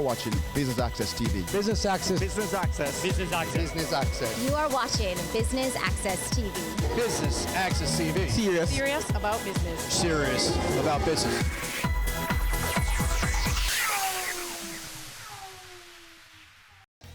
are watching Business Access TV. Business Access. Business Access. Business Access. Business Access. You are watching Business Access TV. Business Access TV. Serious about business. Serious about business.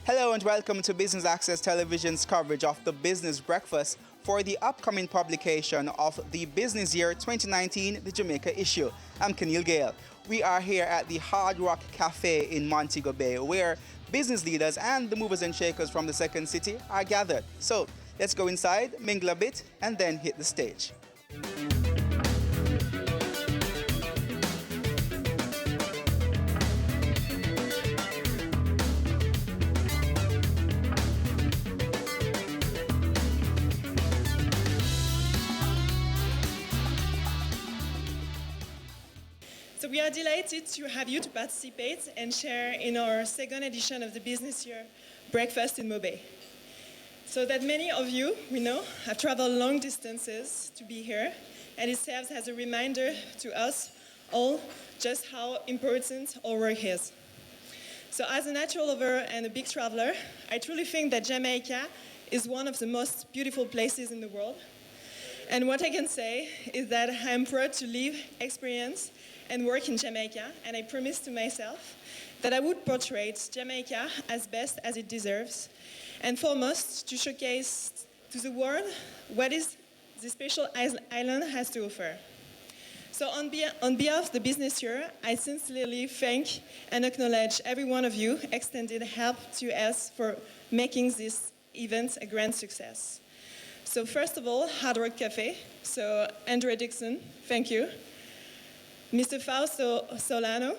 Hello and welcome to Business Access Television's coverage of the Business Breakfast for the upcoming publication of the Business Year 2019, the Jamaica issue. I'm Keneal Gale. We are here at the Hard Rock Cafe in Montego Bay, where business leaders and the movers and shakers from the second city are gathered. So let's go inside, mingle a bit, and then hit the stage. So we are delighted to have you to participate and share in our second edition of the Business Year Breakfast in Mobay. So that many of you, we know, have traveled long distances to be here, and it serves as a reminder to us all just how important our work is. So as a natural lover and a big traveler, I truly think that Jamaica is one of the most beautiful places in the world. And what I can say is that I am proud to live, experience, and work in Jamaica, and I promised to myself that I would portray Jamaica as best as it deserves, and foremost to showcase to the world what is the special island has to offer. So on behalf of the business year, I sincerely thank and acknowledge every one of you extended help to us for making this event a grand success. So first of all, Hard Rock Cafe. So Andrew Dixon, thank you. Mr. Fausto Solano,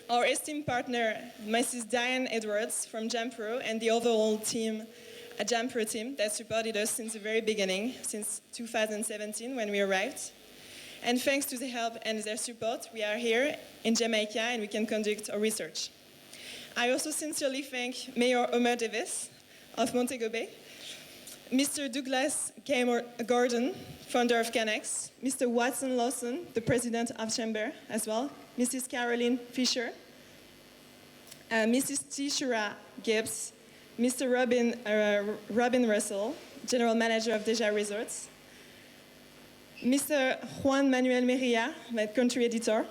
our esteemed partner, Mrs. Diane Edwards from Jampro, and the overall team, a Jampro team that supported us since the very beginning, since 2017 when we arrived. And thanks to the help and their support, we are here in Jamaica and we can conduct our research. I also sincerely thank Mayor Omer Davis of Montego Bay, Mr. Douglas K. Gordon, founder of Canex, Mr. Watson Lawson, the president of Chamber as well, Mrs. Caroline Fisher, Mrs. Tishura Gibbs, Mr. Robin Russell, general manager of Deja Resorts, Mr. Juan Manuel Merilla, my country editor.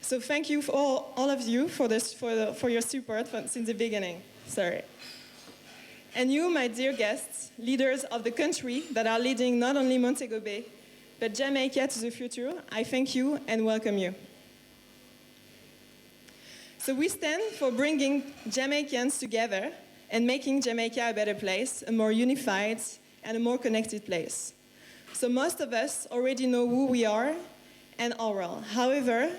So thank you for all of you for your support since the beginning. Sorry. And you, my dear guests, leaders of the country that are leading not only Montego Bay, but Jamaica to the future, I thank you and welcome you. So we stand for bringing Jamaicans together and making Jamaica a better place, a more unified and a more connected place. So most of us already know who we are and our role. However,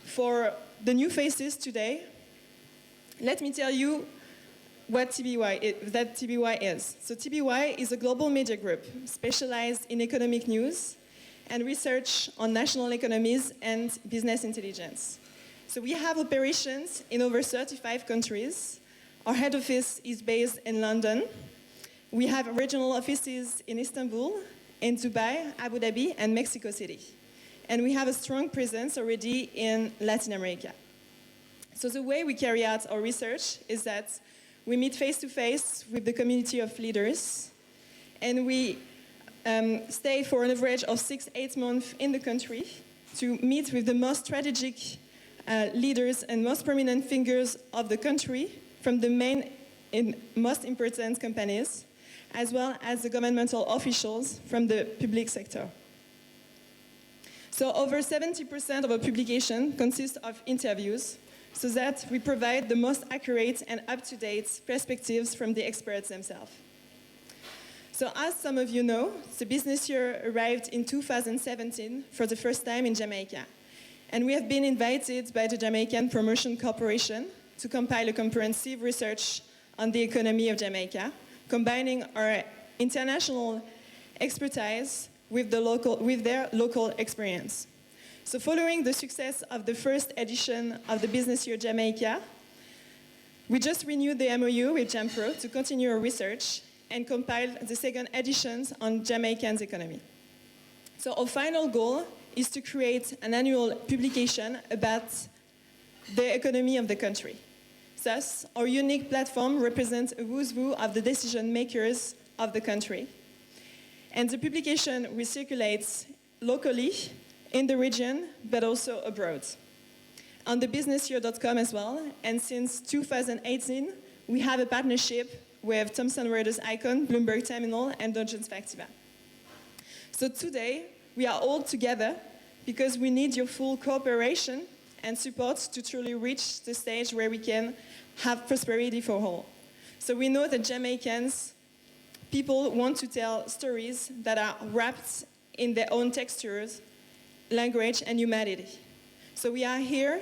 for the new faces today, let me tell you what TBY is. So TBY is a global media group specialized in economic news and research on national economies and business intelligence. So we have operations in over 35 countries. Our head office is based in London. We have regional offices in Istanbul, in Dubai, Abu Dhabi, and Mexico City. And we have a strong presence already in Latin America. So the way we carry out our research is that we meet face-to-face with the community of leaders, and we stay for an average of 6-8 months in the country to meet with the most strategic leaders and most prominent figures of the country from the main and most important companies, as well as the governmental officials from the public sector. So over 70% of our publication consists of interviews, so that we provide the most accurate and up-to-date perspectives from the experts themselves. So as some of you know, the business year arrived in 2017 for the first time in Jamaica. And we have been invited by the Jamaican Promotion Corporation to compile a comprehensive research on the economy of Jamaica, combining our international expertise with their local experience. So following the success of the first edition of the Business Year Jamaica, we just renewed the MOU with Jampro to continue our research and compile the second editions on Jamaican's economy. So our final goal is to create an annual publication about the economy of the country. Thus, our unique platform represents a who's who of the decision makers of the country. And the publication recirculates locally, in the region, but also abroad. On the businessyear.com as well, and since 2018, we have a partnership with Thomson Reuters Icon, Bloomberg Terminal, and Dungeons Factiva. So today, we are all together because we need your full cooperation and support to truly reach the stage where we can have prosperity for all. So we know that Jamaicans, people want to tell stories that are wrapped in their own textures, language, and humanity. So we are here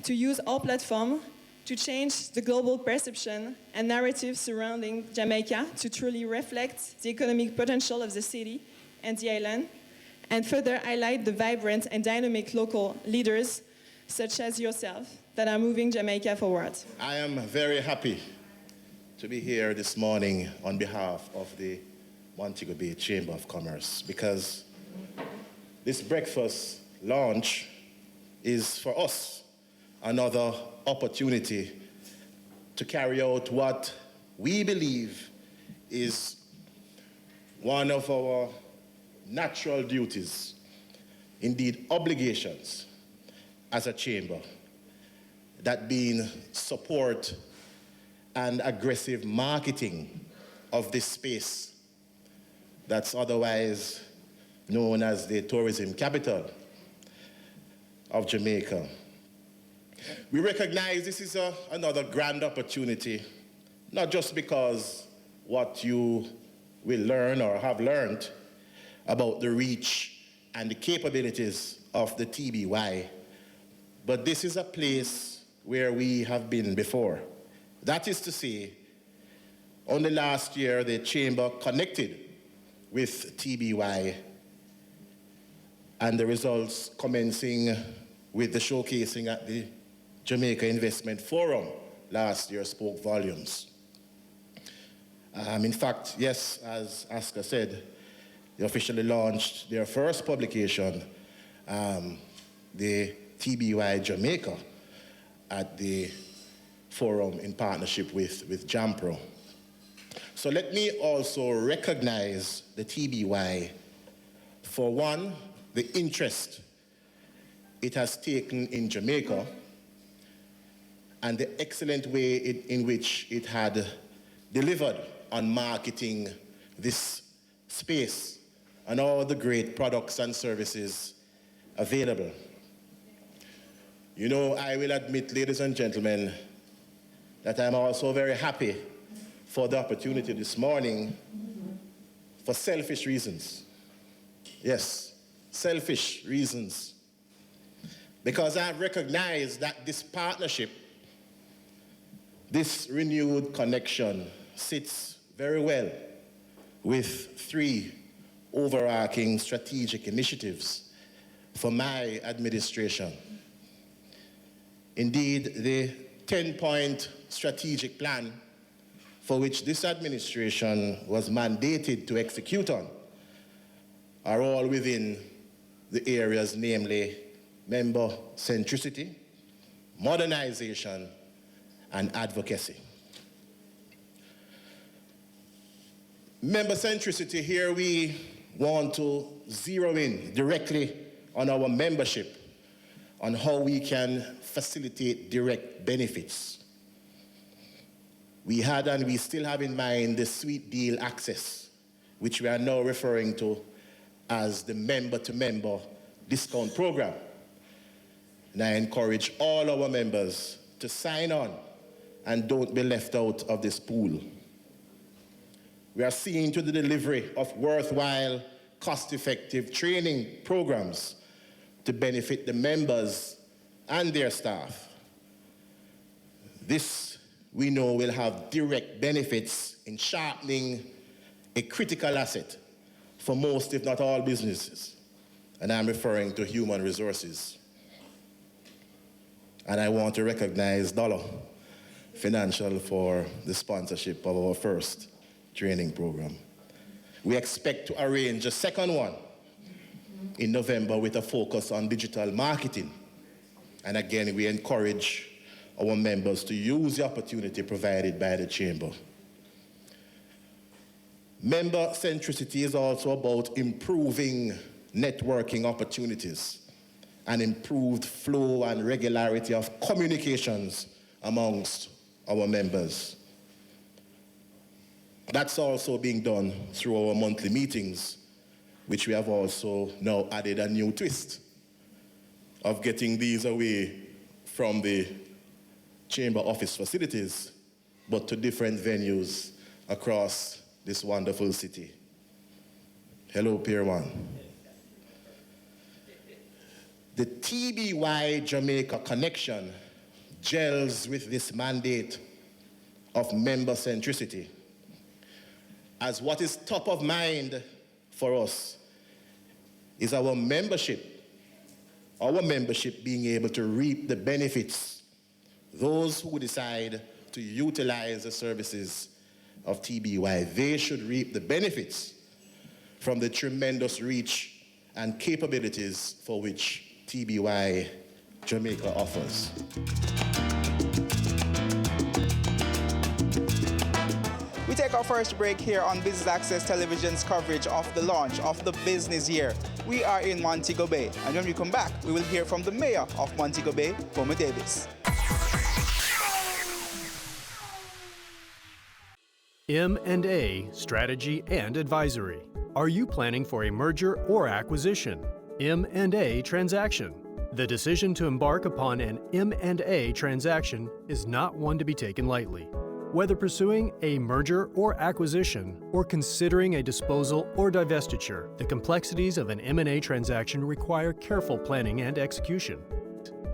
to use our platform to change the global perception and narrative surrounding Jamaica to truly reflect the economic potential of the city and the island, and further highlight the vibrant and dynamic local leaders, such as yourself, that are moving Jamaica forward. I am very happy to be here this morning on behalf of the Montego Bay Chamber of Commerce, because this breakfast launch is for us another opportunity to carry out what we believe is one of our natural duties, indeed obligations, as a chamber, that being support and aggressive marketing of this space that's otherwise known as the tourism capital of Jamaica. We recognize this is another grand opportunity, not just because what you will learn or have learned about the reach and the capabilities of the TBY, but this is a place where we have been before. That is to say, only last year the Chamber connected with TBY, and the results commencing with the showcasing at the Jamaica Investment Forum last year spoke volumes. In fact, yes, as Aska said, they officially launched their first publication, the TBY Jamaica, at the forum in partnership with JAMPRO. So let me also recognize the TBY for, one, the interest it has taken in Jamaica and the excellent way in which it had delivered on marketing this space and all the great products and services available. You know, I will admit, ladies and gentlemen, that I'm also very happy for the opportunity this morning for selfish reasons. Yes, selfish reasons. Because I've recognized that this partnership, this renewed connection, sits very well with three overarching strategic initiatives for my administration. Indeed, the 10-point strategic plan for which this administration was mandated to execute on are all within the areas, namely member centricity, modernization, and advocacy. Member centricity, here we want to zero in directly on our membership, on how we can facilitate direct benefits. We had and we still have in mind the sweet deal access, which we are now referring to as the member-to-member discount program. And I encourage all our members to sign on and don't be left out of this pool. We are seeing to the delivery of worthwhile, cost-effective training programs to benefit the members and their staff. This, we know, will have direct benefits in sharpening a critical asset for most, if not all, businesses. And I'm referring to human resources. And I want to recognize Dollar Financial for the sponsorship of our first training program. We expect to arrange a second one in November with a focus on digital marketing. And again, we encourage our members to use the opportunity provided by the Chamber. Member centricity is also about improving networking opportunities and improved flow and regularity of communications amongst our members. That's also being done through our monthly meetings, which we have also now added a new twist of getting these away from the Chamber office facilities, but to different venues across this wonderful city. Hello, Pier 1. The TBY Jamaica connection gels with this mandate of member centricity, as what is top of mind for us is our membership being able to reap the benefits, those who decide to utilize the services of TBY, they should reap the benefits from the tremendous reach and capabilities for which TBY Jamaica offers. We take our first break here on Business Access Television's coverage of the launch of the business year. We are in Montego Bay, and when we come back, we will hear from the mayor of Montego Bay, Homer Davis. M&A Strategy and Advisory. Are you planning for a merger or acquisition? M&A transaction. The decision to embark upon an M&A transaction is not one to be taken lightly. Whether pursuing a merger or acquisition, or considering a disposal or divestiture, the complexities of an M&A transaction require careful planning and execution.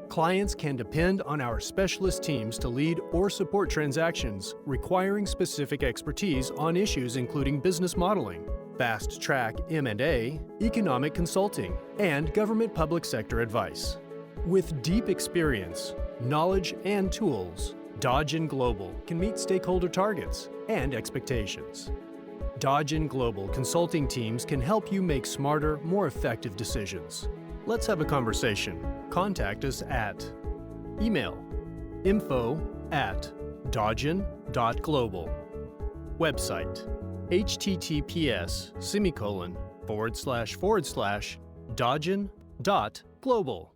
Clients can depend on our specialist teams to lead or support transactions requiring specific expertise on issues including business modeling, fast-track M&A, economic consulting, and government public sector advice. With deep experience, knowledge, and tools, Dodge & Global can meet stakeholder targets and expectations. Dodge & Global consulting teams can help you make smarter, more effective decisions. Let's have a conversation. Contact us at email info@dodgen.global. Website https://dodgen.global.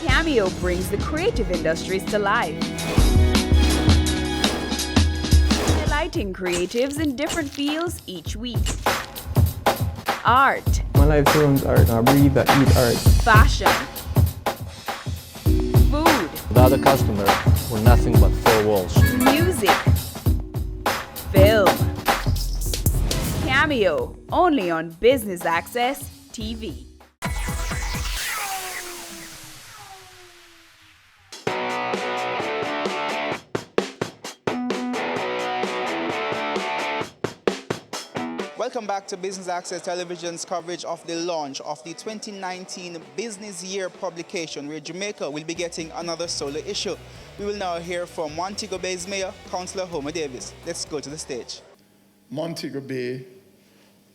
Cameo brings the creative industries to life, highlighting creatives in different fields each week. Art. My life turns art. I breathe, I eat art. Fashion. Food. Without a customer, we're nothing but four walls. Music. Film. Cameo, only on Business Access TV. Welcome back to Business Access Television's coverage of the launch of the 2019 Business Year publication, where Jamaica will be getting another solar issue. We will now hear from Montego Bay's Mayor, Councillor Homer Davis. Let's go to the stage. Montego Bay,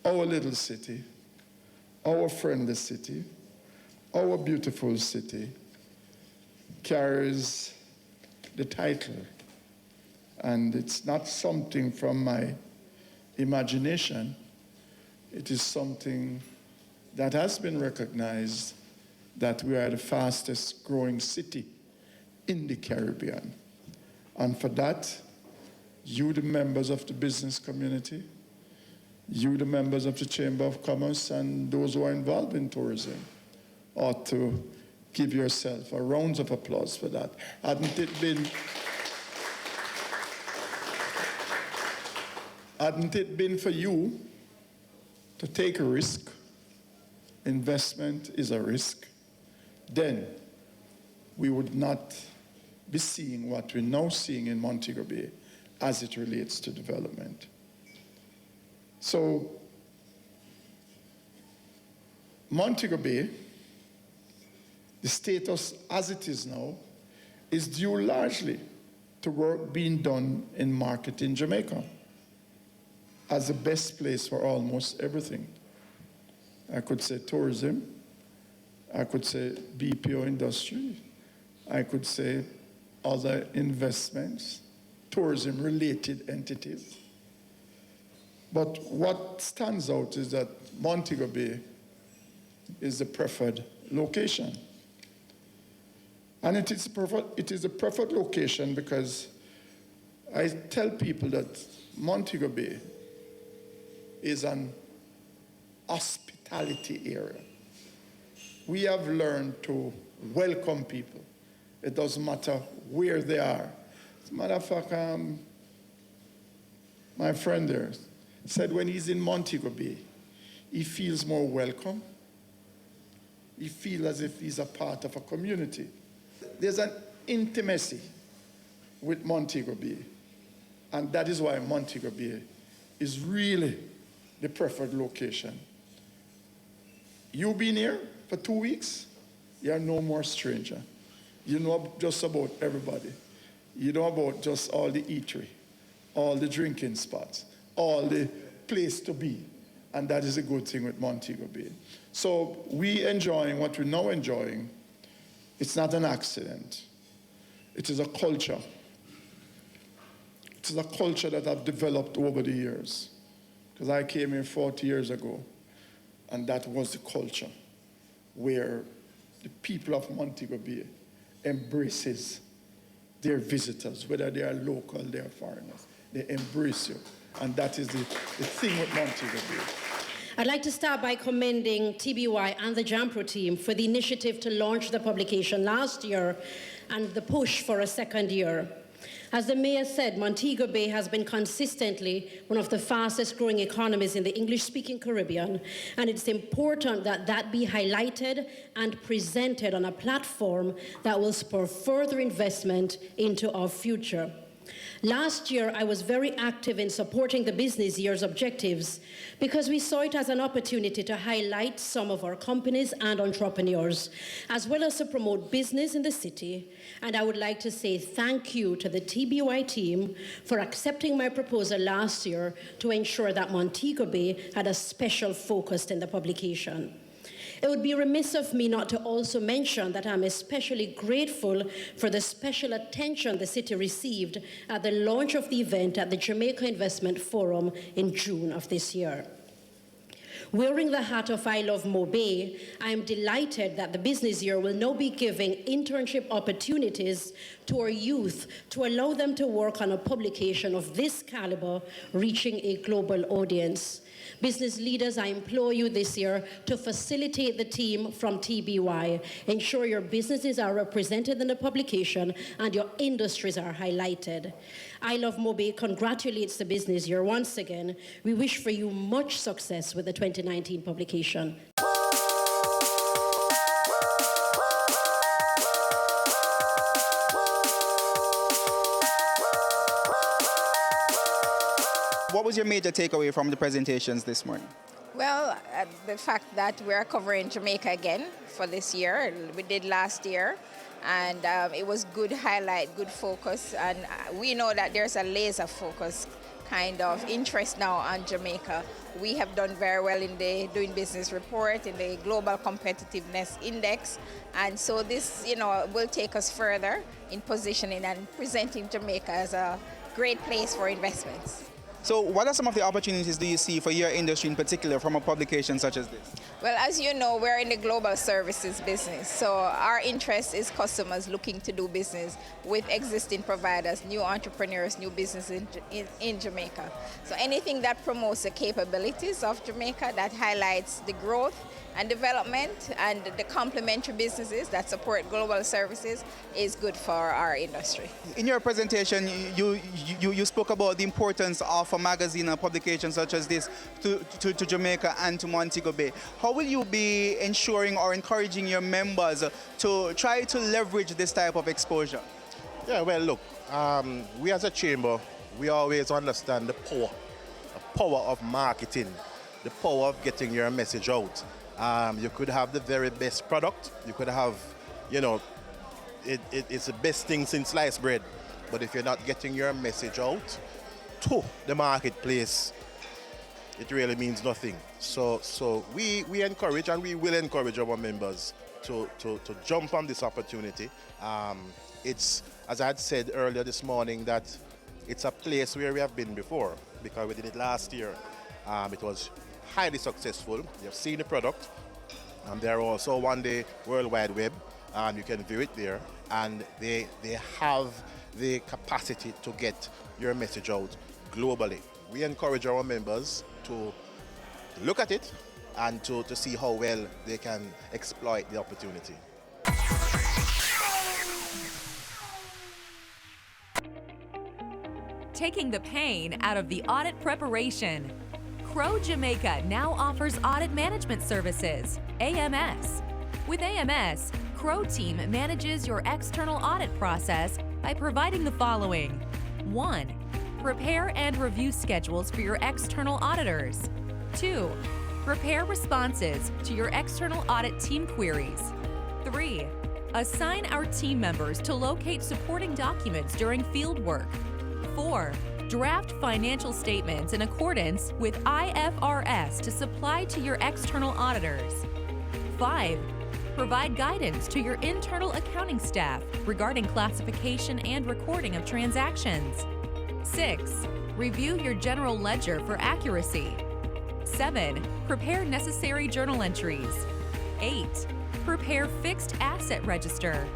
our little city, our friendly city, our beautiful city, carries the title. And it's not something from my imagination. It is something that has been recognized, that we are the fastest growing city in the Caribbean. And for that, you, the members of the business community, you, the members of the Chamber of Commerce, and those who are involved in tourism, ought to give yourself a round of applause for that. Hadn't it been for you to take a risk, investment is a risk, then we would not be seeing what we're now seeing in Montego Bay as it relates to development. So, Montego Bay, the status as it is now, is due largely to work being done in marketing Jamaica as the best place for almost everything. I could say tourism, I could say BPO industry. I could say other investments, tourism-related entities. But what stands out is that Montego Bay is the preferred location. And it is a preferred location because I tell people that Montego Bay is an hospitality area. We have learned to welcome people. It doesn't matter where they are. As a matter of fact, my friend there said when he's in Montego Bay, he feels more welcome. He feels as if he's a part of a community. There's an intimacy with Montego Bay, and that is why Montego Bay is really the preferred location. You've been here for 2 weeks, you're no more stranger. You know just about everybody. You know about just all the eatery, all the drinking spots, all the place to be. And that is a good thing with Montego Bay. So we enjoying what we're now enjoying. It's not an accident. It is a culture. It is a culture that I've developed over the years. Because I came here 40 years ago, and that was the culture where the people of Montego Bay embraces their visitors, whether they are local, they are foreigners. They embrace you. And that is the thing with Montego Bay. I'd like to start by commending TBY and the JAMPRO team for the initiative to launch the publication last year and the push for a second year. As the mayor said, Montego Bay has been consistently one of the fastest growing economies in the English-speaking Caribbean, and it's important that that be highlighted and presented on a platform that will spur further investment into our future. Last year, I was very active in supporting the business year's objectives because we saw it as an opportunity to highlight some of our companies and entrepreneurs, as well as to promote business in the city. And I would like to say thank you to the TBY team for accepting my proposal last year to ensure that Montego Bay had a special focus in the publication. It would be remiss of me not to also mention that I'm especially grateful for the special attention the city received at the launch of the event at the Jamaica Investment Forum in June of this year. Wearing the hat of I Love Mobay, I am delighted that the business year will now be giving internship opportunities to our youth to allow them to work on a publication of this caliber, reaching a global audience. Business leaders, I implore you this year to facilitate the team from TBY. Ensure your businesses are represented in the publication and your industries are highlighted. I Love Mobay congratulates the business year once again. We wish for you much success with the 2019 publication. What was your major takeaway from the presentations this morning? Well, the fact that we're covering Jamaica again for this year. We did last year, and it was good highlight, good focus, and we know that there's a laser focus kind of interest now on Jamaica. We have done very well in the Doing Business report, in the Global Competitiveness Index, and so this, will take us further in positioning and presenting Jamaica as a great place for investments. So what are some of the opportunities do you see for your industry in particular from a publication such as this? Well, as you know, we're in the global services business. So our interest is customers looking to do business with existing providers, new entrepreneurs, new businesses in Jamaica. So anything that promotes the capabilities of Jamaica, that highlights the growth and development and the complementary businesses that support global services is good for our industry. In your presentation, you spoke about the importance of a magazine and publication such as this to Jamaica and to Montego Bay. How will you be ensuring or encouraging your members to try to leverage this type of exposure? Yeah, well, look, we as a chamber, we always understand the power of marketing, the power of getting your message out. You could have the very best product. You could have, it's the best thing since sliced bread. But if you're not getting your message out to the marketplace, it really means nothing. So we encourage and we will encourage our members to jump on this opportunity. It's, as I had said earlier this morning, that it's a place where we have been before because we did it last year. It was highly successful. You've seen the product. They're also on the World Wide Web. You can view it there. And they have the capacity to get your message out globally. We encourage our members to look at it and to see how well they can exploit the opportunity. Taking the pain out of the audit preparation. Crow Jamaica now offers audit management services, AMS. With AMS, Crow team manages your external audit process by providing the following. 1. Prepare and review schedules for your external auditors. 2. Prepare responses to your external audit team queries. 3. Assign our team members to locate supporting documents during field work. 4. Draft financial statements in accordance with IFRS to supply to your external auditors. 5. Provide guidance to your internal accounting staff regarding classification and recording of transactions. 6. Review your general ledger for accuracy. 7. Prepare necessary journal entries. 8. Prepare fixed asset register.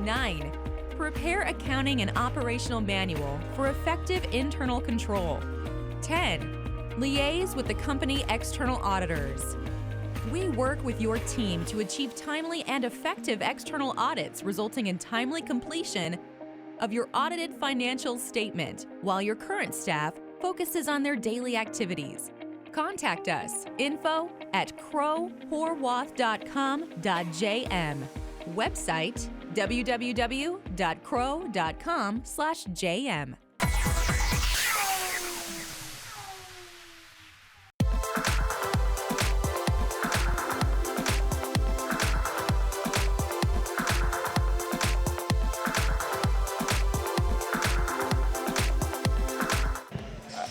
9. Prepare accounting and operational manual for effective internal control. 10. Liaise with the company external auditors. We work with your team to achieve timely and effective external audits, resulting in timely completion of your audited financial statement, while your current staff focuses on their daily activities. Contact us, info@crowhorwath.com.jm. Website, www.crow.com/jm.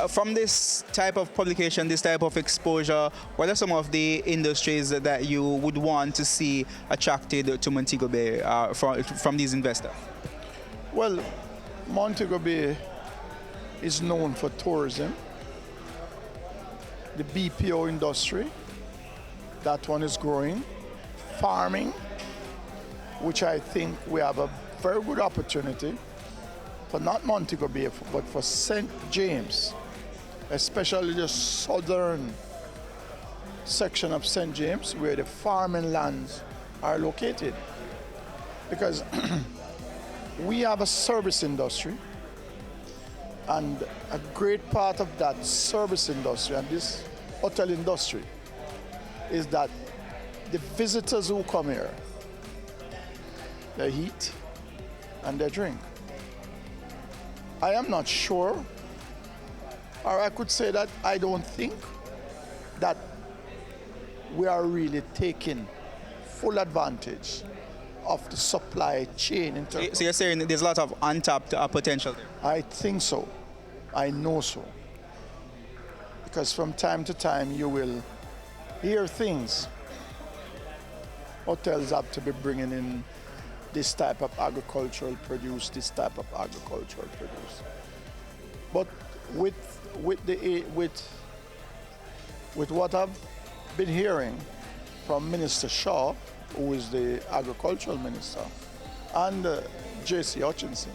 From this type of publication, this type of exposure, what are some of the industries that you would want to see attracted to Montego Bay from these investors? Well, Montego Bay is known for tourism, the BPO industry, that one is growing, farming, which I think we have a very good opportunity for not Montego Bay, but for St. James, especially the southern section of St. James where the farming lands are located. Because we have a service industry, and a great part of that service industry and this hotel industry is that the visitors who come here, they eat and they drink. I am not sure, or I could say that I don't think that we are really taking full advantage of the supply chain. In terms so you're saying that there's a lot of untapped potential there? I think so. I know so. Because from time to time you will hear things. Hotels have to be bringing in this type of agricultural produce, this type of agricultural produce. But with what I've been hearing from Minister Shaw, who is the agricultural minister, and J.C. Hutchinson,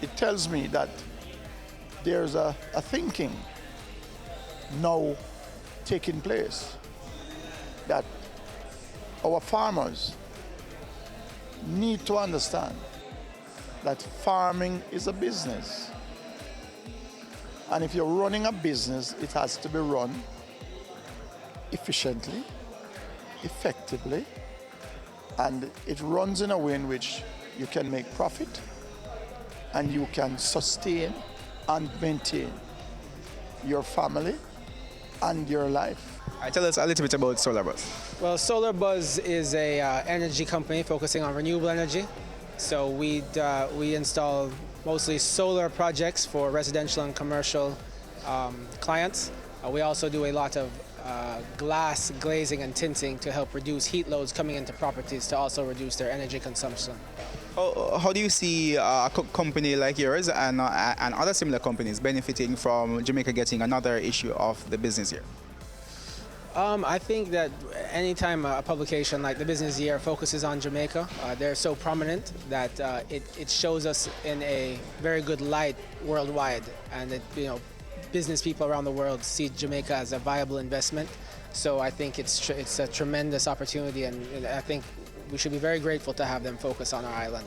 it tells me that there's a thinking now taking place that our farmers need to understand that farming is a business. And if you're running a business, it has to be run efficiently, effectively, and it runs in a way in which you can make profit and you can sustain and maintain your family and your life. Tell us a little bit about SolarBuzz. Well, SolarBuzz is a energy company focusing on renewable energy. So we install mostly solar projects for residential and commercial clients. We also do a lot of glass glazing and tinting to help reduce heat loads coming into properties to also reduce their energy consumption. How do you see a company like yours and other similar companies benefiting from Jamaica getting another issue of the business year? I think that anytime a publication like the Business Year focuses on Jamaica, they're so prominent that it shows us in a very good light worldwide, and business people around the world see Jamaica as a viable investment. So I think it's a tremendous opportunity, and I think we should be very grateful to have them focus on our island.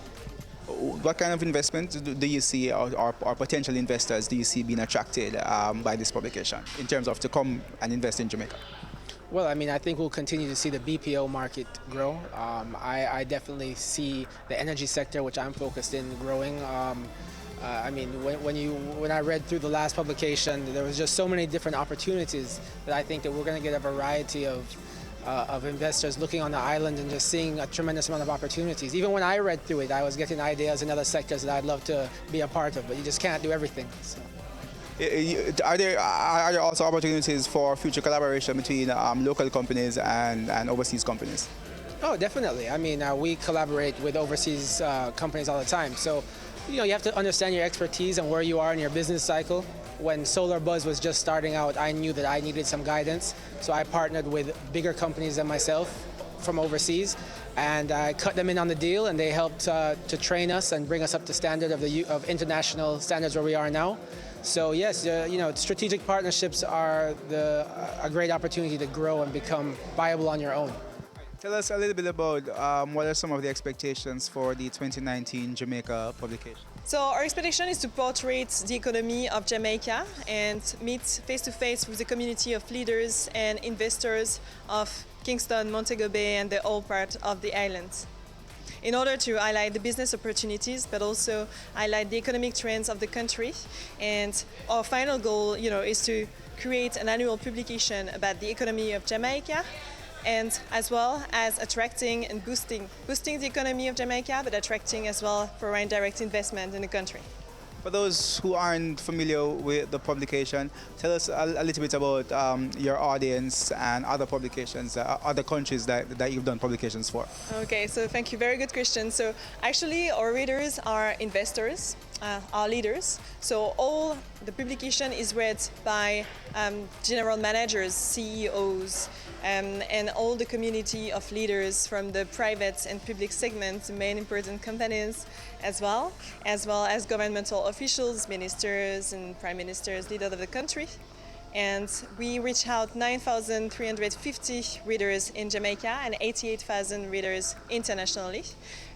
What kind of investment do you see, or potential investors do you see being attracted by this publication in terms of to come and invest in Jamaica? Well, I mean, I think we'll continue to see the BPO market grow. I definitely see the energy sector, which I'm focused in, growing. I mean, when I read through the last publication, there was just so many different opportunities that I think that we're going to get a variety of investors looking on the island and just seeing a tremendous amount of opportunities. Even when I read through it, I was getting ideas in other sectors that I'd love to be a part of, but you just can't do everything. So. Are there also opportunities for future collaboration between local companies and overseas companies? Oh, definitely. I mean, we collaborate with overseas companies all the time. So, you have to understand your expertise and where you are in your business cycle. When Solar Buzz was just starting out, I knew that I needed some guidance. So I partnered with bigger companies than myself from overseas, and I cut them in on the deal, and they helped to train us and bring us up to standard of international standards where we are now. So yes, strategic partnerships are a great opportunity to grow and become viable on your own. Tell us a little bit about what are some of the expectations for the 2019 Jamaica publication. So our expectation is to portray the economy of Jamaica and meet face-to-face with the community of leaders and investors of Kingston, Montego Bay, and the whole part of the island, in order to highlight the business opportunities, but also highlight the economic trends of the country. And our final goal, is to create an annual publication about the economy of Jamaica, and as well as attracting and boosting the economy of Jamaica, but attracting as well foreign direct investment in the country. For those who aren't familiar with the publication, tell us a little bit about your audience and other publications, other countries that you've done publications for. Okay, so thank you. Very good question. So actually our readers are investors, our leaders. So all the publication is read by general managers, CEOs, and all the community of leaders from the private and public segments, the main important companies, as well as governmental officials, ministers and prime ministers, leaders of the country. And we reach out 9,350 readers in Jamaica and 88,000 readers internationally,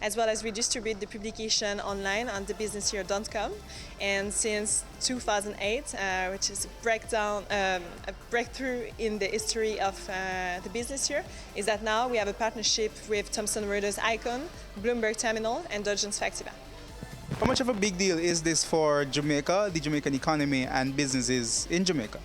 as well as we distribute the publication online on thebusinessyear.com. And since 2008, which is a breakthrough in the history of the business year, is that now we have a partnership with Thomson Reuters Icon, Bloomberg Terminal, and Dow Jones Factiva. How much of a big deal is this for Jamaica, the Jamaican economy, and businesses in Jamaica?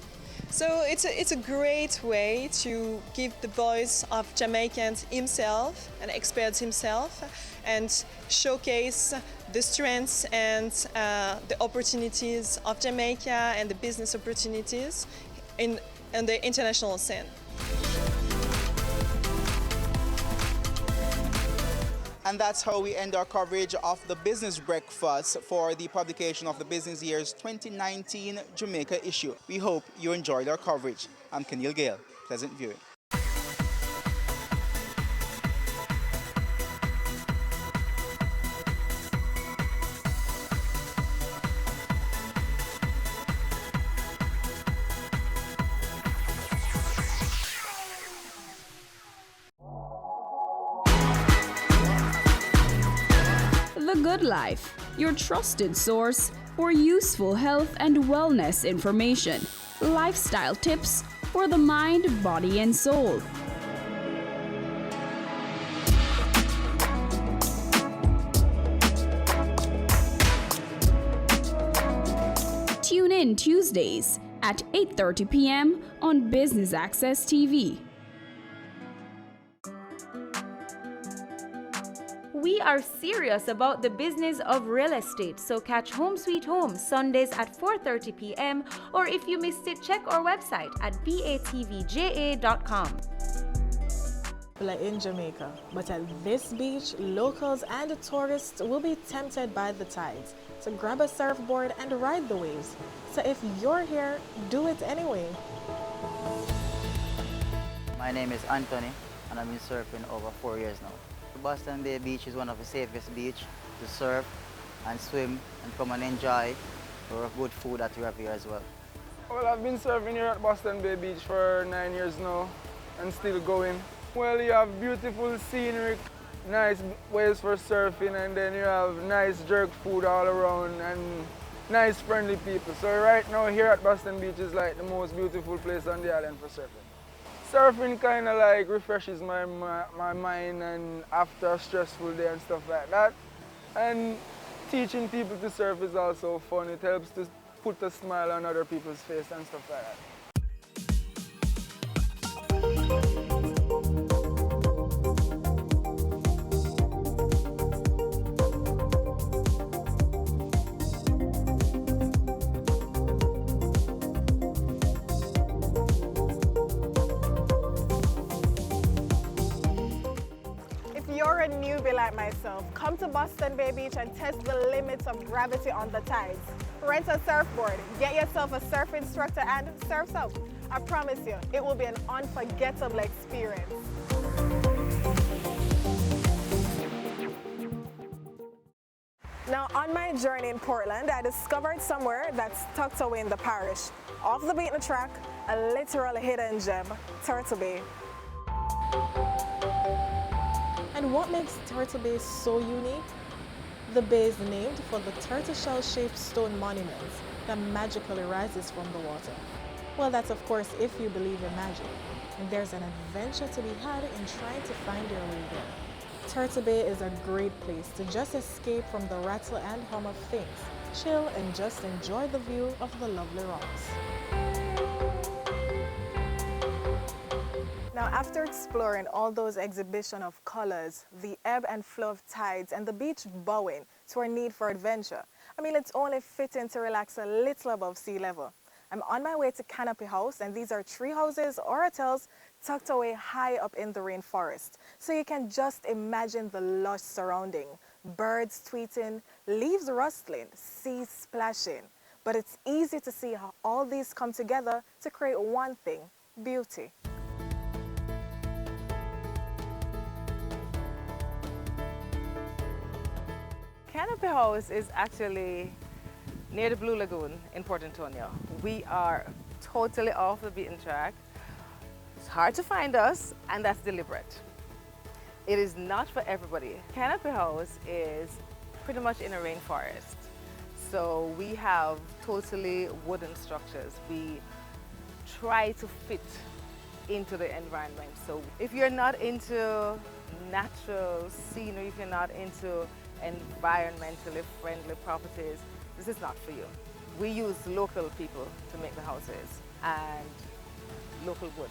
So it's a great way to give the voice of Jamaicans himself and experts himself, and showcase the strengths and the opportunities of Jamaica and the business opportunities in the international scene. And that's how we end our coverage of the Business Breakfast for the publication of the Business Year's 2019 Jamaica issue. We hope you enjoyed our coverage. I'm Keneal Gale. Pleasant viewing. The Good Life, your trusted source for useful health and wellness information, lifestyle tips for the mind, body, and soul. Tune in Tuesdays at 8:30 p.m. on Business Access TV. We are serious about the business of real estate, so catch Home Sweet Home Sundays at 4:30 p.m. or if you missed it, check our website at batvja.com. In Jamaica, but at this beach, locals and tourists will be tempted by the tides to grab a surfboard and ride the waves. So if you're here, do it anyway. My name is Anthony, and I've been surfing over 4 years now. Boston Bay Beach is one of the safest beaches to surf and swim and come and enjoy our good food that we have here as well. Well, I've been surfing here at Boston Bay Beach for 9 years now and still going. Well, you have beautiful scenery, nice waves for surfing, and then you have nice jerk food all around and nice friendly people. So right now here at Boston Beach is like the most beautiful place on the island for surfing. Surfing kind of like refreshes my mind and after a stressful day and stuff like that. And teaching people to surf is also fun. It helps to put a smile on other people's face and stuff like that. You're a newbie like myself, come to Boston Bay Beach and test the limits of gravity on the tides. Rent a surfboard, get yourself a surf instructor and surf south. I promise you, it will be an unforgettable experience. Now, on my journey in Portland, I discovered somewhere that's tucked away in the parish. Off the beaten track, a literal hidden gem, Turtle Bay. And what makes Turtle Bay so unique? The bay is named for the turtle shell-shaped stone monument that magically rises from the water. Well, that's of course if you believe in magic. And there's an adventure to be had in trying to find your way there. Turtle Bay is a great place to just escape from the rattle and hum of things, chill and just enjoy the view of the lovely rocks. Now, after exploring all those exhibitions of colors, the ebb and flow of tides, and the beach bowing to our need for adventure, I mean, it's only fitting to relax a little above sea level. I'm on my way to Canopy House, and these are tree houses or hotels tucked away high up in the rainforest. So you can just imagine the lush surrounding, birds tweeting, leaves rustling, seas splashing. But it's easy to see how all these come together to create one thing, beauty. Canopy House is actually near the Blue Lagoon in Port Antonio. We are totally off the beaten track. It's hard to find us, and that's deliberate. It is not for everybody. Canopy House is pretty much in a rainforest. So we have totally wooden structures. We try to fit into the environment. So if you're not into natural scenery, if you're not into environmentally friendly properties, this is not for you. We use local people to make the houses and local wood.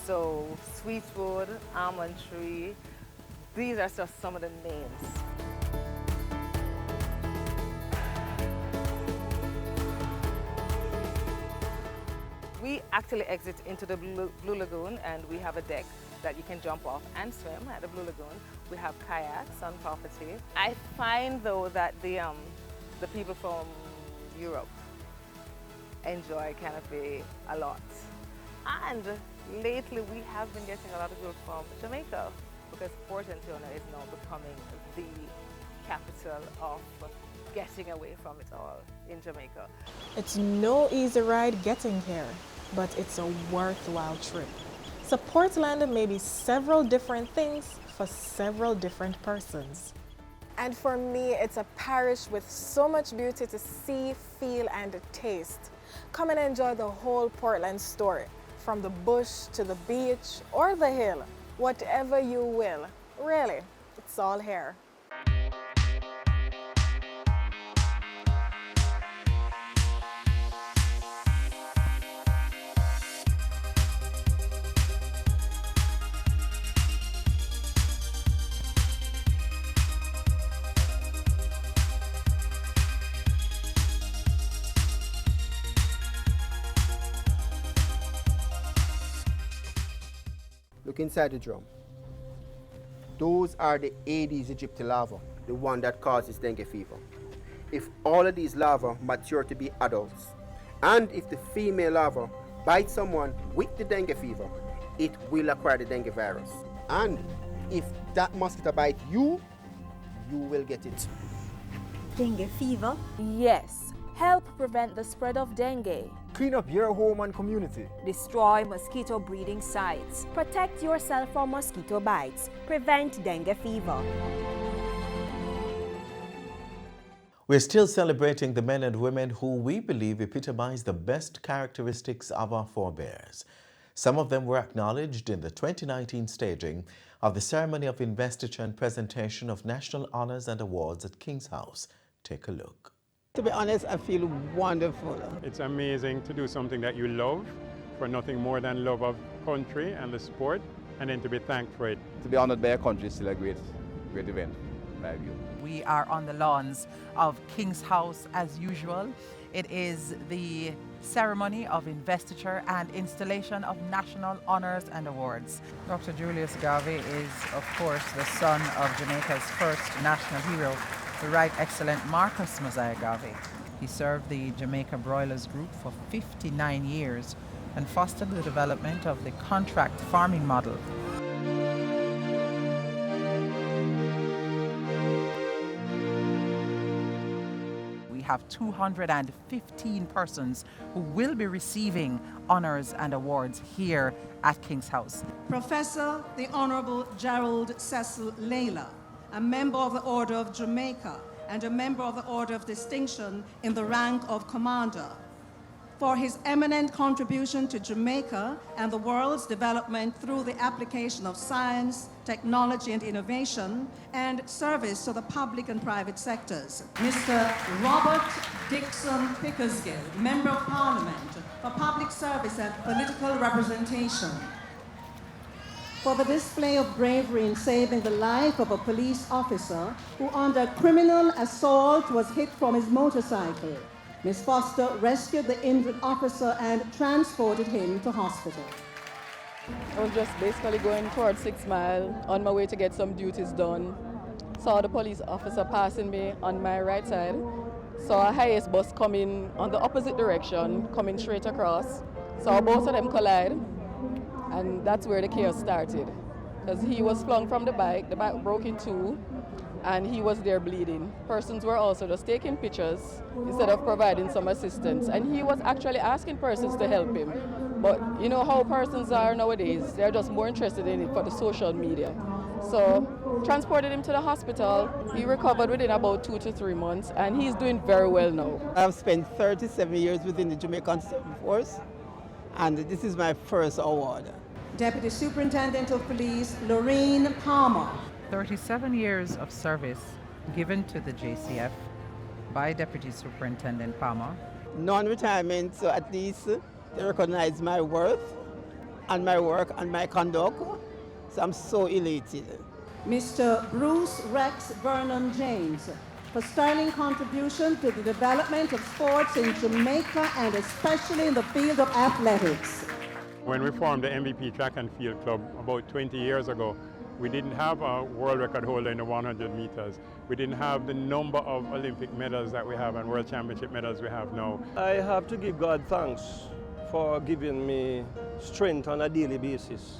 So sweetwood, almond tree, these are just some of the names. We actually exit into the Blue Lagoon, and we have a deck that you can jump off and swim at the Blue Lagoon. We have kayaks on property. I find though that the people from Europe enjoy Canopy a lot. And lately we have been getting a lot of people from Jamaica because Port Antonio is now becoming the capital of getting away from it all in Jamaica. It's no easy ride getting here, but it's a worthwhile trip. So Portland may be several different things for several different persons. And for me, it's a parish with so much beauty to see, feel, and taste. Come and enjoy the whole Portland story, from the bush to the beach or the hill, whatever you will. Really, it's all here. look inside the drum. Those are the Aedes aegypti larvae, the one that causes dengue fever. If all of these larvae mature to be adults, and if the female larva bites someone with the dengue fever, it will acquire the dengue virus. And if that mosquito bites you, you will get it. Dengue fever? Yes. Help prevent the spread of dengue. Clean up your home and community. Destroy mosquito breeding sites. Protect yourself from mosquito bites. Prevent dengue fever. We're still celebrating the men and women who we believe epitomize the best characteristics of our forebears. Some of them were acknowledged in the 2019 staging of the ceremony of investiture and presentation of national honors and awards at King's House. Take a look. To be honest, I feel wonderful. It's amazing to do something that you love for nothing more than love of country and the sport, and then to be thanked for it. To be honored by a country is still a great event, in my view. We are on the lawns of King's House as usual. It is the ceremony of investiture and installation of national honors and awards. Dr. Julius Garvey is, of course, the son of Jamaica's first national hero, the Right Excellent Marcus Mosiah Garvey. He served the Jamaica Broilers Group for 59 years and fostered the development of the contract farming model. We have 215 persons who will be receiving honors and awards here at King's House. Professor the Honorable Gerald Cecil Layla, a member of the Order of Jamaica and a member of the Order of Distinction in the rank of Commander, for his eminent contribution to Jamaica and the world's development through the application of science, technology, and innovation, and service to the public and private sectors. Mr. Robert Dixon Pickersgill, Member of Parliament for Public Service and Political Representation, for the display of bravery in saving the life of a police officer who under criminal assault was hit from his motorcycle. Ms. Foster rescued the injured officer and transported him to hospital. I was just basically going towards 6 Mile on my way to get some duties done. Saw the police officer passing me on my right side. Saw a highest bus coming on the opposite direction, coming straight across. Saw both of them collide, and that's where the chaos started. Because he was flung from the bike broke in two, and he was there bleeding. Persons were also just taking pictures instead of providing some assistance. And he was actually asking persons to help him. But you know how persons are nowadays, they're just more interested in it for the social media. So transported him to the hospital. He recovered within about 2 to 3 months, and he's doing very well now. I've spent 37 years within the Jamaican Force, and this is my first award. Deputy Superintendent of Police Lorraine Palmer. 37 years of service given to the JCF by Deputy Superintendent Palmer. Non-retirement, so at least they recognize my worth and my work and my conduct. So I'm so elated. Mr. Bruce Rex Vernon James, for sterling contribution to the development of sports in Jamaica and especially in the field of athletics. When we formed the MVP Track and Field Club about 20 years ago, we didn't have a world record holder in the 100 meters. We didn't have the number of Olympic medals that we have and World Championship medals we have now. I have to give God thanks for giving me strength on a daily basis,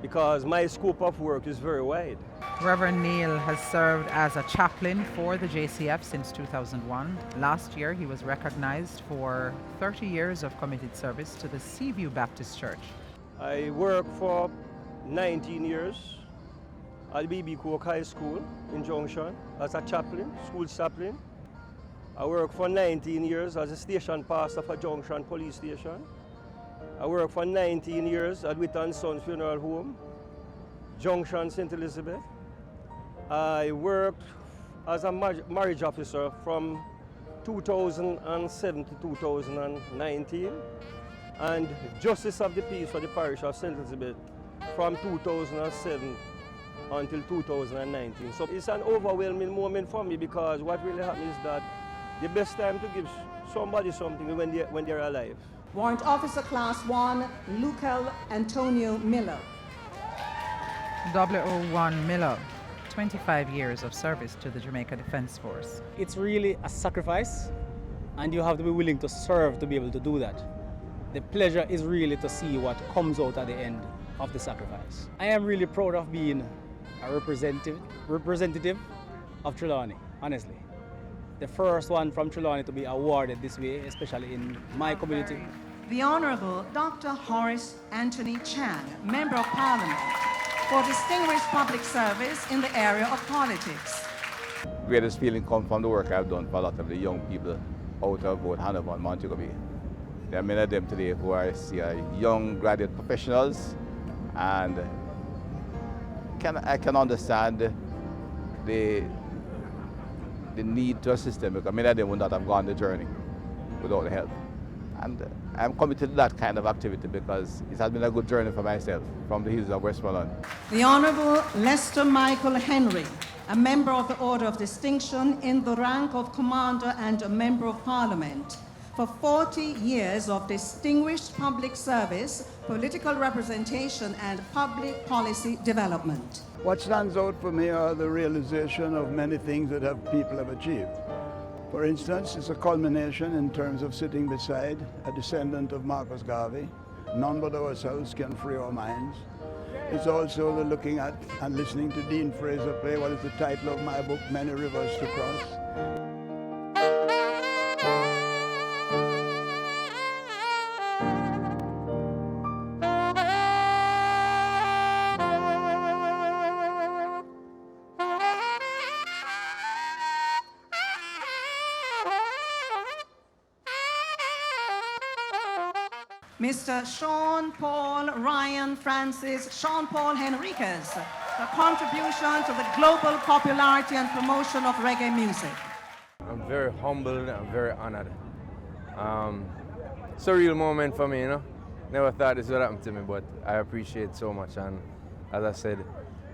because my scope of work is very wide. Reverend Neil has served as a chaplain for the JCF since 2001. Last year, he was recognized for 30 years of committed service to the Seaview Baptist Church. I worked for 19 years at B.B. Cook High School in Junction as a chaplain, school chaplain. I worked for 19 years as a station pastor for Junction Police Station. I worked for 19 years at Witton Sons Funeral Home, Junction St. Elizabeth. I worked as a marriage officer from 2007 to 2019, and Justice of the Peace for the parish of St. Elizabeth from 2007 until 2019. So it's an overwhelming moment for me, because what really happens is that the best time to give somebody something is when they're alive. Warrant Officer Class 1, Lucal Antonio Miller. 001 Miller, 25 years of service to the Jamaica Defence Force. It's really a sacrifice, and you have to be willing to serve to be able to do that. The pleasure is really to see what comes out at the end of the sacrifice. I am really proud of being a representative of Trelawney, honestly. The first one from Trelawney to be awarded this way, especially in my community. The Honorable Dr. Horace Anthony Chan, Member of Parliament, for distinguished public service in the area of politics. Greatest feeling comes from the work I've done for a lot of the young people out of both Hanover and Montego Bay. There are many of them today who I see are young graduate professionals, and I can understand the need to assist them, because many of them would not have gone the journey without help. And I'm committed to that kind of activity because it has been a good journey for myself from the hills of Westmoreland. The Honorable Lester Michael Henry, a Member of the Order of Distinction in the rank of Commander and a Member of Parliament, for 40 years of distinguished public service, political representation, and public policy development. What stands out for me are the realization of many things that people have achieved. For instance, it's a culmination in terms of sitting beside a descendant of Marcus Garvey. None but ourselves can free our minds. It's also the looking at and listening to Dean Fraser play what is the title of my book, Many Rivers to Cross. Mr. Sean Paul Ryan Francis Sean Paul Henriquez, a contribution to the global popularity and promotion of reggae music. I'm very humbled, I'm very honored. Surreal moment for me, you know. Never thought this would happen to me, but I appreciate it so much. And as I said,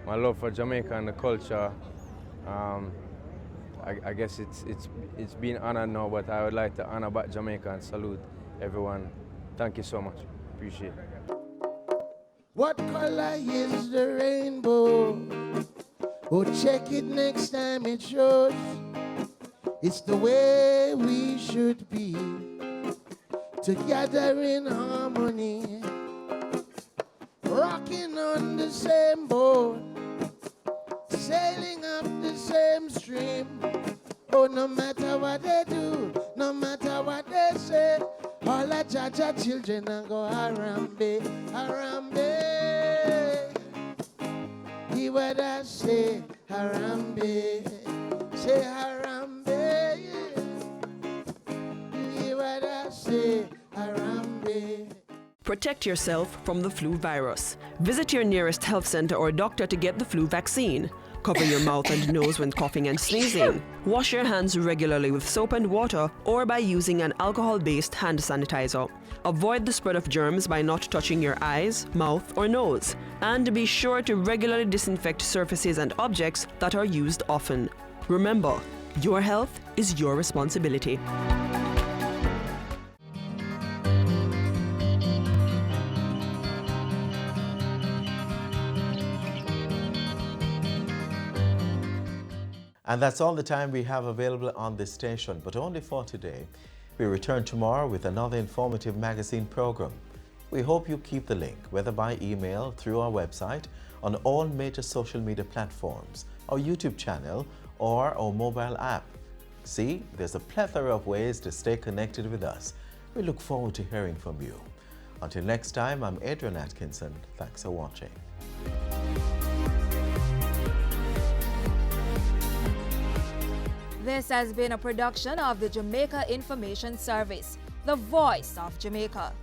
my love for Jamaica and the culture, I guess it's been honored now, but I would like to honor back Jamaica and salute everyone. Thank you so much. Appreciate it. What color is the rainbow? Oh, check it next time it shows. It's the way we should be, together in harmony, rocking on the same boat, sailing up the same stream. Oh, no matter what they do, no matter what they say, all the Jaja children and go Harambe, Harambe. Hear what I say, Harambe, say Harambe. Hear what I say, Harambe. Protect yourself from the flu virus. Visit your nearest health center or doctor to get the flu vaccine. Cover your mouth and nose when coughing and sneezing. Wash your hands regularly with soap and water or by using an alcohol-based hand sanitizer. Avoid the spread of germs by not touching your eyes, mouth, or nose. And be sure to regularly disinfect surfaces and objects that are used often. Remember, your health is your responsibility. And that's all the time we have available on this station, but only for today. We return tomorrow with another informative magazine program. We hope you keep the link, whether by email, through our website, on all major social media platforms, our YouTube channel, or our mobile app. See, there's a plethora of ways to stay connected with us. We look forward to hearing from you. Until next time, I'm Adrian Atkinson. Thanks for watching. This has been a production of the Jamaica Information Service, the voice of Jamaica.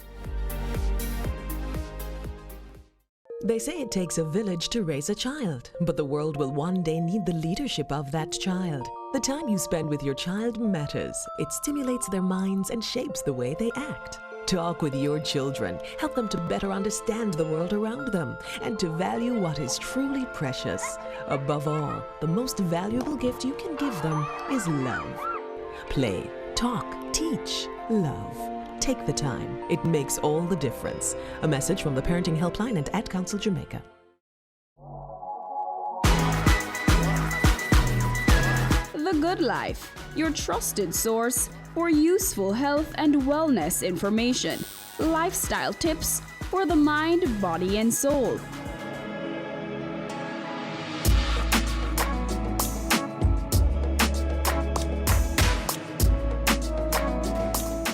They say it takes a village to raise a child, but the world will one day need the leadership of that child. The time you spend with your child matters. It stimulates their minds and shapes the way they act. Talk with your children. Help them to better understand the world around them and to value what is truly precious. Above all, the most valuable gift you can give them is love. Play, talk, teach, love. Take the time. It makes all the difference. A message from the Parenting Helpline and Ad Council Jamaica. The Good Life, your trusted source for useful health and wellness information, lifestyle tips for the mind, body, and soul.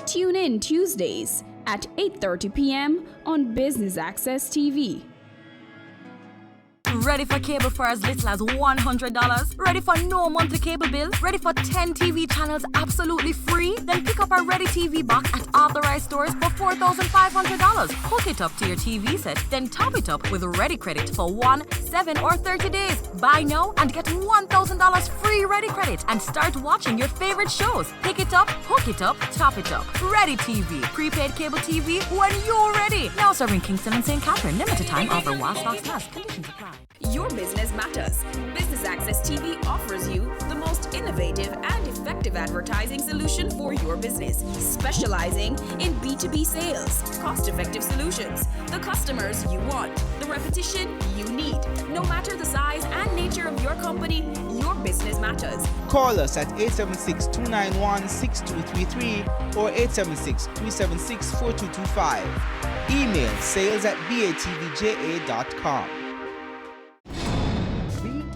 Tune in Tuesdays at 8:30 p.m. on Business Access TV. Ready for cable for as little as $100? Ready for no monthly cable bill? Ready for 10 TV channels absolutely free? Then pick up our Ready TV box at authorized stores for $4,500. Hook it up to your TV set, then top it up with Ready Credit for 1, 7, or 30 days. Buy now and get $1,000 free Ready Credit and start watching your favorite shows. Pick it up, hook it up, top it up. Ready TV. Prepaid cable TV when you're ready. Now serving Kingston and St. Catherine. Limited time offer while stocks last. Conditions apply. Your business matters. Business Access TV offers you the most innovative and effective advertising solution for your business, specializing in B2B sales, cost-effective solutions, the customers you want, the repetition you need. No matter the size and nature of your company, your business matters. Call us at 876-291-6233 or 876-376-4225. Email sales@batvja.com.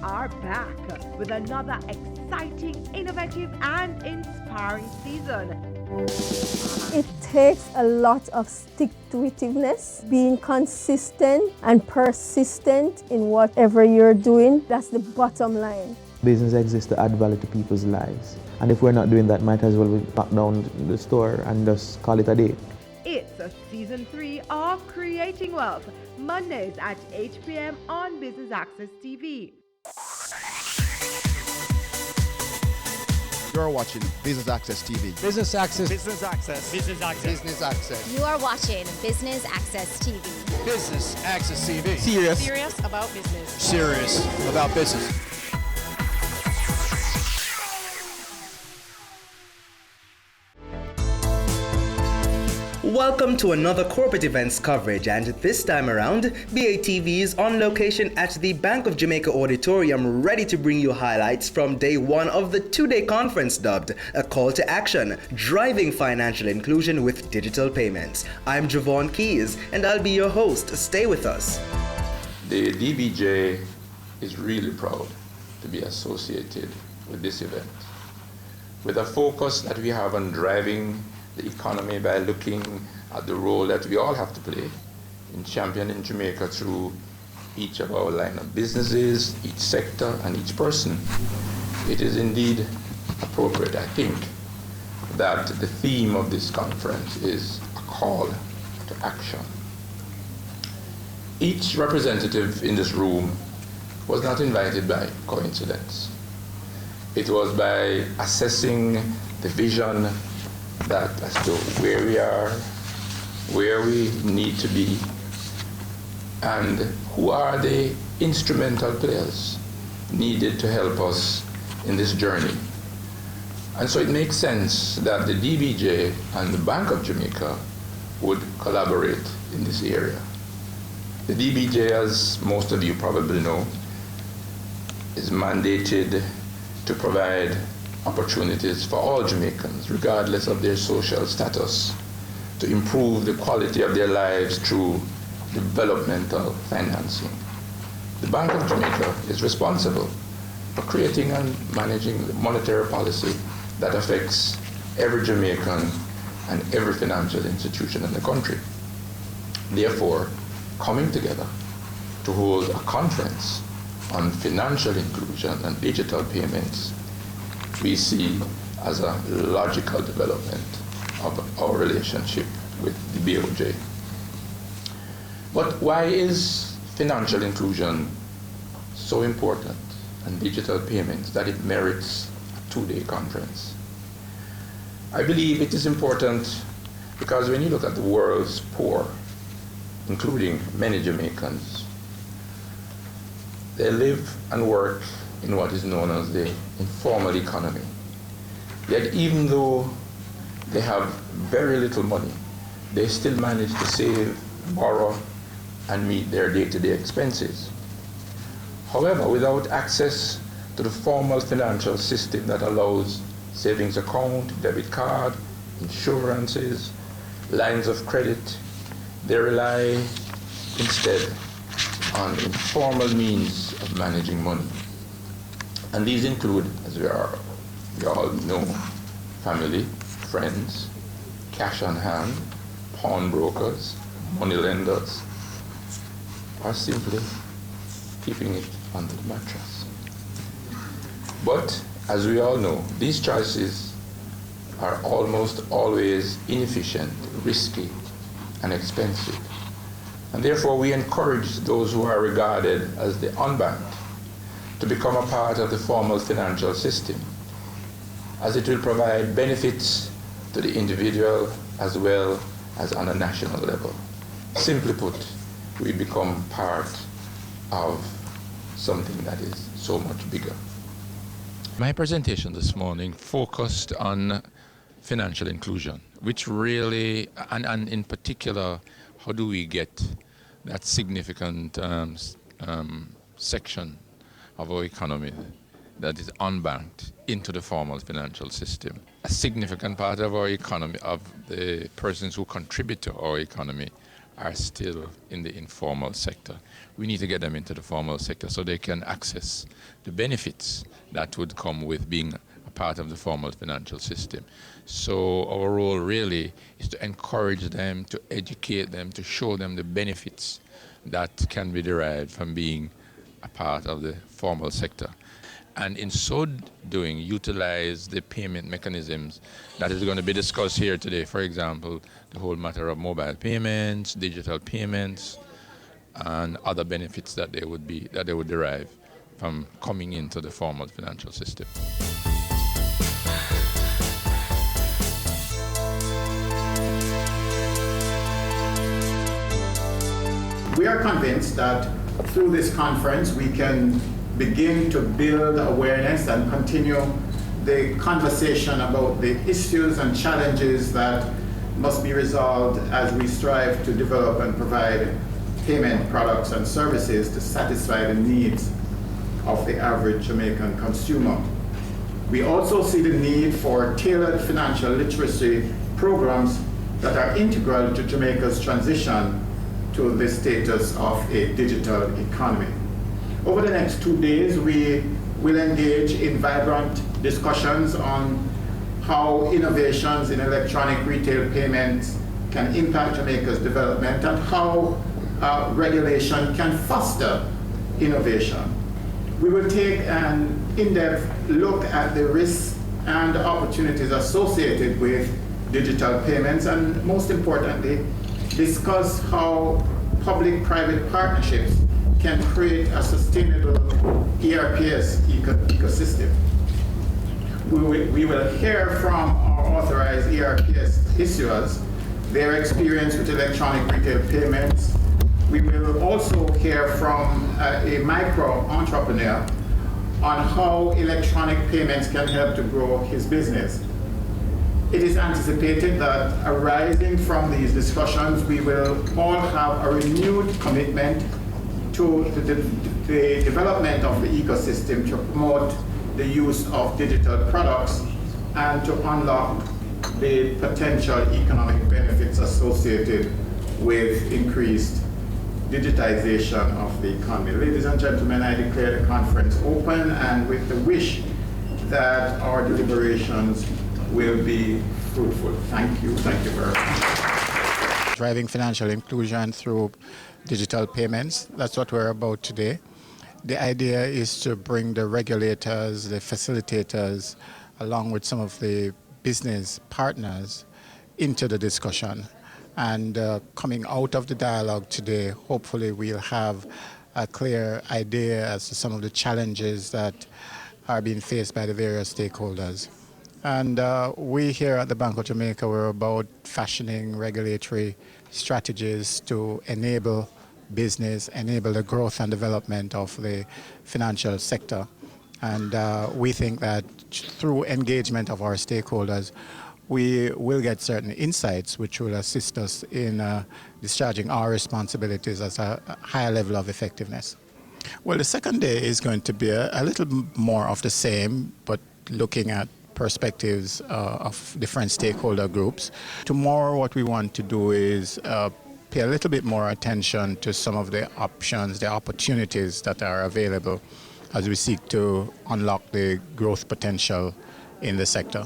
Are back with another exciting, innovative, and inspiring season. It takes a lot of stick-to-itiveness, being consistent and persistent in whatever you're doing. That's the bottom line. Business exists to add value to people's lives. And if we're not doing that, might as well we knock down the store and just call it a day. It's a season 3 of Creating Wealth, Mondays at 8 p.m. on Business Access TV. You're watching Business Access TV. Business Access. Business Access. Business Access. Business Access. You are watching Business Access TV. Business Access TV. Serious about business. Serious about business. Welcome to another corporate events coverage, and this time around, BATV is on location at the Bank of Jamaica Auditorium, ready to bring you highlights from day one of the two-day conference dubbed A Call to Action, Driving Financial Inclusion with Digital Payments. I'm Javon Keys, and I'll be your host. Stay with us. The DBJ is really proud to be associated with this event, with a focus that we have on driving the economy by looking at the role that we all have to play in championing Jamaica through each of our line of businesses, each sector, and each person. It is indeed appropriate, I think, that the theme of this conference is a call to action. Each representative in this room was not invited by coincidence. It was by assessing the vision that as to where we are, where we need to be, and who are the instrumental players needed to help us in this journey. And so it makes sense that the DBJ and the Bank of Jamaica would collaborate in this area. The DBJ, as most of you probably know, is mandated to provide opportunities for all Jamaicans, regardless of their social status, to improve the quality of their lives through developmental financing. The Bank of Jamaica is responsible for creating and managing the monetary policy that affects every Jamaican and every financial institution in the country. Therefore, coming together to hold a conference on financial inclusion and digital payments, we see as a logical development of our relationship with the BOJ. But why is financial inclusion so important and digital payments that it merits a two-day conference? I believe it is important because when you look at the world's poor, including many Jamaicans, they live and work in what is known as the informal economy. Yet even though they have very little money, they still manage to save, borrow, and meet their day-to-day expenses. However, without access to the formal financial system that allows savings account, debit card, insurances, lines of credit. They rely instead on informal means of managing money. And these include, as we all know, family, friends, cash on hand, pawnbrokers, money lenders, or simply keeping it under the mattress. But as we all know, these choices are almost always inefficient, risky, and expensive. And therefore we encourage those who are regarded as the unbanked to become a part of the formal financial system, as it will provide benefits to the individual as well as on a national level. Simply put, we become part of something that is so much bigger. My presentation this morning focused on financial inclusion, which really, and in particular, how do we get that significant section of our economy that is unbanked into the formal financial system. A significant part of our economy, of the persons who contribute to our economy, are still in the informal sector. We need to get them into the formal sector so they can access the benefits that would come with being a part of the formal financial system. So our role really is to encourage them, to educate them, to show them the benefits that can be derived from being a part of the formal sector. And in so doing, utilize the payment mechanisms that is going to be discussed here today. For example, the whole matter of mobile payments, digital payments, and other benefits that they would derive from coming into the formal financial system. We are convinced that through this conference we can begin to build awareness and continue the conversation about the issues and challenges that must be resolved as we strive to develop and provide payment products and services to satisfy the needs of the average Jamaican consumer. We also see the need for tailored financial literacy programs that are integral to Jamaica's transition to the status of a digital economy. Over the next 2 days, we will engage in vibrant discussions on how innovations in electronic retail payments can impact Jamaica's development and how regulation can foster innovation. We will take an in-depth look at the risks and opportunities associated with digital payments and, most importantly, discuss how public-private partnerships can create a sustainable ERPS ecosystem. We will hear from our authorized ERPS issuers their experience with electronic retail payments. We will also hear from a micro-entrepreneur on how electronic payments can help to grow his business. It is anticipated that arising from these discussions, we will all have a renewed commitment to the development of the ecosystem to promote the use of digital products and to unlock the potential economic benefits associated with increased digitization of the economy. Ladies and gentlemen, I declare the conference open, and with the wish that our deliberations will be fruitful. Thank you very much. Driving financial inclusion through digital payments, that's what we're about today. The idea is to bring the regulators, the facilitators, along with some of the business partners into the discussion. And coming out of the dialogue today, hopefully we'll have a clear idea as to some of the challenges that are being faced by the various stakeholders. And we here at the Bank of Jamaica, we're about fashioning regulatory strategies to enable business, enable the growth and development of the financial sector. And we think that through engagement of our stakeholders, we will get certain insights which will assist us in discharging our responsibilities as a higher level of effectiveness. Well, the second day is going to be a little more of the same, but looking at perspectives of different stakeholder groups. Tomorrow, what we want to do is pay a little bit more attention to some of the options, the opportunities that are available as we seek to unlock the growth potential in the sector.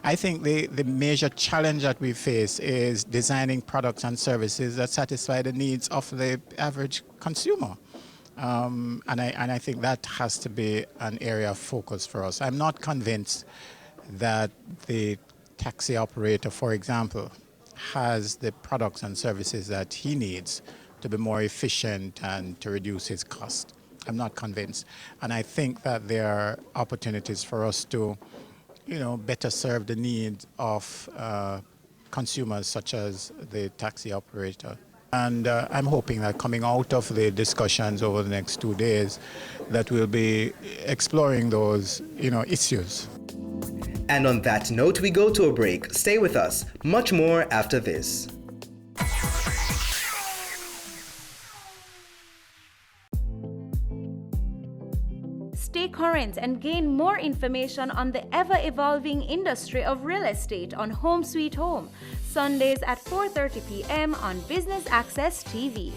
I think the major challenge that we face is designing products and services that satisfy the needs of the average consumer. And I think that has to be an area of focus for us. I'm not convinced that the taxi operator, for example, has the products and services that he needs to be more efficient and to reduce his cost. I'm not convinced. And I think that there are opportunities for us to, better serve the needs of consumers such as the taxi operator. And I'm hoping that coming out of the discussions over the next 2 days, that we'll be exploring those, issues. And on that note, we go to a break. Stay with us. Much more after this. Stay current and gain more information on the ever-evolving industry of real estate on Home Sweet Home, Sundays at 4:30 p.m. on Business Access TV.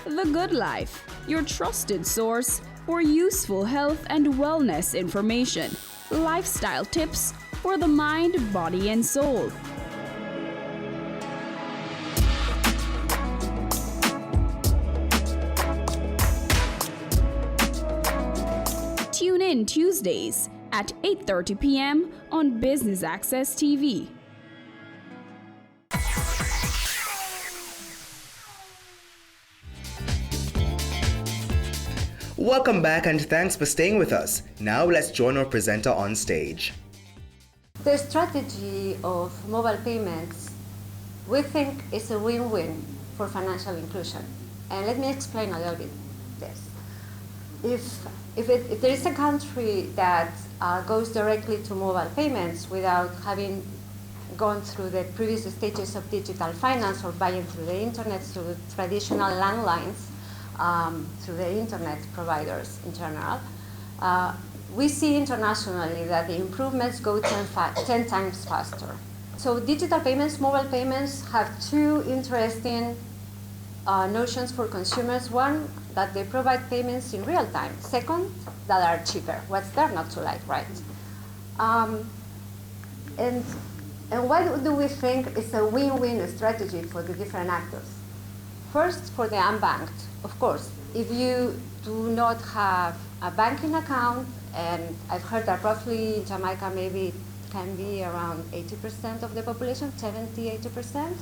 The Good Life, your trusted source for useful health and wellness information, lifestyle tips for the mind, body, and soul. Tune in Tuesdays at 8:30 p.m. on Business Access TV. Welcome back and thanks for staying with us. Now let's join our presenter on stage. The strategy of mobile payments, we think, is a win-win for financial inclusion. And let me explain a little bit this. If there is a country that goes directly to mobile payments without having gone through the previous stages of digital finance or buying through the internet, through traditional landlines, through the internet providers in general, we see internationally that the improvements go 10 times faster. So digital payments, mobile payments have two interesting notions for consumers. One, that they provide payments in real time. Second, that are cheaper. What's there not to like, right? And why do we think it's a win-win strategy for the different actors? First, for the unbanked, of course. If you do not have a banking account, and I've heard that roughly in Jamaica maybe it can be around 80% of the population, 70, 80%.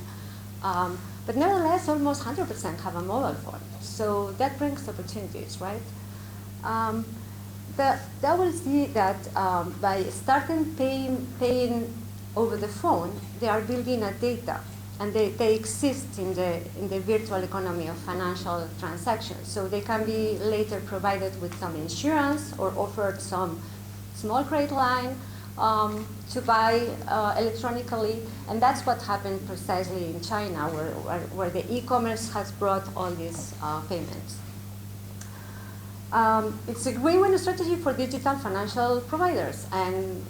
But nevertheless, almost 100% have a mobile phone. So that brings opportunities, right? That will see that by starting paying over the phone, they are building a data, and they exist in the virtual economy of financial transactions. So they can be later provided with some insurance or offered some small credit line to buy electronically, and that's what happened precisely in China, where the e-commerce has brought all these payments. It's a win-win strategy for digital financial providers, and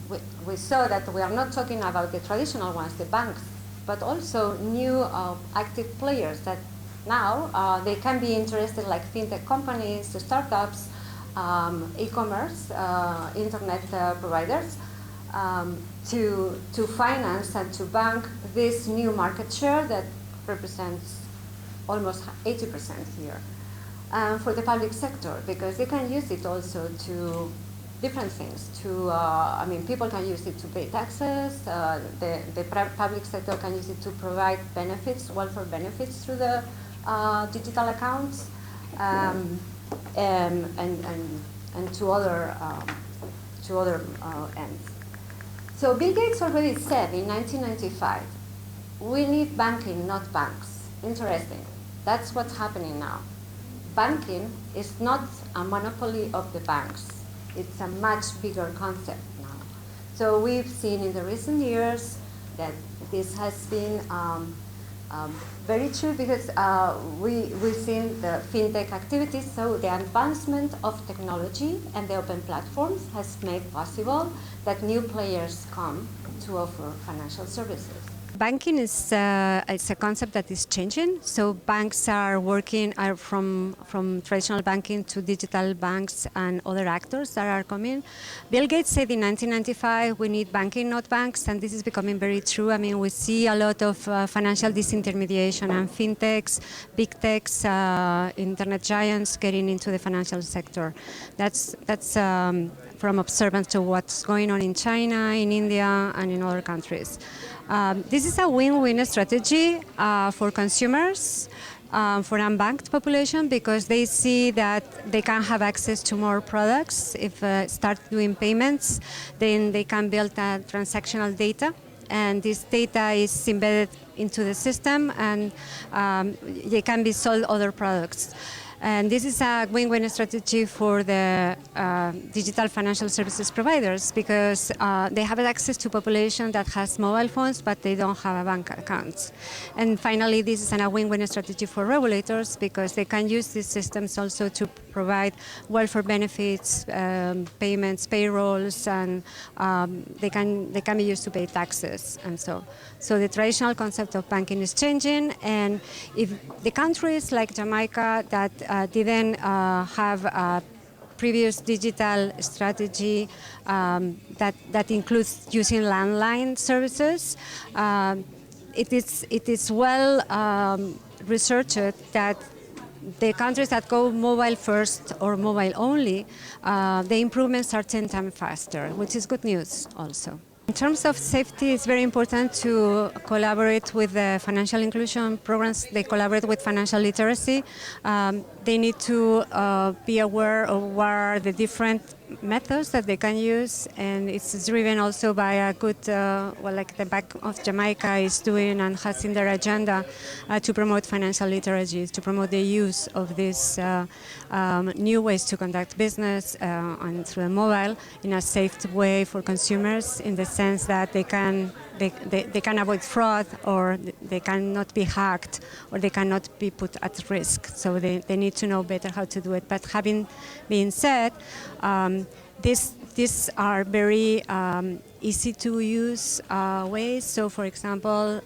we saw that we are not talking about the traditional ones, the banks, but also new active players that now they can be interested, like fintech companies, startups, e-commerce, internet providers, to finance and to bank this new market share that represents almost 80% here. For the public sector, because they can use it also to different things. People can use it to pay taxes. The public sector can use it to provide benefits, welfare benefits through the digital accounts, and to other ends. So Bill Gates already said in 1995, we need banking, not banks. Interesting. That's what's happening now. Banking is not a monopoly of the banks. It's a much bigger concept now. So we've seen in the recent years that this has been Very true, because we've seen the fintech activities, so the advancement of technology and the open platforms has made possible that new players come to offer financial services. Banking is it's a concept that is changing. So banks are working from traditional banking to digital banks and other actors that are coming. Bill Gates said in 1995 we need banking, not banks, and this is becoming very true. I mean, we see a lot of financial disintermediation and fintechs, big techs, internet giants getting into the financial sector. That's from observance to what's going on in China, in India, and in other countries. This is a win-win strategy for consumers, for unbanked population, because they see that they can have access to more products. If start doing payments, then they can build transactional data, and this data is embedded into the system, and they can be sold other products. And this is a win-win strategy for the digital financial services providers, because they have access to population that has mobile phones, but they don't have a bank account. And finally, this is a win-win strategy for regulators, because they can use these systems also to provide welfare benefits, payments, payrolls, and they can be used to pay taxes, and so the traditional concept of banking is changing. And if the countries like Jamaica that didn't have a previous digital strategy that includes using landline services, it is well researched that the countries that go mobile first or mobile only, the improvements are 10 times faster, which is good news also. In terms of safety, it's very important to collaborate with the financial inclusion programs. They collaborate with financial literacy. They need to be aware of what are the different methods that they can use, and it's driven also by a good, like the Bank of Jamaica is doing and has in their agenda to promote financial literacy, to promote the use of these new ways to conduct business and through the mobile in a safe way for consumers, in the sense that they can avoid fraud, or they cannot be hacked, or they cannot be put at risk. So they need to know better how to do it. But having been said, these are very easy to use ways. So for example,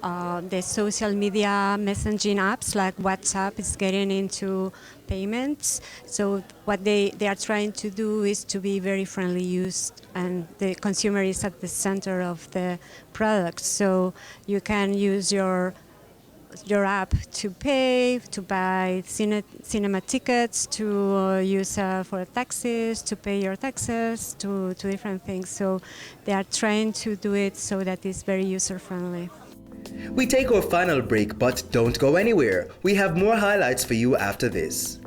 the social media messaging apps like WhatsApp is getting into payments. So what they are trying to do is to be very friendly used, and the consumer is at the center of the product. So you can use your app to pay, to buy cinema tickets, to use for taxes, to pay your taxes, to different things. So they are trying to do it so that it's very user-friendly. We take our final break, but don't go anywhere. We have more highlights for you after this.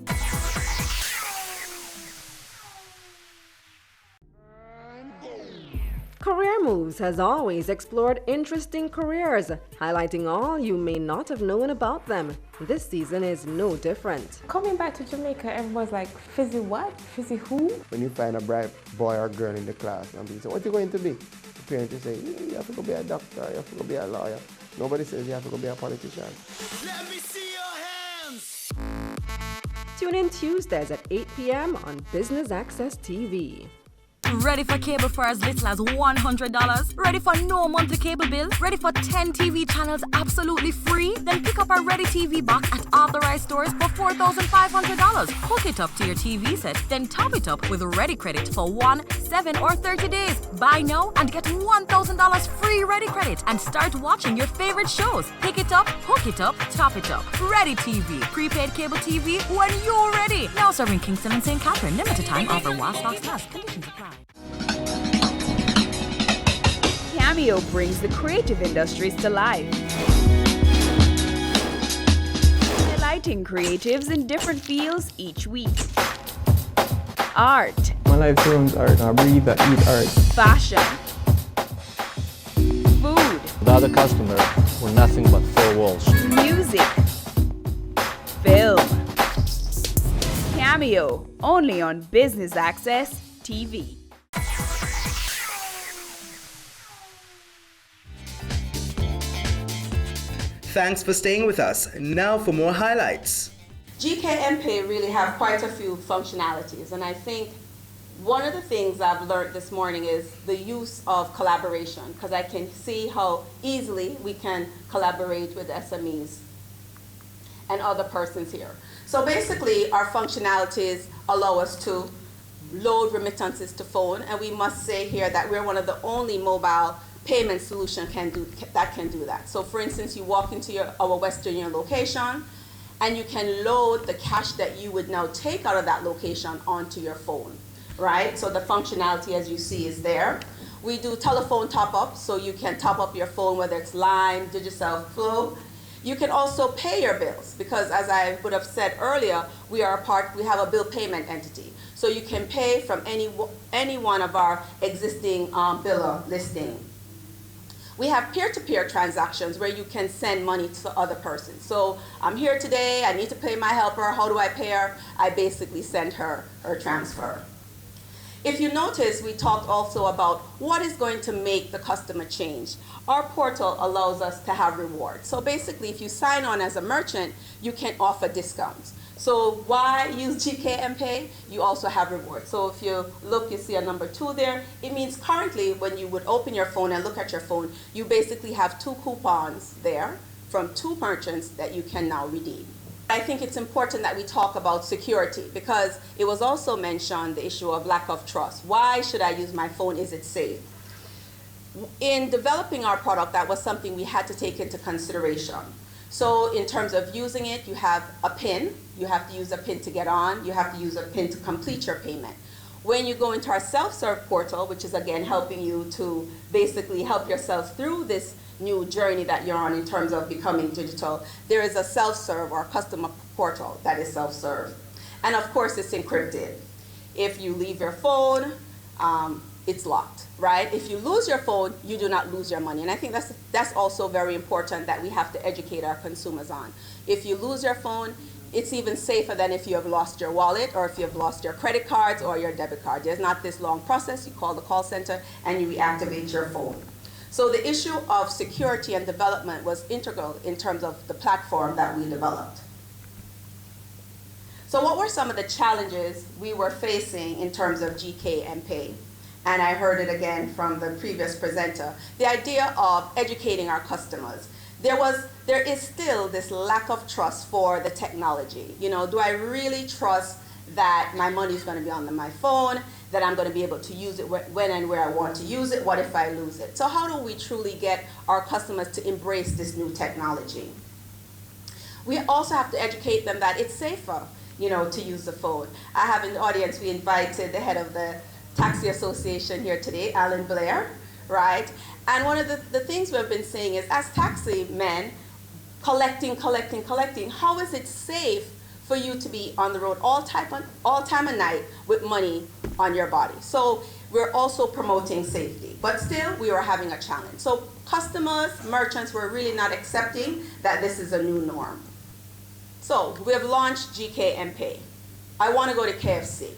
Career Moves has always explored interesting careers, highlighting all you may not have known about them. This season is no different. Coming back to Jamaica, everyone's like, Fizzy what? Fizzy who? When you find a bright boy or girl in the class and people say, what are you going to be? The parents say, you have to go be a doctor, you have to go be a lawyer. Nobody says you have to go be a politician. Let me see your hands! Tune in Tuesdays at 8 p.m. on Business Access TV. Ready for cable for as little as $100? Ready for no monthly cable bill? Ready for 10 TV channels absolutely free? Then pick up our Ready TV box at authorized stores for $4,500. Hook it up to your TV set, then top it up with Ready Credit for 1, 7, or 30 days. Buy now and get $1,000 free Ready Credit and start watching your favorite shows. Pick it up, hook it up, top it up. Ready TV. Prepaid cable TV when you're ready. Now serving Kingston and St. Catherine. Limited time offer while stocks last. Conditions apply. Cameo brings the creative industries to life. Highlighting creatives in different fields each week. Art. My life turns art. I breathe, I eat art. Fashion. Food. Without a customer, we're nothing but four walls. Music. Film. Cameo, only on Business Access TV. Thanks for staying with us. Now for more highlights. GKMPay really have quite a few functionalities, and I think one of the things I've learned this morning is the use of collaboration, because I can see how easily we can collaborate with SMEs and other persons here. So basically, our functionalities allow us to load remittances to phone, and we must say here that we're one of the only mobile payment solution that can do that. So for instance, you walk into our Western Union location, and you can load the cash that you would now take out of that location onto your phone, right? So the functionality, as you see, is there. We do telephone top-up, so you can top up your phone, whether it's Line, Digicel, Flow. You can also pay your bills, because as I would have said earlier, we have a bill payment entity. So you can pay from any one of our existing biller listing. We have peer-to-peer transactions where you can send money to other persons. So I'm here today, I need to pay my helper, how do I pay her? I basically send her or transfer. If you notice, we talked also about what is going to make the customer change. Our portal allows us to have rewards. So basically, if you sign on as a merchant, you can offer discounts. So why use GKMPay? You also have rewards. So if you look, you see a number 2 there. It means currently when you would open your phone and look at your phone, you basically have 2 coupons there from 2 merchants that you can now redeem. I think it's important that we talk about security, because it was also mentioned the issue of lack of trust. Why should I use my phone? Is it safe? In developing our product, that was something we had to take into consideration. So in terms of using it, you have a PIN. You have to use a PIN to get on. You have to use a PIN to complete your payment. When you go into our self-serve portal, which is again helping you to basically help yourself through this new journey that you're on in terms of becoming digital, there is a self-serve or customer portal that is self-serve. And of course, it's encrypted. If you leave your phone, it's locked, right? If you lose your phone, you do not lose your money. And I think that's also very important that we have to educate our consumers on. If you lose your phone, it's even safer than if you have lost your wallet or if you have lost your credit cards or your debit card. There's not this long process. You call the call center and you reactivate your phone. So the issue of security and development was integral in terms of the platform that we developed. So what were some of the challenges we were facing in terms of GKMPay? And I heard it again from the previous presenter. The idea of educating our customers. There is still this lack of trust for the technology. You know, do I really trust that my money is going to be on my phone, that I'm going to be able to use it when and where I want to use it? What if I lose it? So how do we truly get our customers to embrace this new technology? We also have to educate them that it's safer, you know, to use the phone. I have in the audience, we invited the head of the Taxi Association here today, Alan Blair, right? And one of the things we've been saying is, as taxi men, collecting, how is it safe for you to be on the road all time of night with money on your body? So we're also promoting safety, but still we were having a challenge. So customers, merchants were really not accepting that this is a new norm. So we have launched GKMPay. I want to go to KFC,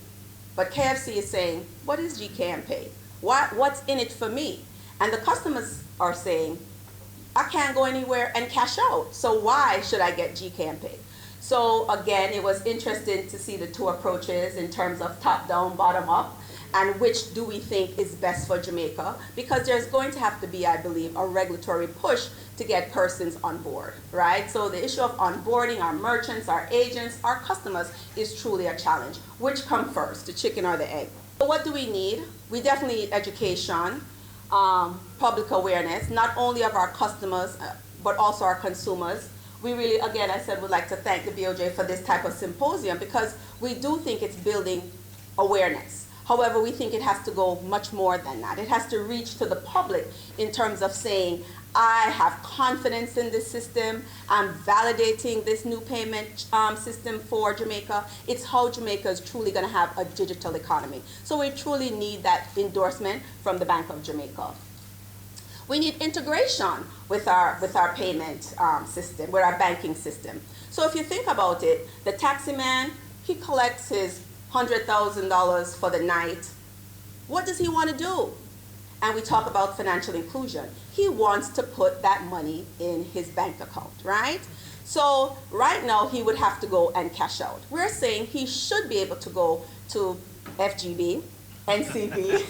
but KFC is saying, what is GKMPay? What's in it for me? And the customers are saying, I can't go anywhere and cash out, so why should I get GKMPay? So again, it was interesting to see the 2 approaches in terms of top-down, bottom-up, and which do we think is best for Jamaica, because there's going to have to be, I believe, a regulatory push to get persons on board, right? So the issue of onboarding our merchants, our agents, our customers is truly a challenge. Which come first, the chicken or the egg? So what do we need? We definitely need education, public awareness, not only of our customers, but also our consumers. We really, again, I said, would like to thank the BOJ for this type of symposium, because we do think it's building awareness. However, we think it has to go much more than that. It has to reach to the public in terms of saying, I have confidence in this system. I'm validating this new payment system for Jamaica. It's how Jamaica is truly going to have a digital economy. So we truly need that endorsement from the Bank of Jamaica. We need integration with our payment system, with our banking system. So if you think about it, the taxi man, he collects his $100,000 for the night. What does he want to do? and we talk about financial inclusion, he wants to put that money in his bank account, right? So right now he would have to go and cash out. We're saying he should be able to go to FGB, NCB,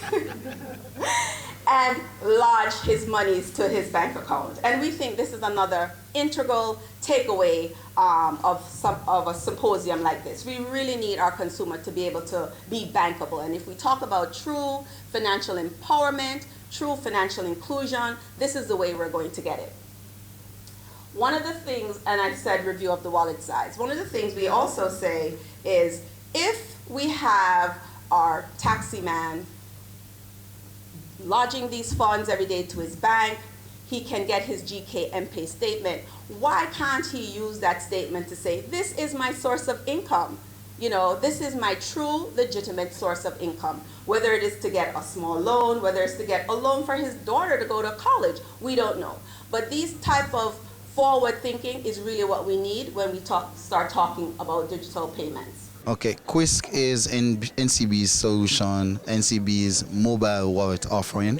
and lodge his monies to his bank account. And we think this is another integral takeaway of a symposium like this. We really need our consumer to be able to be bankable. And if we talk about true financial empowerment, true financial inclusion, this is the way we're going to get it. One of the things, and I said review of the wallet size, one of the things we also say is if we have our taxi man lodging these funds every day to his bank, he can get his GK MPay statement. Why can't he use that statement to say, this is my source of income? You know, this is my true, legitimate source of income. Whether it is to get a small loan, whether it's to get a loan for his daughter to go to college, we don't know. But these type of forward thinking is really what we need when we start talking about digital payments. Okay, Quisk is NCB's solution, NCB's mobile wallet offering.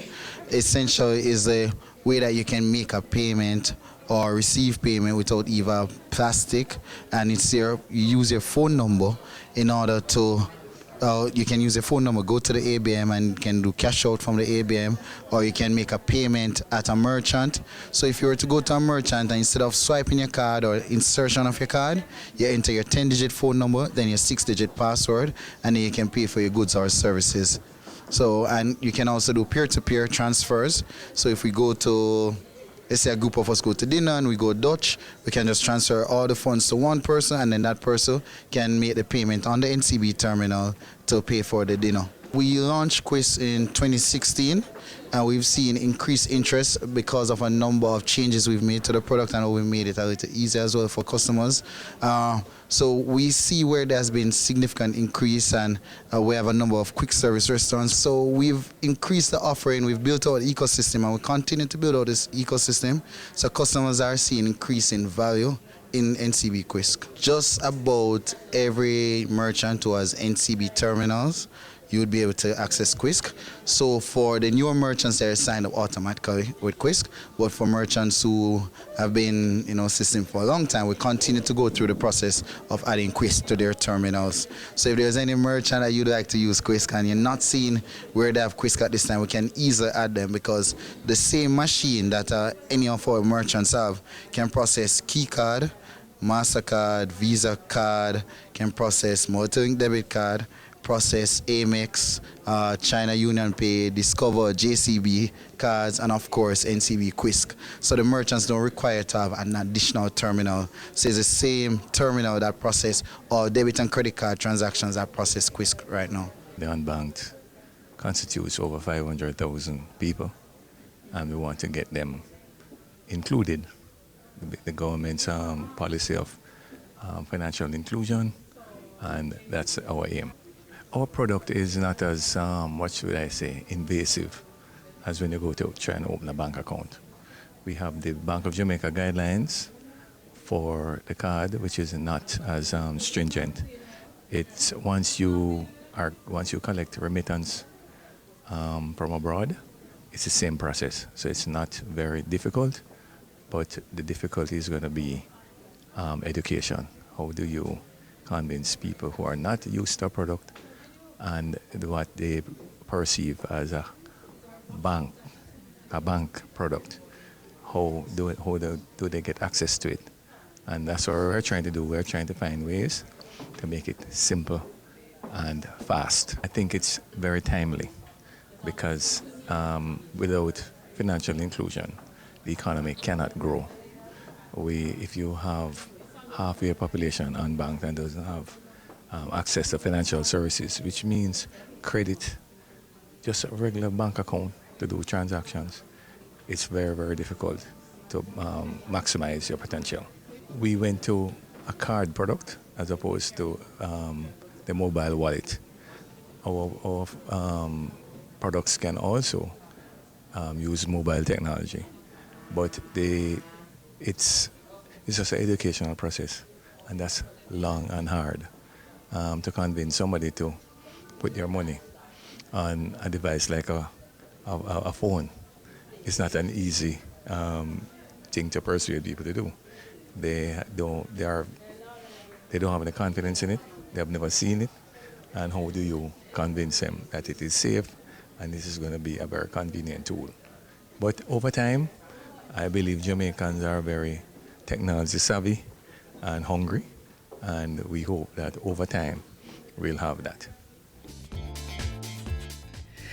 Essentially is a way that you can make a payment or receive payment without either plastic, and you use your phone number in order to you can use a phone number, go to the ABM and can do cash out from the ABM, or you can make a payment at a merchant. So if you were to go to a merchant and instead of swiping your card or insertion of your card, you enter your 10-digit phone number, then your 6-digit password, and then you can pay for your goods or services. So, and you can also do peer-to-peer transfers. So if we go to, let's say a group of us go to dinner and we go Dutch, we can just transfer all the funds to one person, and then that person can make the payment on the NCB terminal to pay for the dinner. We launched Quiz in 2016, and we've seen increased interest because of a number of changes we've made to the product, and we've made it a little easier as well for customers. So we see where there's been significant increase, and we have a number of quick service restaurants. So we've increased the offering, we've built out the ecosystem, and we continue to build out this ecosystem. So customers are seeing increase in value in NCB Quisk. Just about every merchant who has NCB terminals, you would be able to access Quisk. So for the newer merchants, they're signed up automatically with Quisk. But for merchants who have been system for a long time, we continue to go through the process of adding Quisk to their terminals. So if there's any merchant that you'd like to use Quisk and you're not seeing where they have Quisk at this time, we can easily add them, because the same machine that any of our merchants have can process KeyCard, MasterCard, Visa card, can process multi-link debit card, process Amex, China Union Pay, Discover, JCB cards, and of course NCB Quisk. So the merchants don't require to have an additional terminal. So it's the same terminal that process all debit and credit card transactions that process Quisk right now. The unbanked constitutes over 500,000 people, and we want to get them included. The government's policy of financial inclusion, and that's our aim. Our product is not as, invasive as when you go to try and open a bank account. We have the Bank of Jamaica guidelines for the card, which is not as stringent. It's once you collect remittance from abroad, it's the same process. So it's not very difficult, but the difficulty is going to be education. How do you convince people who are not used to a product and what they perceive as a bank product? How do they get access to it? And that's what we're trying to do. We're trying to find ways to make it simple and fast. I think it's very timely, because without financial inclusion, the economy cannot grow. If you have half your population unbanked and doesn't have access to financial services, which means credit, just a regular bank account to do transactions, it's very, very difficult to maximize your potential. We went to a card product as opposed to the mobile wallet. Our products can also use mobile technology, but it's just an educational process, and that's long and hard to convince somebody to put your money on a device like a a phone. It's not an easy thing to persuade people to do. They don't have any confidence in it. They have never seen it. And how do you convince them that it is safe and this is going to be a very convenient tool? But over time, I believe Jamaicans are very technology savvy and hungry, and we hope that over time we'll have that.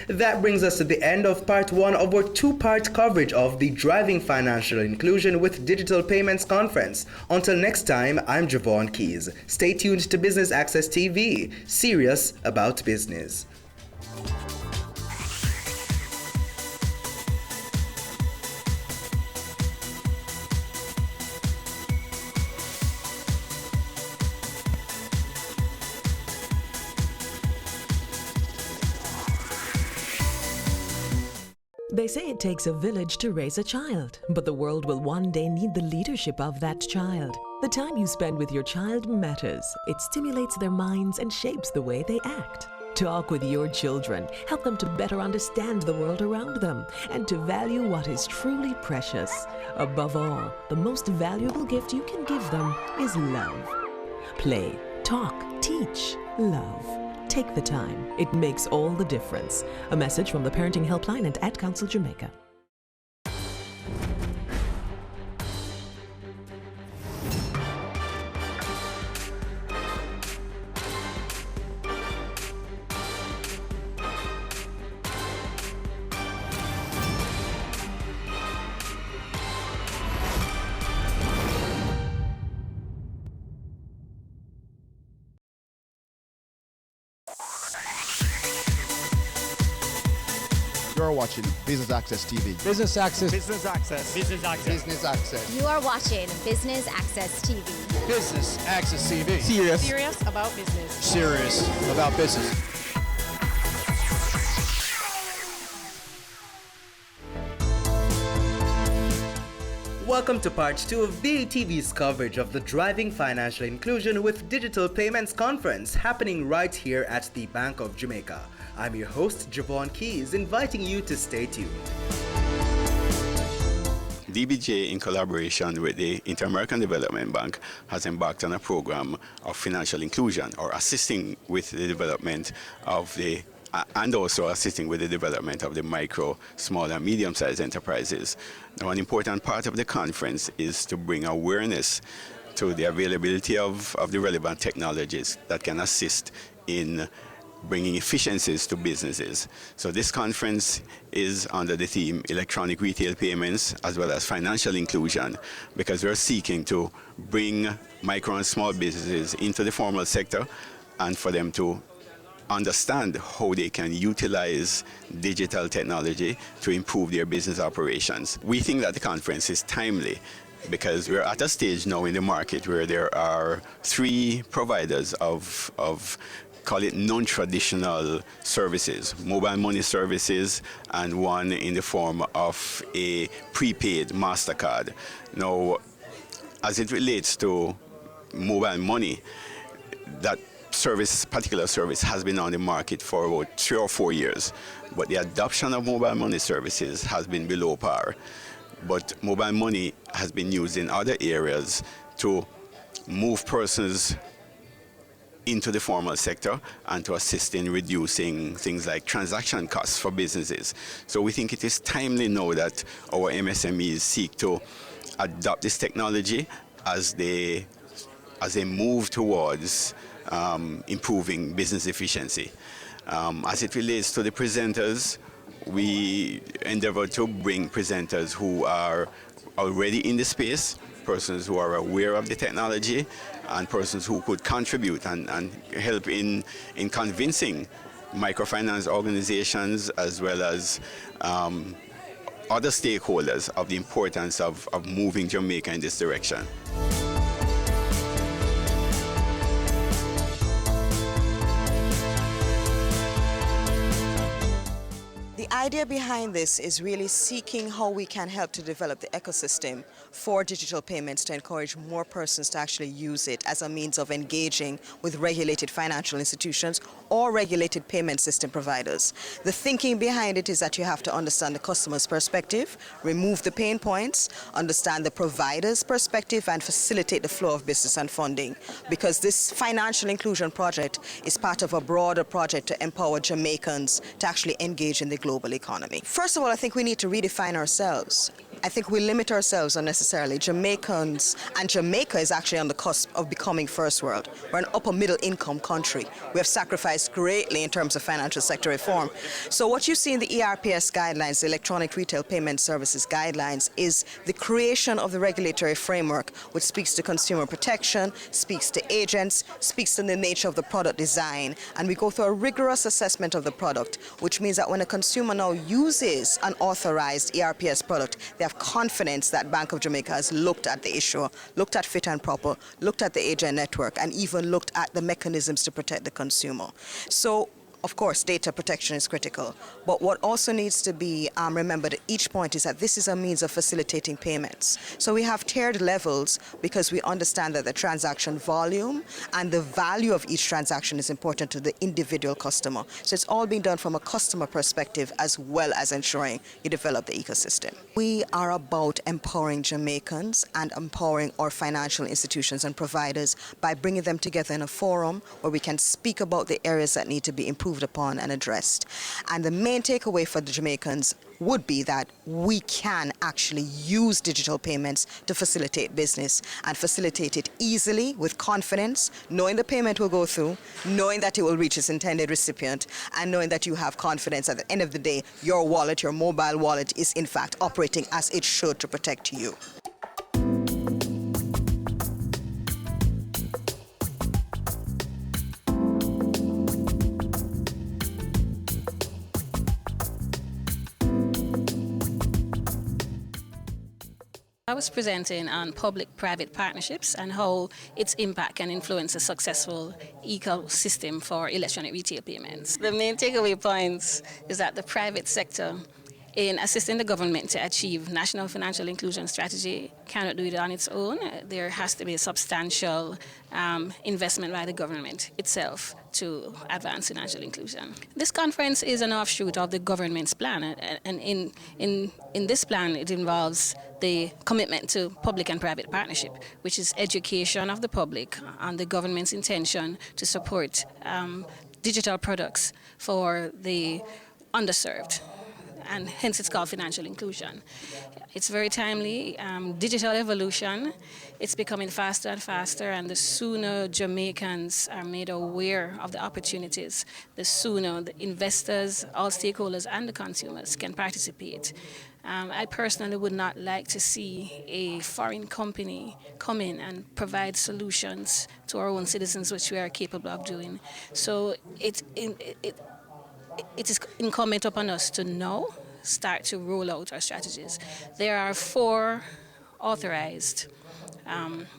That brings us to the end of part one of our two-part coverage of the Driving Financial Inclusion with Digital Payments Conference. Until next time, I'm Javon Keys. Stay tuned to Business Access TV, serious about business. They say it takes a village to raise a child, but the world will one day need the leadership of that child. The time you spend with your child matters. It stimulates their minds and shapes the way they act. Talk with your children. Help them to better understand the world around them and to value what is truly precious. Above all, the most valuable gift you can give them is love. Play, talk, teach, love. Take the time. It makes all the difference. A message from the Parenting Helpline and Ad Council Jamaica. You're watching Business Access TV. Business Access. Business Access. Business Access. Business Access. You are watching Business Access TV. Business Access TV. Serious about business. Serious about business. Welcome to part 2 of BATV's coverage of the Driving Financial Inclusion with Digital Payments Conference happening right here at the Bank of Jamaica. I'm your host, Javon Keys, inviting you to stay tuned. DBJ, in collaboration with the Inter-American Development Bank, has embarked on a program of financial inclusion, or assisting with the development of the and also assisting with the development of the micro, small and medium-sized enterprises. Now, an important part of the conference is to bring awareness to the availability of the relevant technologies that can assist in bringing efficiencies to businesses. So this conference is under the theme Electronic Retail Payments as well as Financial Inclusion, because we're seeking to bring micro and small businesses into the formal sector and for them to understand how they can utilize digital technology to improve their business operations. We think that the conference is timely because we're at a stage now in the market where there are 3 providers of call it non-traditional services, mobile money services, and one in the form of a prepaid MasterCard. Now, as it relates to mobile money, that particular service has been on the market for about 3 or 4 years, but the adoption of mobile money services has been below par. But mobile money has been used in other areas to move persons into the formal sector and to assist in reducing things like transaction costs for businesses. So we think it is timely now that our MSMEs seek to adopt this technology as they move towards improving business efficiency. As it relates to the presenters, we endeavor to bring presenters who are already in the space, persons who are aware of the technology, and persons who could contribute and help in convincing microfinance organizations as well as other stakeholders of the importance of moving Jamaica in this direction. The idea behind this is really seeking how we can help to develop the ecosystem for digital payments to encourage more persons to actually use it as a means of engaging with regulated financial institutions or regulated payment system providers. The thinking behind it is that you have to understand the customer's perspective, remove the pain points, understand the provider's perspective, and facilitate the flow of business and funding, because this financial inclusion project is part of a broader project to empower Jamaicans to actually engage in the global economy. First of all, I think we need to redefine ourselves. I think we limit ourselves unnecessarily. Jamaicans, and Jamaica is actually on the cusp of becoming first world. We're an upper middle income country. We have sacrificed greatly in terms of financial sector reform. So what you see in the ERPS guidelines, the Electronic Retail Payment Services guidelines, is the creation of the regulatory framework which speaks to consumer protection, speaks to agents, speaks to the nature of the product design, and we go through a rigorous assessment of the product, which means that when a consumer now uses an authorized ERPS product, they have confidence that Bank of Jamaica has looked at the issue, looked at fit and proper, looked at the agent network, and even looked at the mechanisms to protect the consumer. So, of course, data protection is critical, but what also needs to be remembered at each point is that this is a means of facilitating payments. So we have tiered levels because we understand that the transaction volume and the value of each transaction is important to the individual customer. So it's all being done from a customer perspective as well as ensuring you develop the ecosystem. We are about empowering Jamaicans and empowering our financial institutions and providers by bringing them together in a forum where we can speak about the areas that need to be improved upon and addressed. And the main takeaway for the Jamaicans would be that we can actually use digital payments to facilitate business and facilitate it easily with confidence, knowing the payment will go through, knowing that it will reach its intended recipient, and knowing that you have confidence at the end of the day, your wallet, your mobile wallet is in fact operating as it should to protect you. I was presenting on public-private partnerships and how its impact can influence a successful ecosystem for electronic retail payments. The main takeaway points is that the private sector, in assisting the government to achieve national financial inclusion strategy, cannot do it on its own. There has to be a substantial investment by the government itself to advance financial inclusion. This conference is an offshoot of the government's plan, and in this plan it involves the commitment to public and private partnership, which is education of the public on the government's intention to support digital products for the underserved, and hence it's called financial inclusion. It's very timely. Digital evolution, it's becoming faster and faster, and the sooner Jamaicans are made aware of the opportunities, the sooner the investors, all stakeholders, and the consumers can participate. I personally would not like to see a foreign company come in and provide solutions to our own citizens, which we are capable of doing. So it is incumbent upon us to now start to roll out our strategies. There are 4 authorized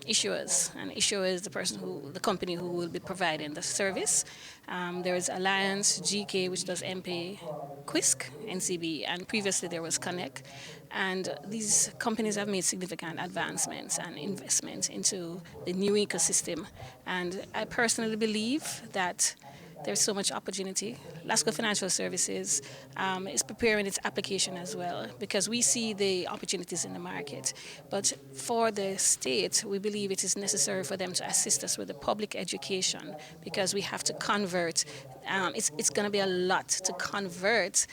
issuers, and issuer is the company who will be providing the service. There is Alliance, GK, which does MPay, Quisk, NCB, and previously there was Connect. And these companies have made significant advancements and investments into the new ecosystem. And I personally believe that there's so much opportunity. Lasco Financial Services is preparing its application as well, because we see the opportunities in the market. But for the state, we believe it is necessary for them to assist us with the public education, because we have to convert. It's going to be a lot to convert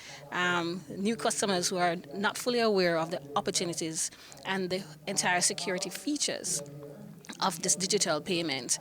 new customers who are not fully aware of the opportunities and the entire security features of this digital payment.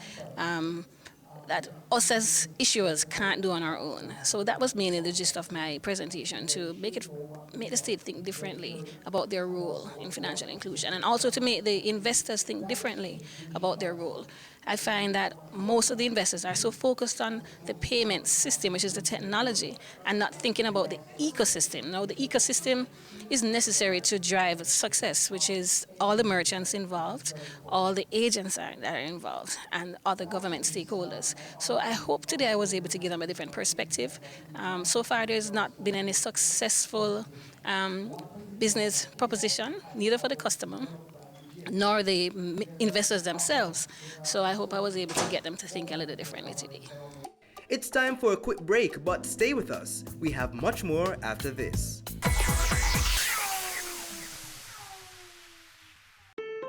That us as issuers can't do on our own. So that was mainly the gist of my presentation, to make the state think differently about their role in financial inclusion, and also to make the investors think differently about their role. I find that most of the investors are so focused on the payment system, which is the technology, and not thinking about the ecosystem. Now, the ecosystem is necessary to drive success, which is all the merchants involved, all the agents that are involved, and other government stakeholders. So I hope today I was able to give them a different perspective. So far, there's not been any successful business proposition, neither for the customer nor the investors themselves. So I hope I was able to get them to think a little differently today. It's time for a quick break, but stay with us. We have much more after this.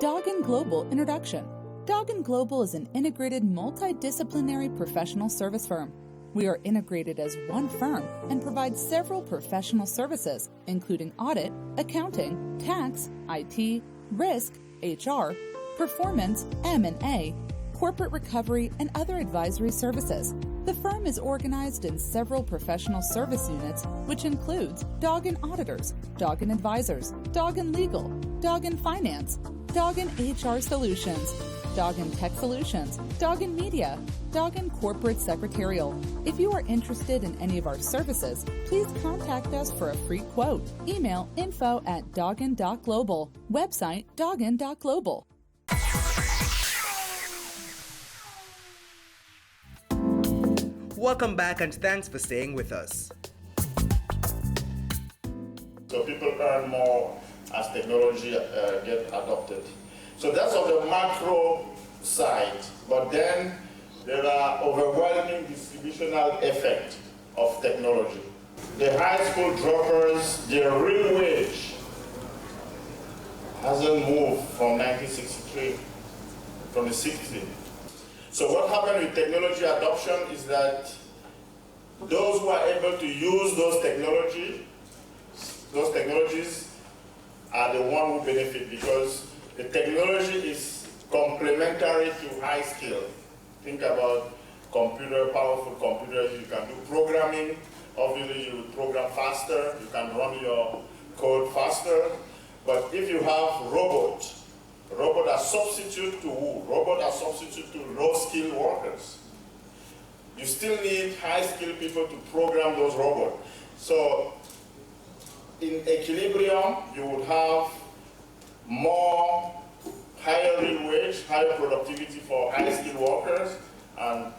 Doggin Global Introduction. Doggin Global is an integrated multidisciplinary professional service firm. We are integrated as one firm and provide several professional services, including audit, accounting, tax, IT, risk, HR, performance, M&A, corporate recovery, and other advisory services. The firm is organized in several professional service units, which includes Doggin Auditors, Doggin Advisors, Doggin Legal, Doggin Finance, Doggin HR Solutions, Doggin Tech Solutions, Doggin Media, Doggin Corporate Secretarial. If you are interested in any of our services, please contact us for a free quote. Email info@doggin.global. Website doggin.global. Welcome back and thanks for staying with us. So people earn more as technology get adopted. So that's on the macro side, but then there are overwhelming distributional effect of technology. The high school droppers, their real wage hasn't moved from 1963, from the 60s. So what happened with technology adoption is that those who are able to use those technologies are the one who benefit, because the technology is complementary to high skill. Think about powerful computers. You can do programming. Obviously, you will program faster. You can run your code faster. But if you have robots are substitute to who? Robots are substitute to low-skilled workers. You still need high-skilled people to program those robots. So in equilibrium, you would have more higher real wage, higher productivity for high-skilled workers, and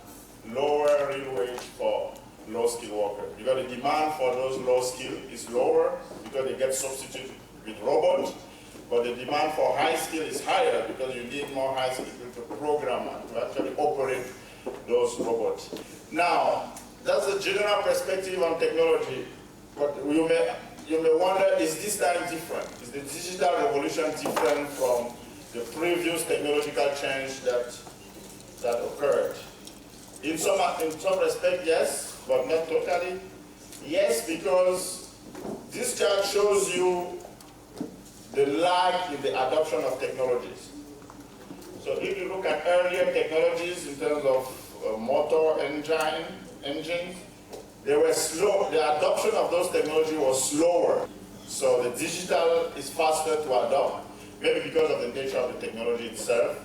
lower real wage for low-skilled workers. Because the demand for those low-skilled is lower because they get substituted with robots, but the demand for high-skill is higher because you need more high-skilled people to program and to actually operate those robots. Now, that's the general perspective on technology, but you may wonder, is this time different? Is the digital revolution different from the previous technological change that occurred? In some respect, yes, but not totally. Yes, because this chart shows you the lag in the adoption of technologies. So if you look at earlier technologies in terms of motor engines, they were slow. The adoption of those technologies was slower. So the digital is faster to adopt, maybe because of the nature of the technology itself.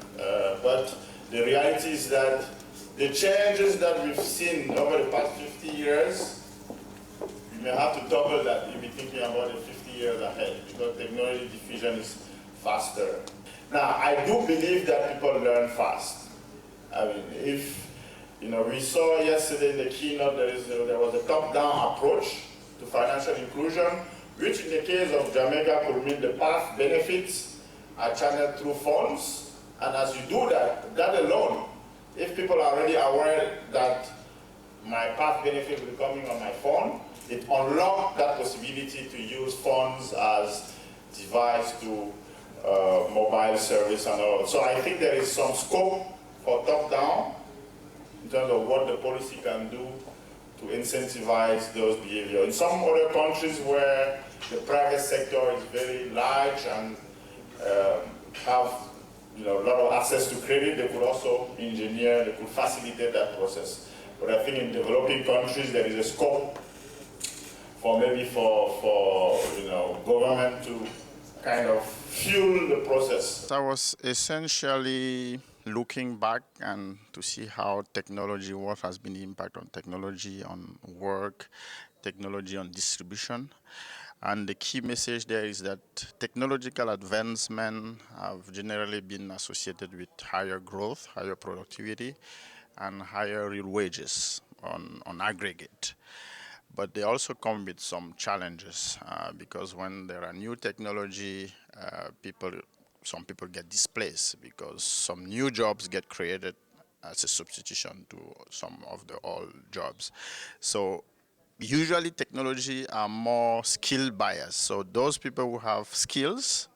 But the reality is that the changes that we've seen over the past 50 years, you may have to double that. You'll be thinking about it 50 years ahead, because technology diffusion is faster. Now, I do believe that people learn fast. I mean, we saw yesterday in the keynote there was a top-down approach to financial inclusion, which in the case of Jamaica could mean the path benefits are channeled through funds. And as you do that alone, if people are already aware that my path benefit will be coming on my phone, it unlocks that possibility to use funds as device to mobile service and all. So I think there is some scope for top-down in terms of what the policy can do to incentivize those behaviors. In some other countries where the private sector is very large and have a lot of access to credit, they could also they could facilitate that process. But I think in developing countries there is a scope for government to kind of fuel the process. I was essentially looking back and to see how what has been the impact on technology, on work, technology on distribution. And the key message there is that technological advancement have generally been associated with higher growth, higher productivity, and higher real wages on aggregate. But they also come with some challenges because when there are new technology, some people get displaced because some new jobs get created as a substitution to some of the old jobs. So usually technology are more skill biased. So those people who have skills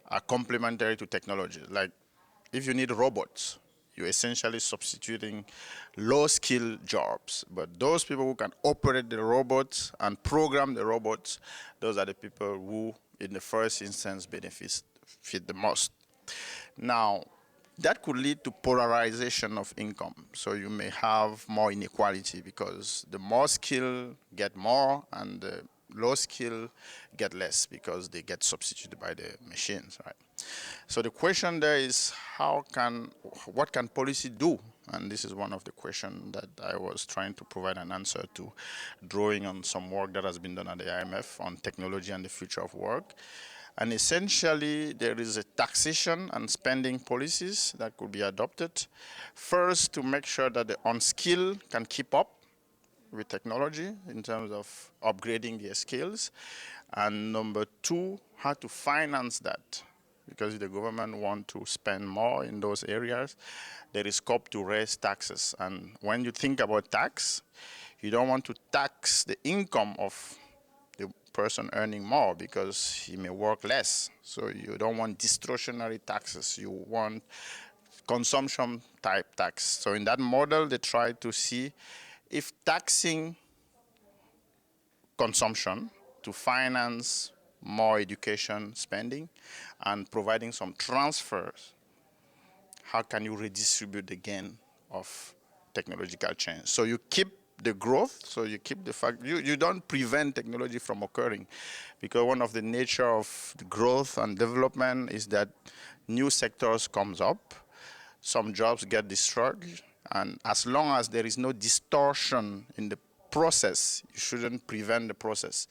are complementary to technology. Like if you need robots, you're essentially substituting low-skill jobs. But those people who can operate the robots and program the robots, those are the people who, in the first instance, benefit the most. Now, that could lead to polarization of income. So you may have more inequality because the more skill get more and the low skill get less because they get substituted by the machines, right? So the question there is what can policy do? And this is one of the questions that I was trying to provide an answer to, drawing on some work that has been done at the IMF on technology and the future of work. And essentially, there is a taxation and spending policies that could be adopted. First, to make sure that the unskilled can keep up with technology in terms of upgrading their skills. And number two, how to finance that. Because if the government wants to spend more in those areas, there is scope to raise taxes. And when you think about tax, you don't want to tax the income of the person earning more because he may work less. So you don't want distortionary taxes. You want consumption type tax. So in that model, they try to see if taxing consumption to finance more education spending and providing some transfers, how can you redistribute the gain of technological change? So you keep the growth, so you keep the fact, you don't prevent technology from occurring, because one of the nature of the growth and development is that new sectors comes up, some jobs get destroyed, and as long as there is no distortion in the process, you shouldn't prevent the process.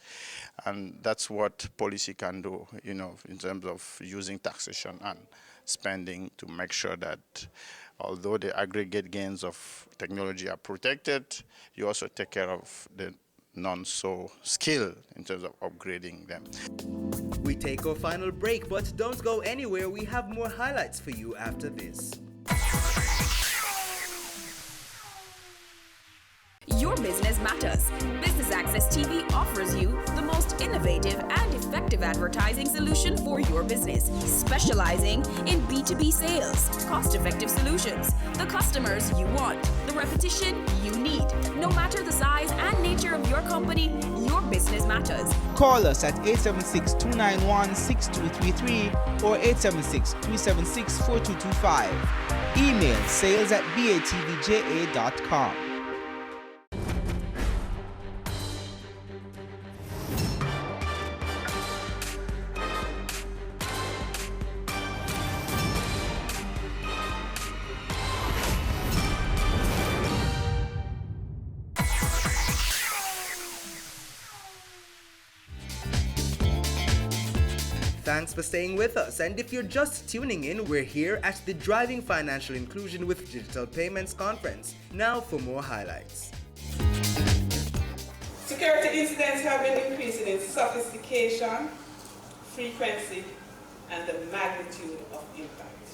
And that's what policy can do, in terms of using taxation and spending to make sure that although the aggregate gains of technology are protected, you also take care of the non-so skilled in terms of upgrading them. We take our final break, but don't go anywhere. We have more highlights for you after this. Your business matters. Business Access TV offers you the most innovative and effective advertising solution for your business, specializing in B2B sales, cost-effective solutions, the customers you want, the repetition you need. No matter the size and nature of your company, your business matters. Call us at 876-291-6233 or 876-376-4225. Email sales@batvja.com. Thanks for staying with us, and if you're just tuning in, we're here at the Driving Financial Inclusion with Digital Payments Conference. Now for more highlights. Security incidents have been increasing in sophistication, frequency, and the magnitude of impact.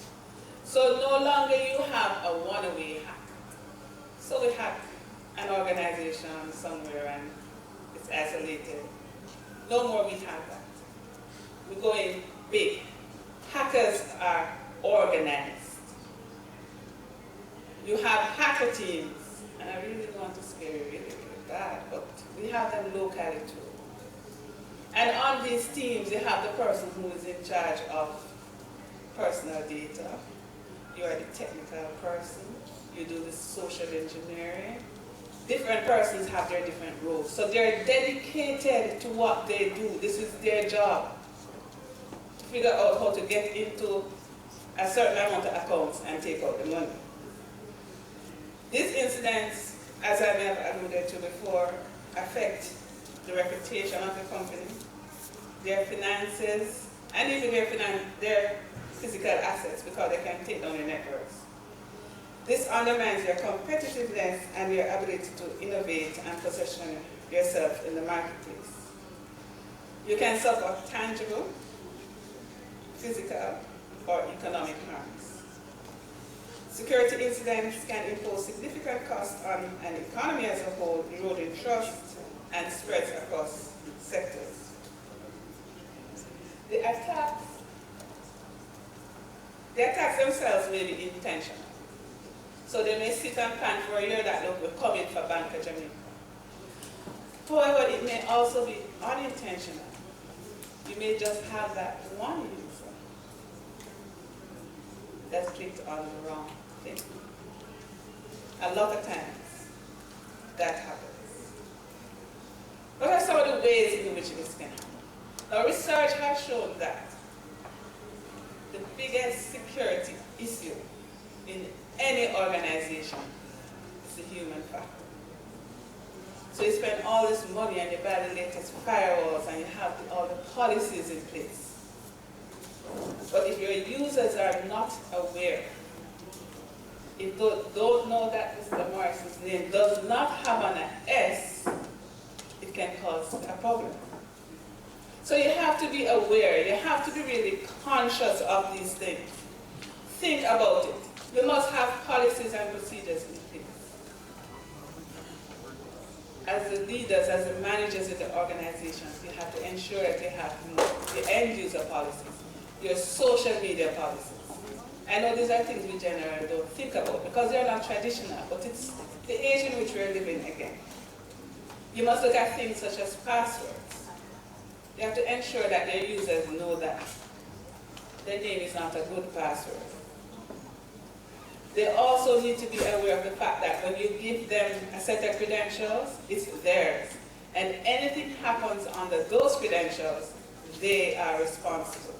So no longer you have a one-way hack. So we hack an organization somewhere and it's isolated. No more we have that. We're going big. Hackers are organized. You have hacker teams, and I really don't want to scare you really bad, but we have them locally too. And on these teams, you have the person who is in charge of personal data. You are the technical person. You do the social engineering. Different persons have their different roles. So they're dedicated to what they do. This is their job. Figure out how to get into a certain amount of accounts and take out the money. These incidents, as I may have alluded to before, affect the reputation of the company, their finances, and even their physical assets, because they can take down their networks. This undermines your competitiveness and your ability to innovate and position yourself in the marketplace. You can suffer tangible, physical, or economic harms. Security incidents can impose significant costs on an economy as a whole, eroding trust and spreads across sectors. The attacks themselves may be intentional. So they may sit and plan for a year that look will come in for Bank of Jamaica. However, it may also be unintentional. You may just have that one user that clicked on the wrong thing. A lot of times, that happens. What are some of the ways in which this can happen? Now, research has shown that the biggest security issue in any organization is the human factor. So you spend all this money and you buy the latest firewalls and you have all the policies in place. But if your users are not aware, if they don't know that Mr. Morrison's name does not have an S, it can cause a problem. So you have to be aware, you have to be really conscious of these things. Think about it. You must have policies and procedures in place. As the leaders, as the managers of the organizations, you have to ensure that you have your end user policies, your social media policies. I know these are things we generally don't think about because they're not traditional, but it's the age in which we're living again. You must look at things such as passwords. You have to ensure that their users know that their name is not a good password. They also need to be aware of the fact that when you give them a set of credentials, it's theirs. And anything happens under those credentials, they are responsible.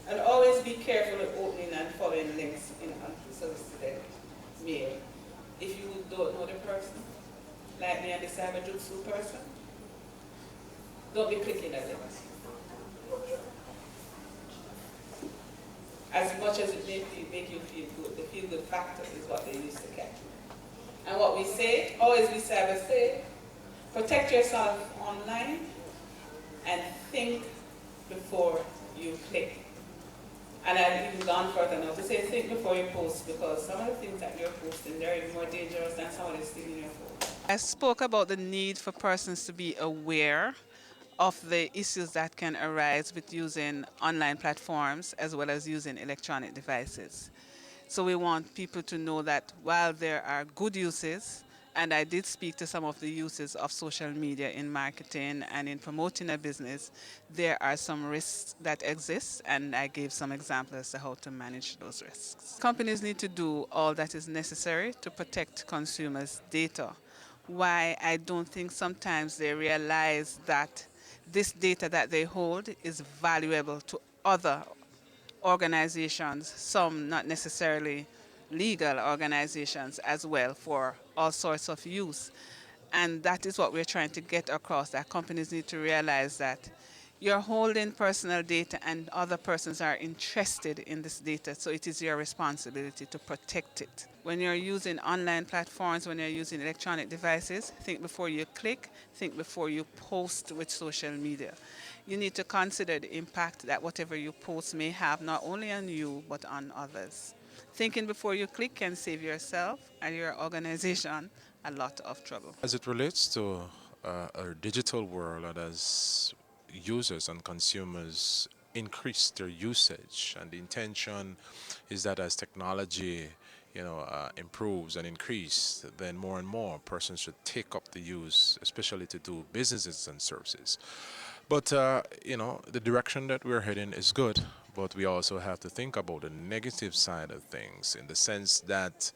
And always be careful of opening and following links in unsolicited mail. If you don't know the person, like me and the cyberjutsu person, don't be clicking at them. As much as it may make you feel good, the feel-good factor is what they used to catch. And what we say, always we cyber say, protect yourself online and think before you click. And I've even gone further now to say think before you post, because some of the things that you're posting, they're even more dangerous than some of the things in your phone. I spoke about the need for persons to be aware of the issues that can arise with using online platforms as well as using electronic devices. So we want people to know that while there are good uses, and I did speak to some of the uses of social media in marketing and in promoting a business, there are some risks that exist, and I gave some examples as to how to manage those risks. Companies need to do all that is necessary to protect consumers' data. Why I don't think sometimes they realize that this data that they hold is valuable to other organizations, some not necessarily legal organizations as well, for all sorts of use. And that is what we're trying to get across, that companies need to realize that you're holding personal data and other persons are interested in this data, so it is your responsibility to protect it. When you're using online platforms, when you're using electronic devices, think before you click, think before you post with social media. You need to consider the impact that whatever you post may have, not only on you, but on others. Thinking before you click can save yourself and your organization a lot of trouble. As it relates to a digital world, and as users and consumers increase their usage, and the intention is that as technology improves and increase, then more and more persons should take up the use, especially to do businesses and services. But the direction that we're heading is good, but we also have to think about the negative side of things, in the sense that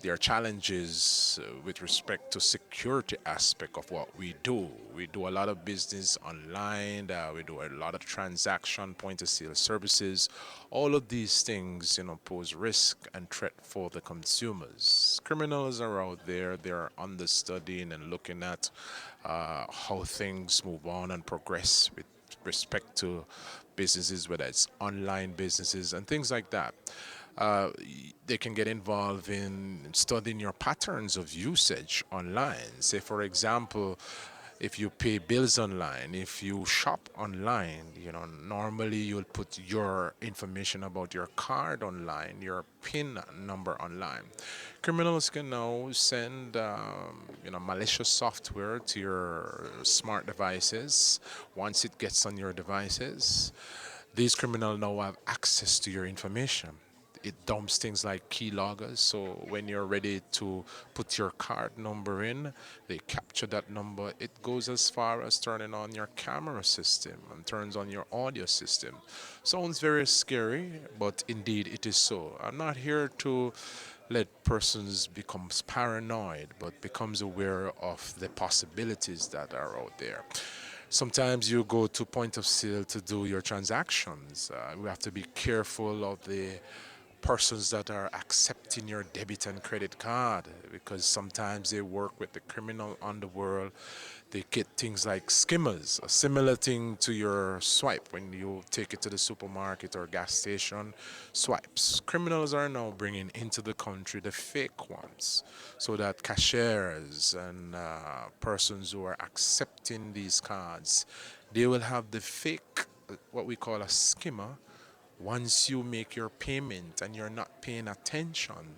there are challenges with respect to security aspect of what we do. We do a lot of business online, we do a lot of transaction point of sale services. All of these things, pose risk and threat for the consumers. Criminals are out there, they're understudying and looking at how things move on and progress with respect to businesses, whether it's online businesses and things like that. They can get involved in studying your patterns of usage online. Say, for example, if you pay bills online, if you shop online, normally you'll put your information about your card online, your PIN number online. Criminals can now send, malicious software to your smart devices. Once it gets on your devices, these criminals now have access to your information. It dumps things like keyloggers, so when you're ready to put your card number in, they capture that number. It goes as far as turning on your camera system and turns on your audio system. Sounds very scary, but indeed it is so. I'm not here to let persons become paranoid, but becomes aware of the possibilities that are out there. Sometimes you go to point of sale to do your transactions. We have to be careful of the persons that are accepting your debit and credit card, because sometimes they work with the criminal underworld. They get things like skimmers, a similar thing to your swipe when you take it to the supermarket or gas station. Swipes. Criminals are now bringing into the country the fake ones, so that cashiers and persons who are accepting these cards, they will have the fake, what we call a skimmer. Once you make your payment and you're not paying attention,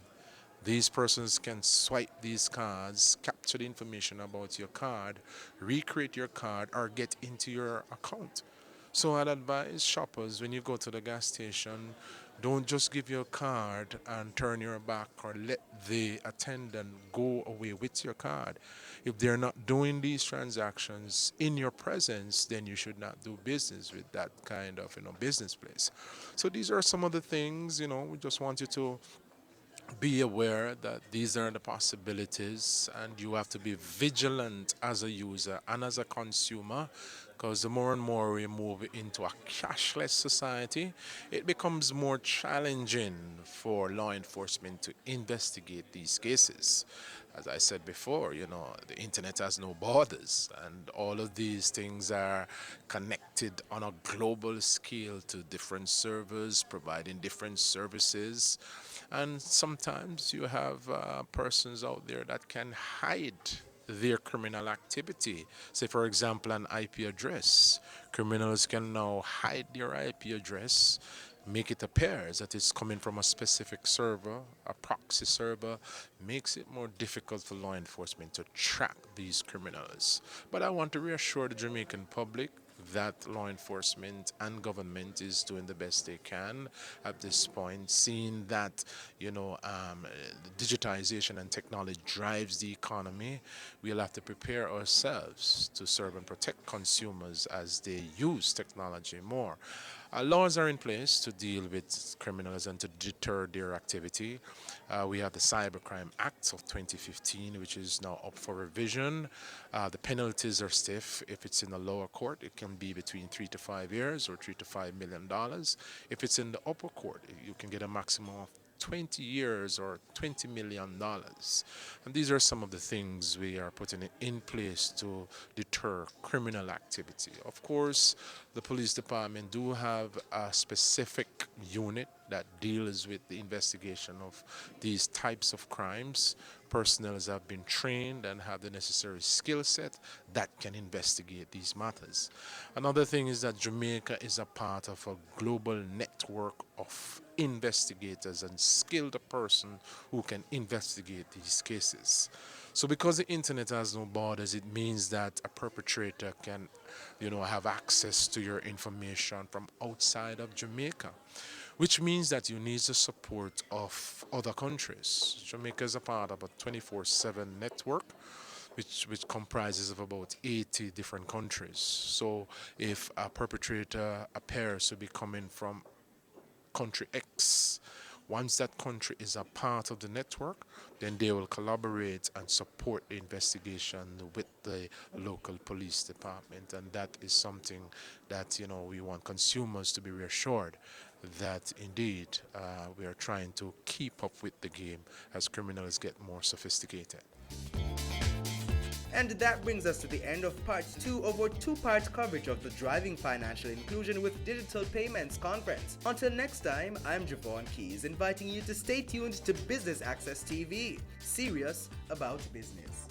these persons can swipe these cards, capture the information about your card, recreate your card, or get into your account. So I'd advise shoppers, when you go to the gas station, don't just give your card and turn your back or let the attendant go away with your card. If they're not doing these transactions in your presence, then you should not do business with that kind of business place. So these are some of the things, we just want you to be aware that these are the possibilities, and you have to be vigilant as a user and as a consumer, because the more and more we move into a cashless society, it becomes more challenging for law enforcement to investigate these cases. As I said before, the internet has no borders, and all of these things are connected on a global scale to different servers providing different services. And sometimes you have persons out there that can hide their criminal activity. Say, for example, an IP address. Criminals can now hide your IP address, make it appear that it's coming from a specific server, a proxy server, makes it more difficult for law enforcement to track these criminals. But I want to reassure the Jamaican public that law enforcement and government is doing the best they can at this point, seeing that digitization and technology drives the economy. We'll have to prepare ourselves to serve and protect consumers as they use technology more. Laws are in place to deal with criminals and to deter their activity. We have the Cybercrime Act of 2015, which is now up for revision. The penalties are stiff. If it's in the lower court, it can be between 3 to 5 years or $3 to $5 million. If it's in the upper court, you can get a maximum of 20 years or $20 million. And these are some of the things we are putting in place to deter criminal activity. Of course, the police department do have a specific unit that deals with the investigation of these types of crimes. Personnel have been trained and have the necessary skill set that can investigate these matters. Another thing is that Jamaica is a part of a global network of investigators and skilled person who can investigate these cases. So because the internet has no borders, it means that a perpetrator can, have access to your information from outside of Jamaica, which means that you need the support of other countries. Jamaica is a part of a 24/7 network, which comprises of about 80 different countries. So if a perpetrator appears to be coming from country X, once that country is a part of the network, then they will collaborate and support the investigation with the local police department. And that is something that, we want consumers to be reassured that indeed we are trying to keep up with the game as criminals get more sophisticated. And that brings us to the end of part 2 of our 2-part coverage of the Driving Financial Inclusion with Digital Payments conference. Until next time, I'm Javon Keys, inviting you to stay tuned to Business Access TV, serious about business.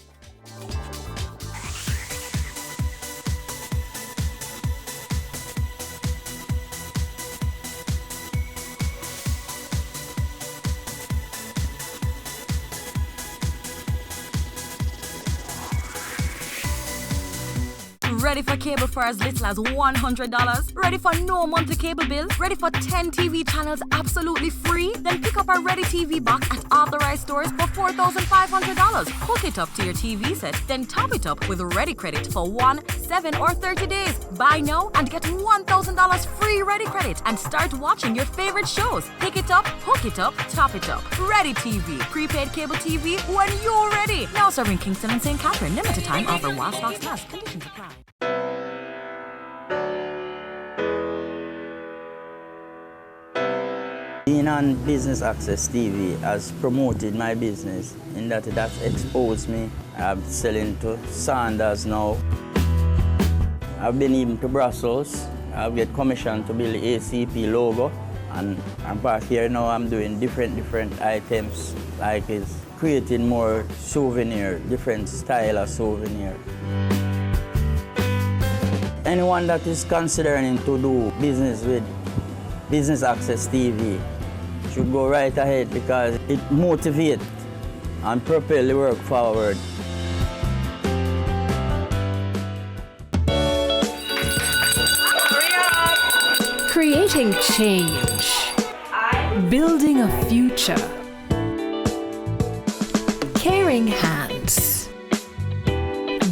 Ready for cable for as little as $100? Ready for no monthly cable bills? Ready for 10 TV channels absolutely free? Then pick up our Ready TV box at authorized stores for $4,500. Hook it up to your TV set, then top it up with Ready Credit for 1, 7, or 30 days. Buy now and get $1,000 free Ready Credit and start watching your favorite shows. Pick it up, hook it up, top it up. Ready TV. Prepaid cable TV when you're ready. Now serving Kingston and St. Catherine. Limited time offer while stocks last. Conditions apply. Being on Business Access TV has promoted my business in that it has exposed me. I'm selling to Sanders now. I've been even to Brussels. I've get commissioned to build the ACP logo. And I'm back here now, I'm doing different items, like it's creating more souvenir, different style of souvenir. Anyone that is considering to do business with Business Access TV should go right ahead because it motivates and propels the work forward. Creating change. Building a future. Caring hands.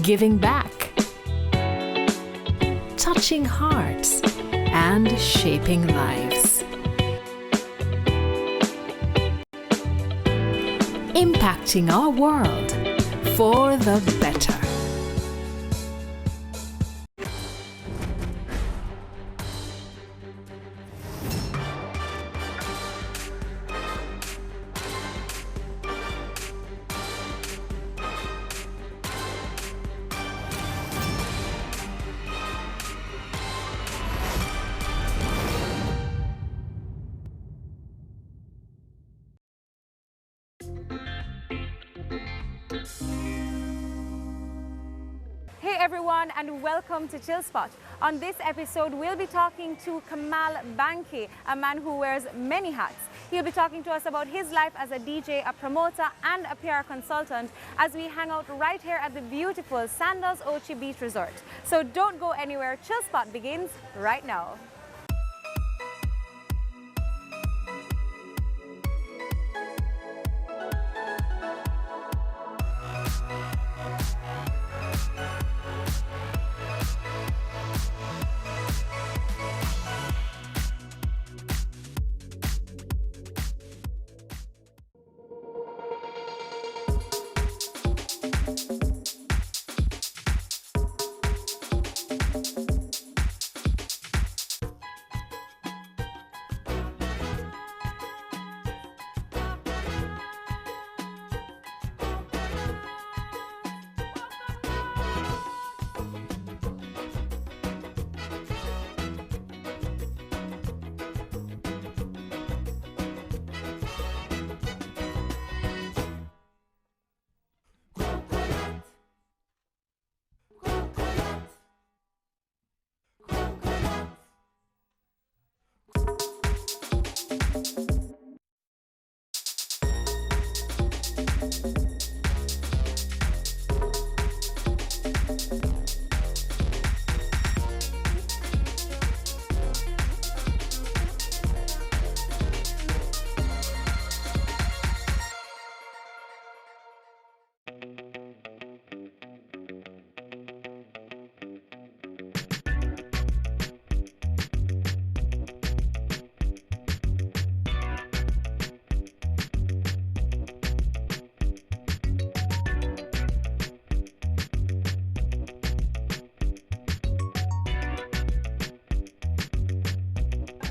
Giving back. Touching hearts and shaping lives. Impacting our world for the better. Hey everyone, and welcome to Chill Spot. On this episode, we'll be talking to Kamal Banki, a man who wears many hats. He'll be talking to us about his life as a DJ, a promoter, and a PR consultant as we hang out right here at the beautiful Sandals Ochi Beach Resort. So don't go anywhere. Chill Spot begins right now.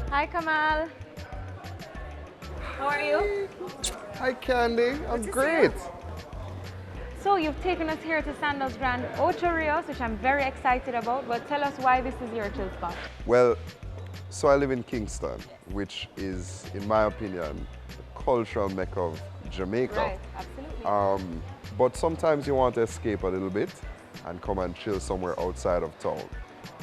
Hi Kamal. How are you? Hi Candy, I'm great. So you've taken us here to Sandals Grand Ocho Rios, which I'm very excited about, but tell us why this is your chill spot. Well, so I live in Kingston, which is, in my opinion, the cultural mecca of Jamaica. Right, absolutely. But sometimes you want to escape a little bit and come and chill somewhere outside of town.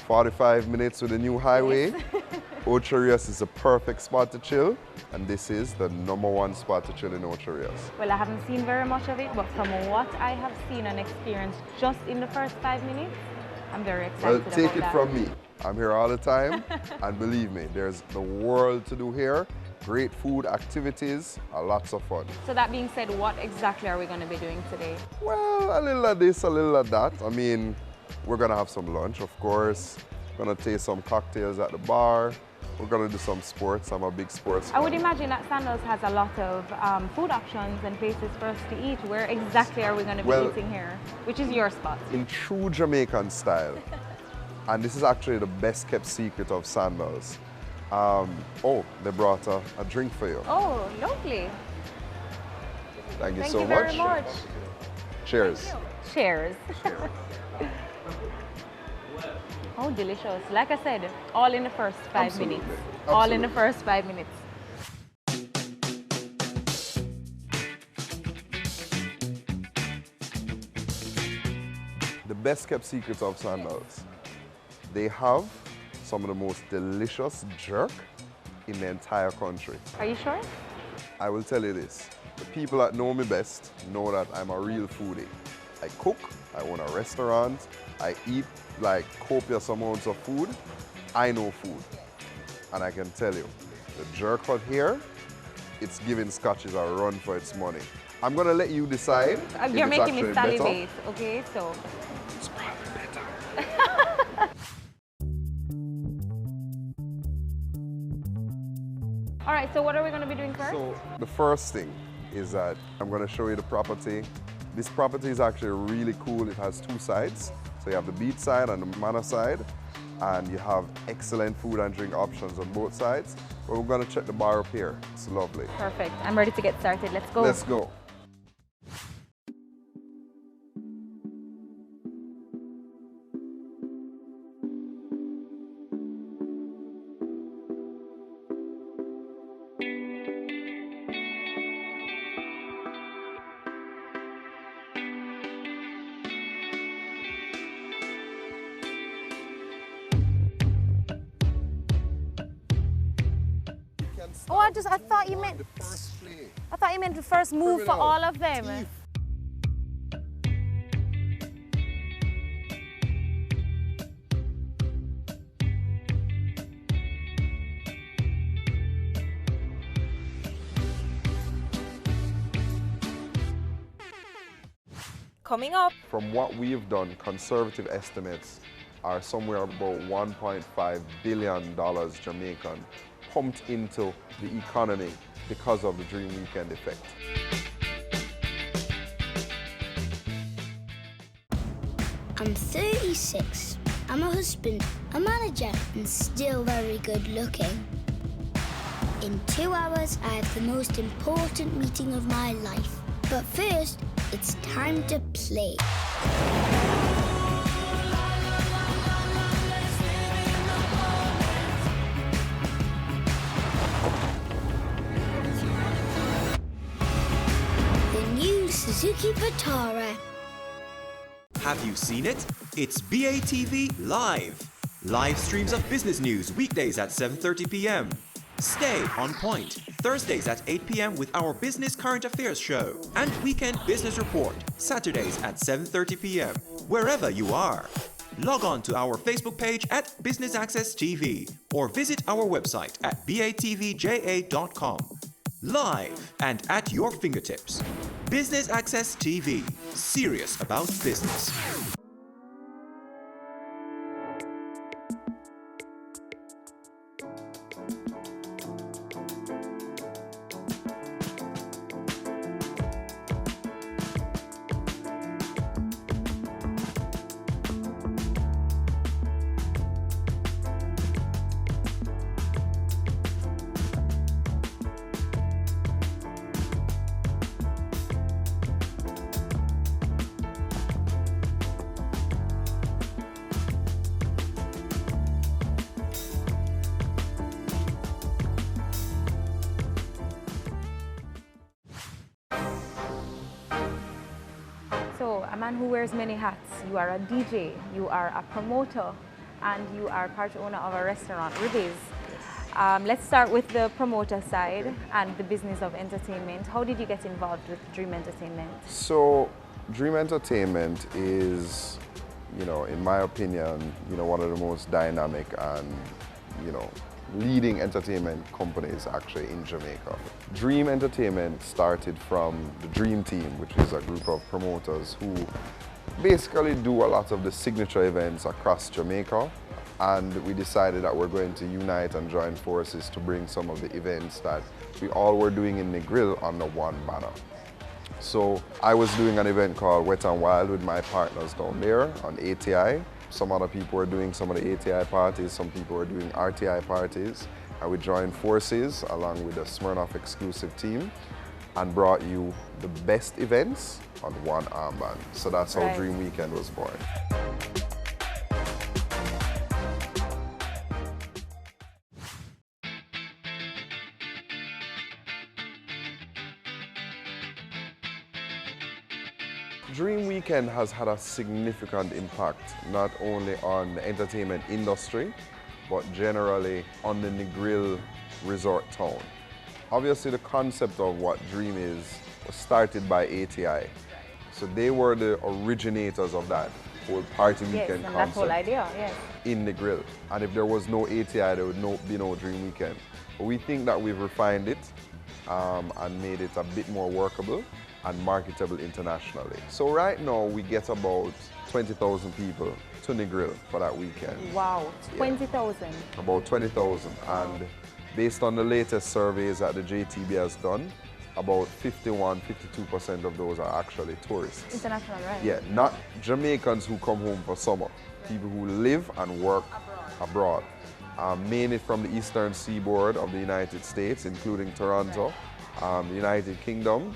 45 minutes with the new highway. Yes. Ocho Rios is the perfect spot to chill, and this is the #1 spot to chill in Ocho Rios. Well, I haven't seen very much of it, but from what I have seen and experienced just in the first 5 minutes, I'm very excited Well, take about it that. from me. I'm here all the time, and believe me, there's the world to do here. Great food, activities, lots of fun. So that being said, what exactly are we going to be doing today? Well, a little of this, a little of that. I mean, we're gonna have some lunch, of course. Gonna taste some cocktails at the bar. We're gonna do some sports. I'm a big sports fan. I would imagine that Sandals has a lot of food options and places for us to eat. Where exactly are we going to be eating here? Which is your spot? In true Jamaican style, and this is actually the best kept secret of Sandals. Oh, they brought a drink for you. Oh, lovely. Thank you Thank so you much. very much. Cheers. Cheers. Oh, delicious. Like I said, all in the first 5 minutes. All in the first 5 minutes. The best kept secrets of Sandals. They have some of the most delicious jerk in the entire country. Are you sure? I will tell you this. The people that know me best know that I'm a real foodie. I cook, I own a restaurant, I eat like copious amounts of food. I know food. And I can tell you, the jerk hut here, it's giving Scotches a run for its money. I'm gonna let you decide. You're if it's making me actually better. salivate, okay? So. It's probably better. All right, so what are we going to be doing first? So the first thing is that I'm going to show you the property. This property is actually really cool. It has two sides. So you have the beach side and the manor side, and you have excellent food and drink options on both sides. But we're going to check the bar up here. It's lovely. Perfect. I'm ready to get started. Let's go. Let's go. Oh, I thought you meant. I thought you meant the first move for all of them. Coming up. From what we've done, conservative estimates are somewhere about $1.5 billion Jamaican pumped into the economy because of the Dream Weekend effect. I'm 36. I'm a husband, a manager, and still very good looking. In 2 hours, I have the most important meeting of my life. But first, it's time to play. The new Suzuki Vitara. Have you seen it? It's BATV Live. Live streams of business news weekdays at 7:30 p.m. Stay on point Thursdays at 8 p.m. with our Business Current Affairs show. And Weekend Business Report Saturdays at 7:30 p.m. wherever you are. Log on to our Facebook page at Business Access TV or visit our website at batvja.com. Live and at your fingertips. Business Access TV. Serious about business. So, a man who wears many hats. You are a DJ, you are a promoter, and you are part owner of a restaurant, Ribbies. Let's start with the promoter side and the business of entertainment. How did you get involved with Dream Entertainment? So, Dream Entertainment is, in my opinion, one of the most dynamic and, leading entertainment companies actually in Jamaica. Dream Entertainment started from the Dream Team, which is a group of promoters who basically do a lot of the signature events across Jamaica, and we decided that we're going to unite and join forces to bring some of the events that we all were doing in the grill under one banner. So I was doing an event called Wet and Wild with my partners down there on ATI. Some other people were doing some of the ATI parties, some people were doing RTI parties, and we joined forces along with the Smirnoff exclusive team and brought you the best events on one armband. So that's how Dream Weekend was born. Dream Weekend has had a significant impact not only on the entertainment industry, but generally on the Negril resort town. Obviously the concept of what Dream is was started by ATI. So they were the originators of that whole party weekend concept. That whole idea, yes. In Negril. And if there was no ATI, there would be no Dream Weekend. But we think that we've refined it and made it a bit more workable and marketable internationally. So right now we get about 20,000 people to Negril for that weekend. Wow, 20,000? Yeah. About 20,000. And based on the latest surveys that the JTB has done, about 51–52% of those are actually tourists. International, right? Yeah, not Jamaicans who come home for summer. People who live and work abroad. Mainly from the eastern seaboard of the United States, including Toronto, the United Kingdom,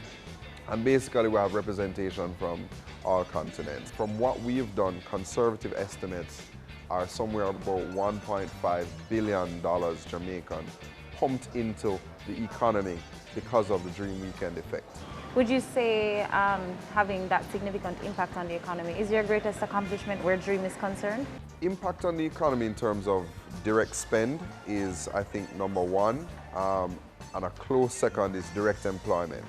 and basically we have representation from all continents. From what we've done, conservative estimates are somewhere about $1.5 billion Jamaican pumped into the economy because of the Dream Weekend effect. Would you say having that significant impact on the economy is your greatest accomplishment where Dream is concerned? Impact on the economy in terms of direct spend is, I think, number one, and a close second is direct employment.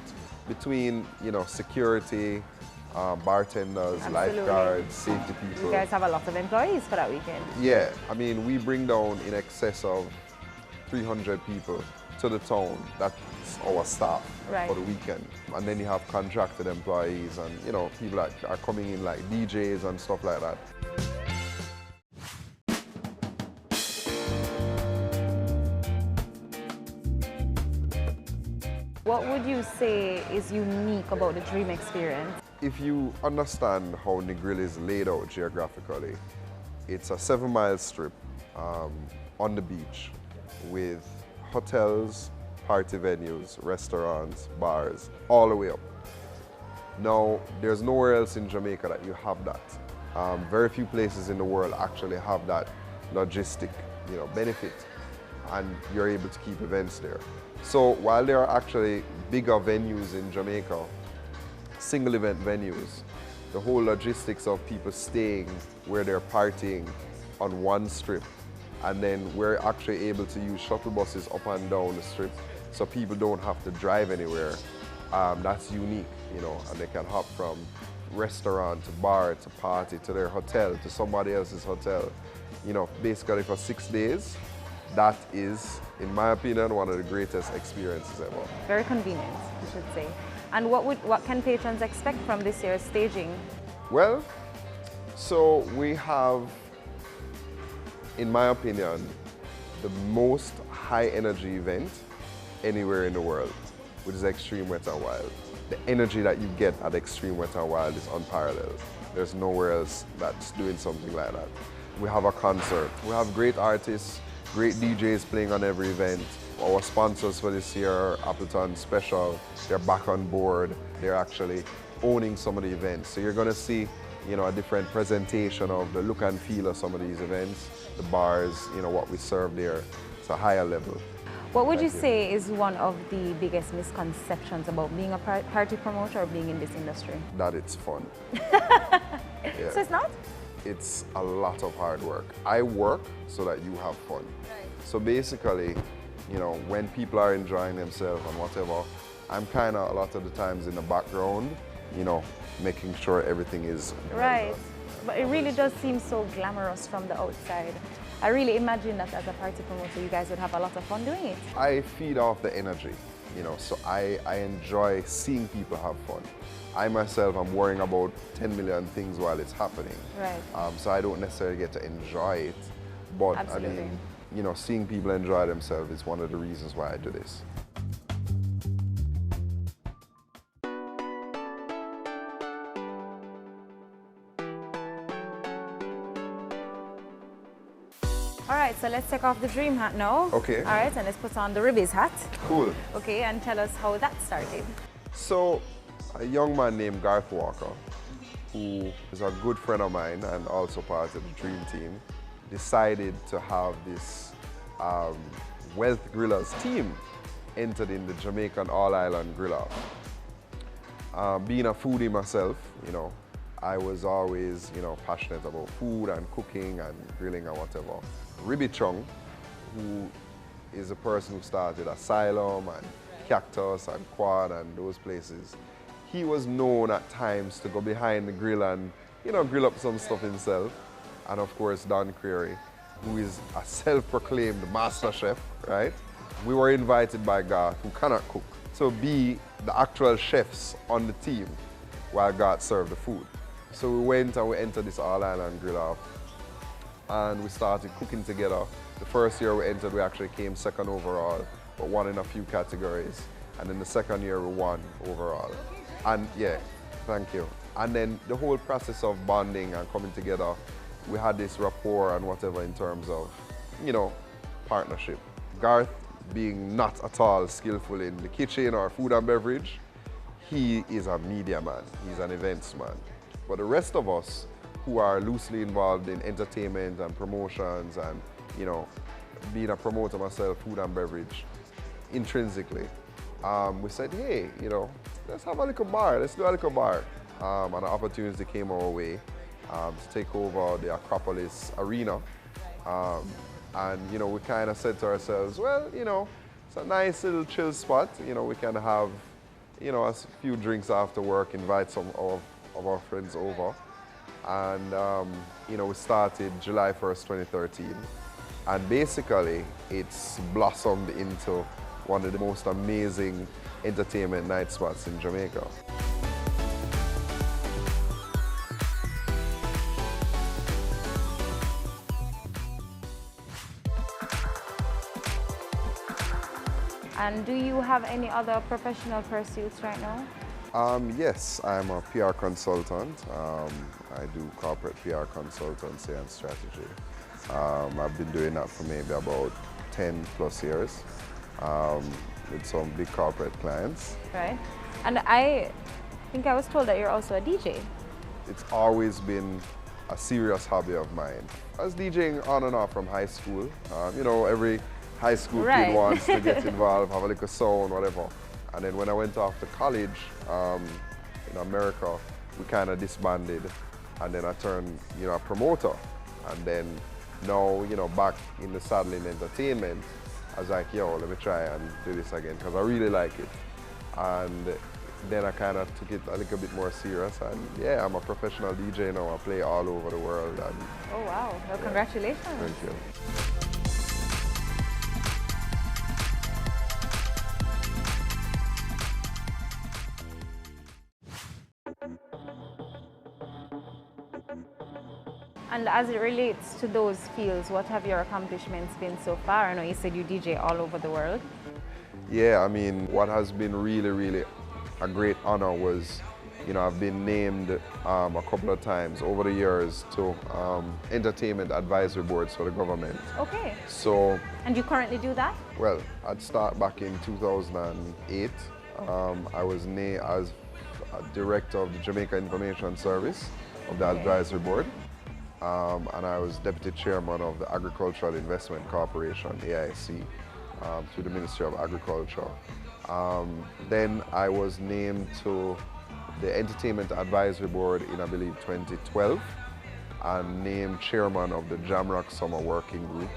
Between, security, bartenders, lifeguards, safety people. You guys have a lot of employees for that weekend. Yeah, I mean, we bring down in excess of 300 people to the town. That's our staff for the weekend. And then you have contracted employees and, people that are coming in like DJs and stuff like that. What would you say is unique about the Dream experience? If you understand how Negril is laid out geographically, it's a 7-mile strip on the beach with hotels, party venues, restaurants, bars, all the way up. Now, there's nowhere else in Jamaica that you have that. Very few places in the world actually have that logistic, benefit, and you're able to keep events there. So while there are actually bigger venues in Jamaica, single event venues, the whole logistics of people staying where they're partying on one strip, and then we're actually able to use shuttle buses up and down the strip so people don't have to drive anywhere. That's unique, and they can hop from restaurant to bar to party to their hotel to somebody else's hotel. Basically for 6 days. That is, in my opinion, one of the greatest experiences ever. Very convenient, I should say. And what can patrons expect from this year's staging? Well, so we have, in my opinion, the most high energy event anywhere in the world, which is Extreme Wet and Wild. The energy that you get at Extreme Wet and Wild is unparalleled. There's nowhere else that's doing something like that. We have a concert. We have great artists, great DJs playing on every event. Our sponsors for this year, Appleton Special, they're back on board. They're actually owning some of the events. So you're going to see, a different presentation of the look and feel of some of these events, the bars, what we serve there. It's a higher level. What would you Thank say is one of the biggest misconceptions about being a party promoter or being in this industry? That it's fun. Yeah. So it's not? It's a lot of hard work. I work so that you have fun. Right. So basically, you know, when people are enjoying themselves and whatever, I'm kind of a lot of the times in the background, you know, making sure everything is Right. But it really does seem so glamorous from the outside. I really imagine that as a party promoter, you guys would have a lot of fun doing it. I feed off the energy, you know, so I enjoy seeing people have fun. I myself am worrying about 10 million things while it's happening. Right. So I don't necessarily get to enjoy it, but Absolutely. I mean, you know, seeing people enjoy themselves is one of the reasons why I do this. All right, so let's take off the dream hat now. Okay. All right, and let's put on the Ribbies hat. Cool. Okay, and tell us how that started. So, a young man named Garth Walker, who is a good friend of mine and also part of the Dream Team, decided to have this Wealth Grillers team entered in the Jamaican All-Island Grill-Off. Being a foodie myself, you know, I was always, you know, passionate about food and cooking and grilling and whatever. Ribby Chung, who is the person who started Asylum and Cactus and Quad and those places, he was known at times to go behind the grill and, you know, grill up some stuff himself. And of course, Don Creary, who is a self-proclaimed master chef, right? We were invited by Garth, who cannot cook, to be the actual chefs on the team while Garth served the food. So we went and we entered this All-Island Grill-Off and we started cooking together. The first year we entered, we actually came second overall, but won in a few categories. And then the second year we won overall. And yeah, thank you. And then the whole process of bonding and coming together, we had this rapport and whatever in terms of, you know, partnership. Garth being not at all skillful in the kitchen or food and beverage, he is a media man, he's an events man. But the rest of us who are loosely involved in entertainment and promotions and, you know, being a promoter myself, food and beverage, intrinsically, we said, hey, you know, let's have a little bar, let's do a little bar. And an opportunity came our way to take over the Acropolis Arena. And, you know, we kind of said to ourselves, well, you know, it's a nice little chill spot. You know, we can have, you know, a few drinks after work, invite some of our friends over. And, you know, we started July 1st, 2013. And basically, it's blossomed into one of the most amazing entertainment night spots in Jamaica. And do you have any other professional pursuits right now? Yes, I'm a PR consultant. I do corporate PR consultancy and strategy. I've been doing that for maybe about 10 plus years with some big corporate clients. Right. And I think I was told that you're also a DJ. It's always been a serious hobby of mine. I was DJing on and off from high school. You know, every high school Right. kid wants to get involved, have a little sound, whatever. And then when I went off to college in America, we kind of disbanded. And then I turned, you know, a promoter. And then now, you know, back in the saddle in entertainment, I was like, yo, let me try and do this again because I really like it. And then I kind of took it a little bit more serious. And yeah, I'm a professional DJ now. I play all over the world. And Oh, wow. Well, yeah. congratulations. Thank you. And as it relates to those fields, what have your accomplishments been so far? I know you said you DJ all over the world. Yeah, I mean, what has been really, really a great honor was, you know, I've been named a couple of times over the years to entertainment advisory boards for the government. Okay. So, And you currently do that? well, I'd start back in 2008. I was named as director of the Jamaica Information Service of the advisory board. And I was deputy chairman of the Agricultural Investment Corporation, AIC, through the Ministry of Agriculture. Then I was named to the Entertainment Advisory Board in, I believe, 2012, and named chairman of the Jamrock Summer Working Group,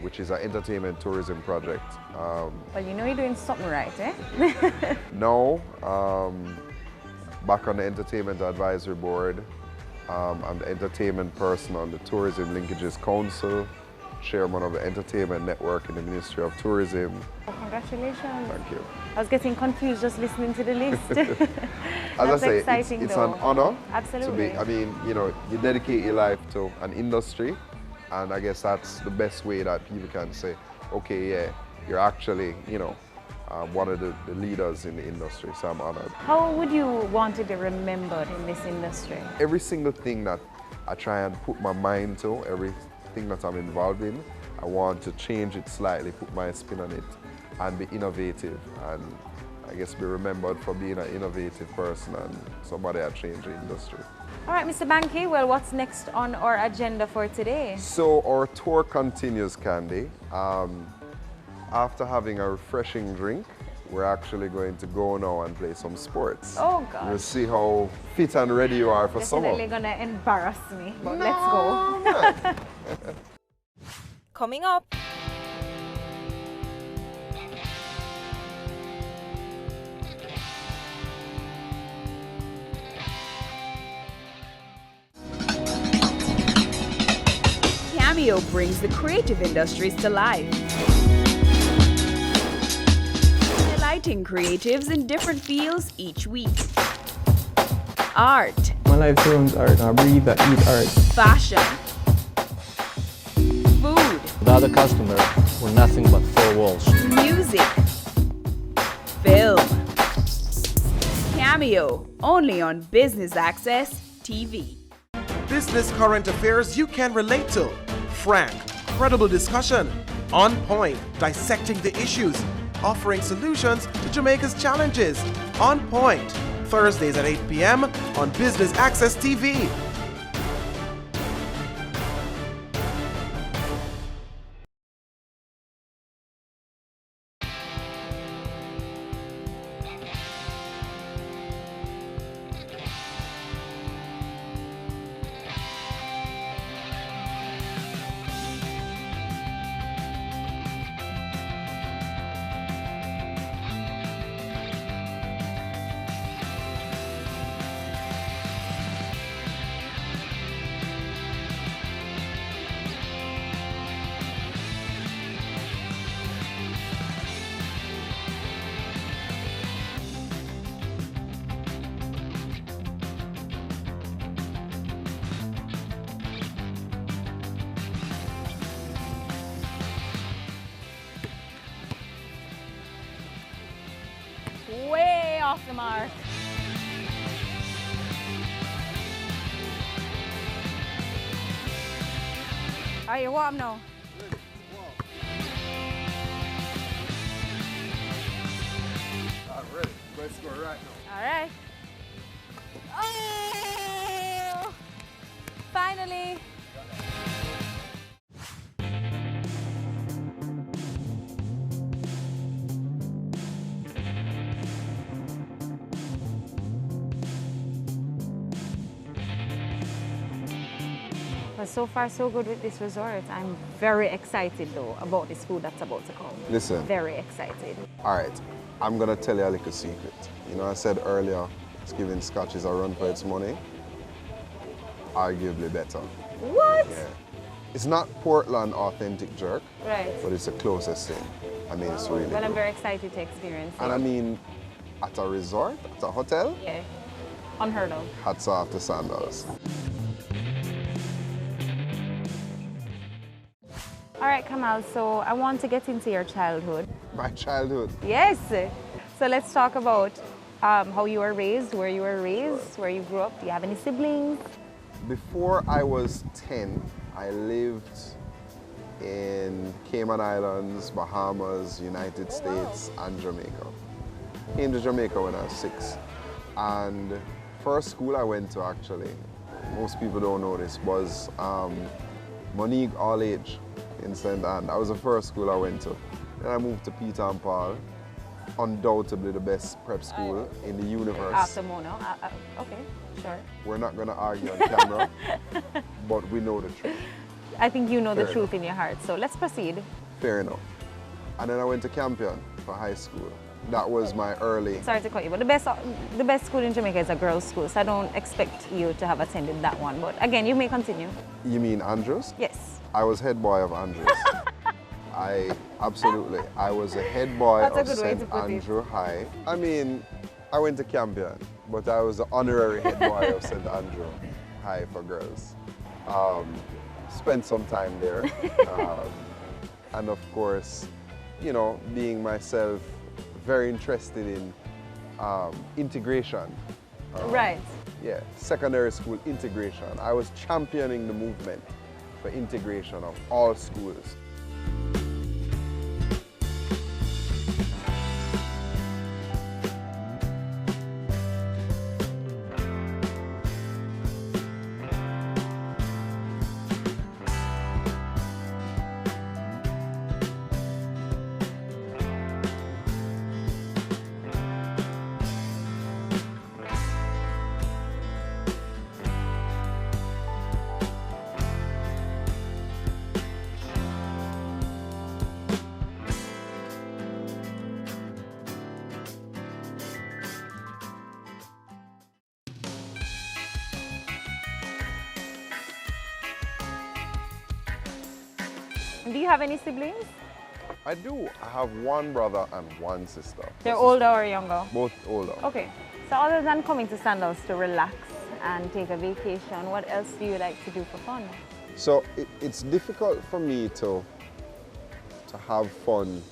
which is an entertainment tourism project. Well, you know you're doing something right, eh? Now, back on the Entertainment Advisory Board, I'm the entertainment person on the Tourism Linkages Council, chairman of the Entertainment Network in the Ministry of Tourism. Oh, congratulations. Thank you. I was getting confused just listening to the list. As I say, exciting, it's though. an honor Absolutely. to be, I mean, you know, you dedicate your life to an industry, and I guess that's the best way that people can say, okay, yeah, you're actually, you know, one of the leaders in the industry, so I'm honored. How would you want to be remembered in this industry? Every single thing that I try and put my mind to, everything that I'm involved in, I want to change it slightly, put my spin on it, and be innovative, and I guess be remembered for being an innovative person and somebody that changed the industry. All right, Mr. Banky, well, what's next on our agenda for today? So our tour continues, Candy. After having a refreshing drink, we're actually going to go now and play some sports. Oh, God. We'll see how fit and ready you are for summer. Definitely going to embarrass me, but let's go. Coming up. Cameo brings the creative industries to life. Highlighting creatives in different fields each week. Art. My life surrounds art. I breathe, I eat art. Fashion. Food. Without a customer, we're nothing but four walls. Music. Film. Cameo, only on Business Access TV. Business current affairs you can relate to. Frank, credible discussion. On point, dissecting the issues. Offering solutions to Jamaica's challenges. On Point, Thursdays at 8 p.m. on Business Access TV. Way off the mark. Are you warm now? I'm ready. Let's go right now. All right. Oh! Finally. Well, so far so good with this resort. I'm very excited though about this food that's about to come. Listen. Very excited. All right, I'm gonna tell you a little secret. You know, I said earlier, it's giving Scotch is a run for its money. Arguably better. What? Yeah. It's not Portland authentic jerk, Right. but it's the closest thing. I mean, it's really Well, I'm good. very excited to experience it. And I mean, at a resort, at a hotel, Yeah. Unheard of. hats off to Sandals. All right, Kamal, so I want to get into your childhood. My childhood. Yes. So let's talk about how you were raised, where you were raised, where you grew up. Do you have any siblings? Before I was 10, I lived in Cayman Islands, Bahamas, United States, and Jamaica. Came to Jamaica when I was 6. And first school I went to, actually, most people don't know this, was Monique All Age in St. Anne. That was the first school I went to. Then I moved to Peter and Paul, undoubtedly the best prep school in the universe. After Mono. Okay, sure. We're not going to argue on camera, but we know the truth. I think you know the Fair truth in your heart, so let's proceed. Fair enough. And then I went to Campion for high school. That was my early... Sorry to cut you, but the best school in Jamaica is a girls' school, so I don't expect you to have attended that one. But again, you may continue. You mean Andrews? Yes. I was head boy of Andrews. Absolutely. I was a head boy That's a of good way to St. put it. Andrew High. I mean, I went to Campion, but I was the honorary head boy of St. Andrew High for girls. Spent some time there. And of course, you know, being myself, very interested in integration. Right. Yeah, secondary school integration. I was championing the movement for integration of all schools. Do you have any siblings? I do. I have one brother and one sister. They're older or younger? Both older. Okay. So other than coming to Sandals to relax and take a vacation, what else do you like to do for fun? So it's difficult for me to have fun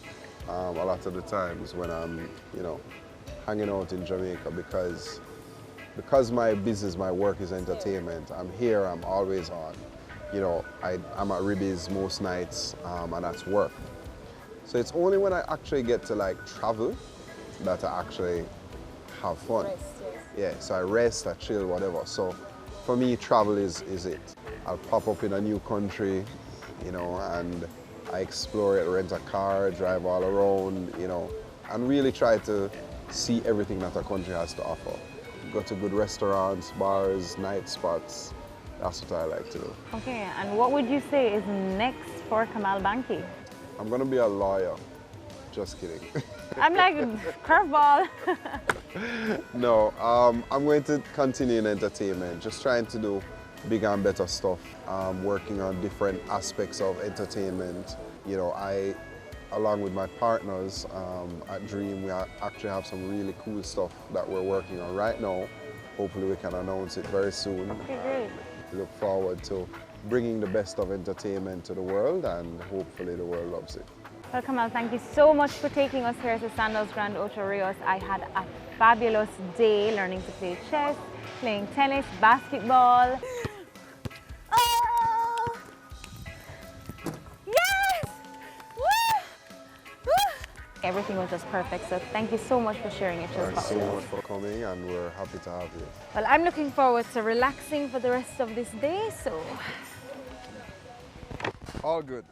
a lot of the times when I'm, you know, hanging out in Jamaica because my business, my work is entertainment. I'm here, I'm always on. You know, I'm at Ribby's most nights, and that's work. So it's only when I actually get to like travel that I actually have fun. Rest, yes. Yeah, so I rest, I chill, whatever. So for me, travel is it. I'll pop up in a new country, you know, and I explore it, rent a car, drive all around, you know, and really try to see everything that a country has to offer. Go to good restaurants, bars, night spots. That's what I like to do. Okay, and what would you say is next for Kamal Banki? I'm gonna be a lawyer. Just kidding. I'm like, curveball. No, I'm going to continue in entertainment, just trying to do bigger and better stuff, working on different aspects of entertainment. You know, along with my partners at Dream, we actually have some really cool stuff that we're working on right now. Hopefully we can announce it very soon. Okay, great. Look forward to bringing the best of entertainment to the world, and hopefully the world loves it. Well, Kamal, thank you so much for taking us here to Sandals Grand Ocho Rios. I had a fabulous day learning to play chess, playing tennis, basketball. Oh! Yes! Woo! Woo! Everything was just perfect, so thank you so much for sharing your Thanks so much for coming, and we're happy to have you. Well, I'm looking forward to relaxing for the rest of this day, so... All good.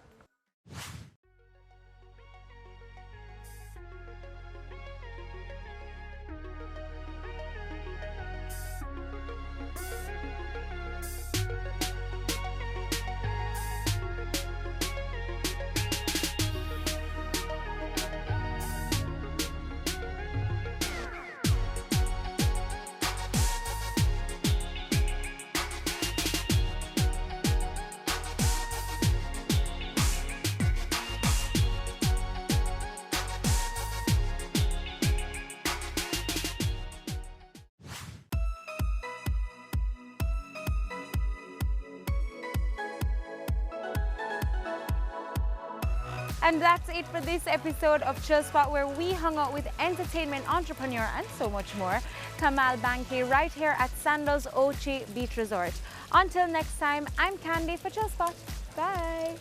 And that's it for this episode of Chill Spot, where we hung out with entertainment entrepreneur and so much more, Kamal Banki, right here at Sandals Ochi Beach Resort. Until next time, I'm Candy for Chill Spot. Bye.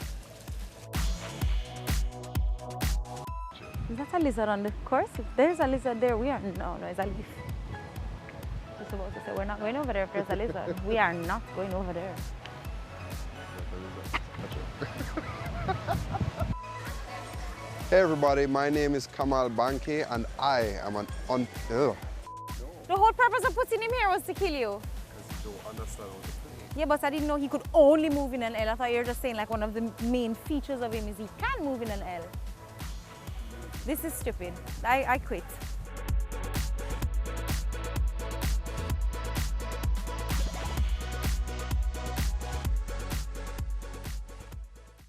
Is that a lizard on the course? If there's a lizard there, we are... No, it's a leaf. Just about to say, we're not going over there if there's a lizard. We are not going over there. Hey everybody, my name is Kamal Banke and I am an The whole purpose of putting him here was to kill you. Because you don't understand how to play. Yeah, but I didn't know he could only move in an L. I thought you were just saying like one of the main features of him is he can move in an L. This is stupid. I quit.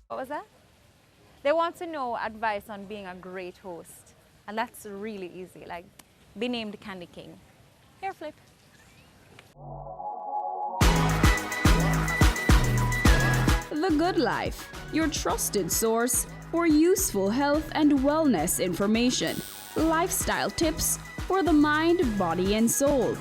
What was that? They want to know advice on being a great host. And that's really easy. Like, be named Candy King. Here, Flip. The Good Life, your trusted source for useful health and wellness information, lifestyle tips for the mind, body, and soul.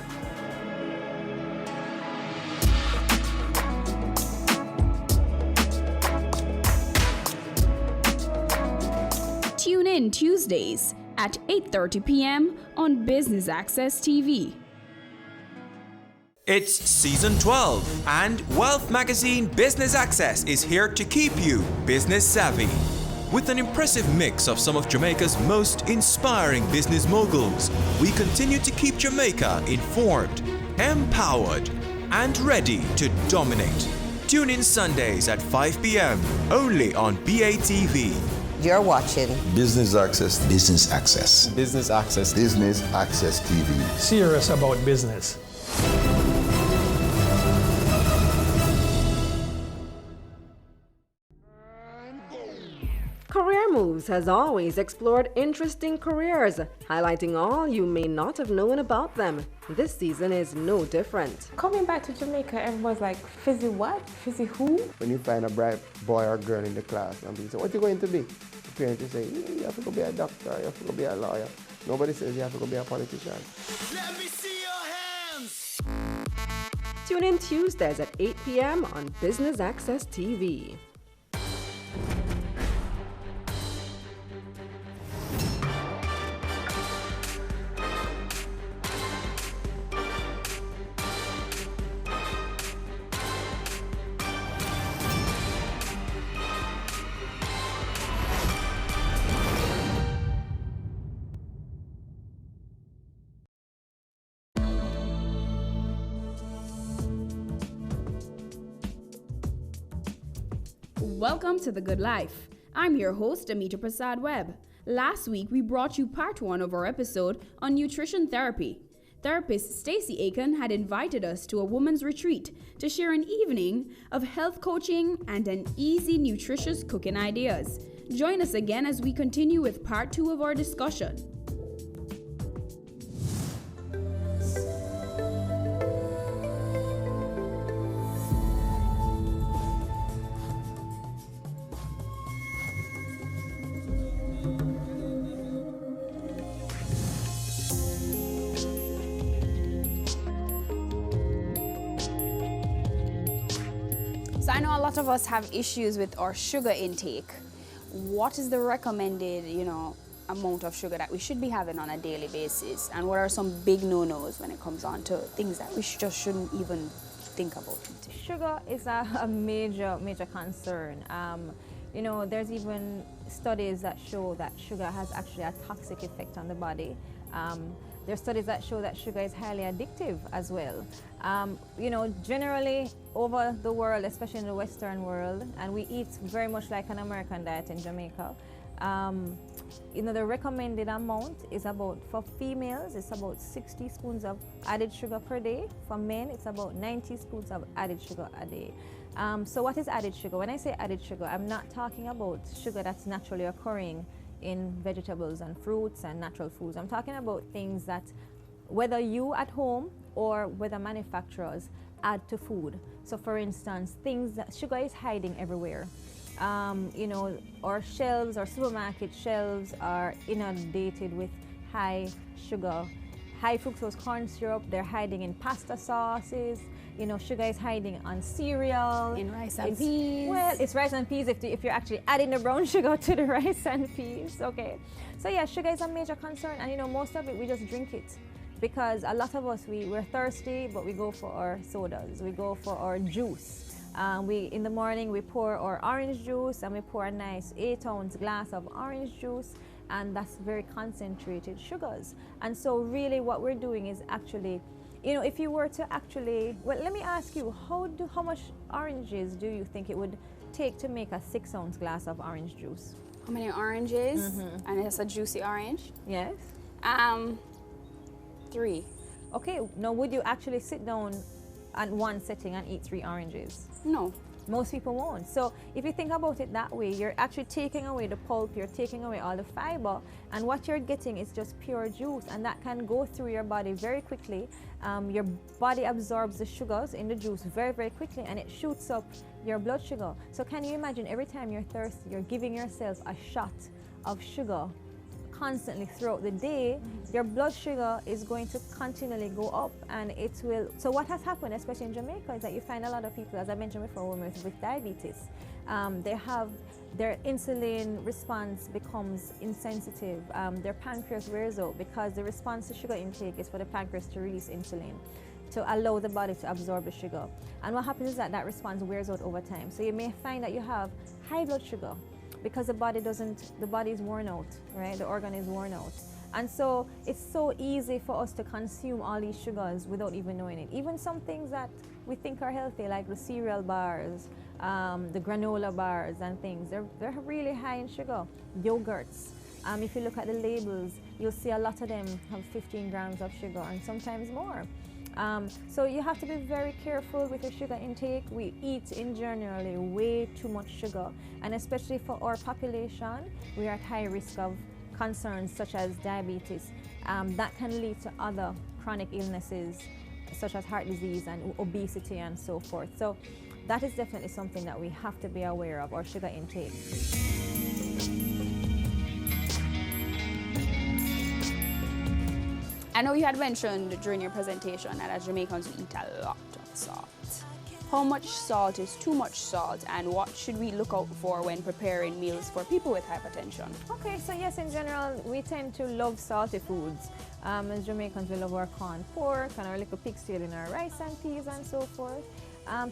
Tune in Tuesdays at 8:30 p.m. on Business Access TV. It's season 12, and Wealth Magazine Business Access is here to keep you business savvy. With an impressive mix of some of Jamaica's most inspiring business moguls, we continue to keep Jamaica informed, empowered, and ready to dominate. Tune in Sundays at 5 p.m. only on BATV. You're watching Business Access. Business Access. Business Access. Business Access TV. Serious about business. Career Moves has always explored interesting careers, highlighting all you may not have known about them. This season is no different. Coming back to Jamaica, everyone's like, fizzy what? Fizzy who? When you find a bright boy or girl in the class and people say, what are you going to be? The parents will say, you have to go be a doctor, you have to go be a lawyer. Nobody says you have to go be a politician. Let me see your hands! Tune in Tuesdays at 8 p.m. on Business Access TV. Welcome to The Good Life. I'm your host, Amita Prasad Webb. Last week, we brought you part 1 of our episode on nutrition therapy. Therapist Stacey Aiken had invited us to a woman's retreat to share an evening of health coaching and an easy, nutritious cooking ideas. Join us again as we continue with part 2 of our discussion. So I know a lot of us have issues with our sugar intake. What is the recommended, amount of sugar that we should be having on a daily basis? And what are some big no-nos when it comes on to things that we just shouldn't even think about eating? Sugar is a major concern. There's even studies that show that sugar has actually a toxic effect on the body. There's studies that show that sugar is highly addictive as well. Generally over the world, especially in the Western world, and we eat very much like an American diet in Jamaica, the recommended amount is about, for females, it's about 60 spoons of added sugar per day. For men, it's about 90 spoons of added sugar a day. So what is added sugar? When I say added sugar, I'm not talking about sugar that's naturally occurring in vegetables and fruits and natural foods. I'm talking about things that whether you at home or whether manufacturers add to food. So for instance, things that sugar is hiding everywhere. Our shelves, our supermarket shelves are inundated with high sugar, high fructose corn syrup. They're hiding in pasta sauces. Sugar is hiding on cereal. In rice and peas. Well, it's rice and peas if you're actually adding the brown sugar to the rice and peas, okay? So yeah, sugar is a major concern, and most of it, we just drink it. Because a lot of us, we're thirsty, but we go for our sodas, we go for our juice. In the morning we pour our orange juice and we pour a nice 8-ounce glass of orange juice, and that's very concentrated sugars. And so really what we're doing is actually, if you were to actually, well, let me ask you, how much oranges do you think it would take to make a 6-ounce glass of orange juice? How many oranges? And it's a juicy orange? Yes. 3. Okay, now would you actually sit down at one setting and eat 3 oranges? No. Most people won't. So if you think about it that way, you're actually taking away the pulp, you're taking away all the fiber, and what you're getting is just pure juice, and that can go through your body very quickly. Your body absorbs the sugars in the juice very, very quickly, and it shoots up your blood sugar. So can you imagine every time you're thirsty, you're giving yourself a shot of sugar constantly throughout the day, your blood sugar is going to continually go up, and it will. So what has happened, especially in Jamaica, is that you find a lot of people, as I mentioned before, women with diabetes, their insulin response becomes insensitive. Their pancreas wears out because the response to sugar intake is for the pancreas to release insulin to allow the body to absorb the sugar. And what happens is that response wears out over time. So you may find that you have high blood sugar because the body is worn out, right? The organ is worn out. And so it's so easy for us to consume all these sugars without even knowing it. Even some things that we think are healthy, like the cereal bars, the granola bars and things, they're really high in sugar. Yogurts, if you look at the labels, you'll see a lot of them have 15 grams of sugar and sometimes more. So you have to be very careful with your sugar intake. We eat in generally way too much sugar, and especially for our population, we are at high risk of concerns such as diabetes. That can lead to other chronic illnesses such as heart disease and obesity and so forth. So that is definitely something that we have to be aware of, our sugar intake. I know you had mentioned during your presentation that as Jamaicans we eat a lot of salt. How much salt is too much salt, and what should we look out for when preparing meals for people with hypertension? Okay, so yes, in general, we tend to love salty foods. As Jamaicans, we love our corn pork and our little pig's tail in our rice and peas and so forth.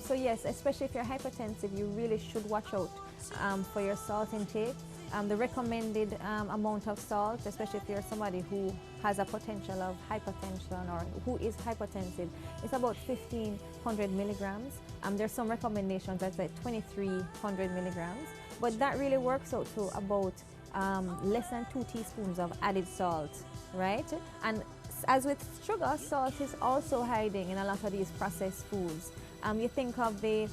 So yes, especially if you're hypertensive, you really should watch out for your salt intake. The recommended amount of salt, especially if you're somebody who has a potential of hypertension or who is hypertensive, is about 1,500 milligrams. There's some recommendations that's like 2,300 milligrams, but that really works out to about less than 2 teaspoons of added salt, right? And as with sugar, salt is also hiding in a lot of these processed foods. You think of the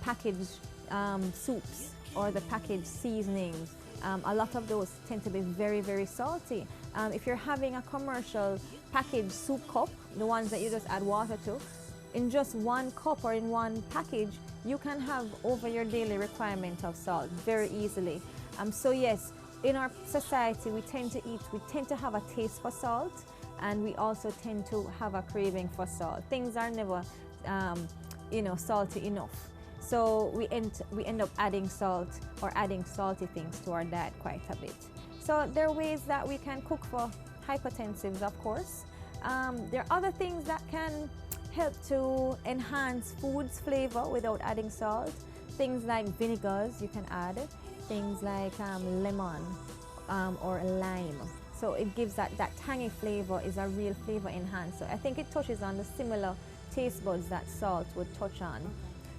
packaged soups or the packaged seasonings. A lot of those tend to be very, very salty. If you're having a commercial packaged soup cup, the ones that you just add water to, in just 1 cup or in 1 package, you can have over your daily requirement of salt very easily. So yes, in our society, we tend to have a taste for salt, and we also tend to have a craving for salt. Things are never, salty enough. So we end up adding salt or adding salty things to our diet quite a bit. So there are ways that we can cook for hypertensives, of course. There are other things that can help to enhance food's flavor without adding salt. Things like vinegars you can add, things like lemon or lime. So it gives that tangy flavor, is a real flavor enhancer. I think it touches on the similar taste buds that salt would touch on.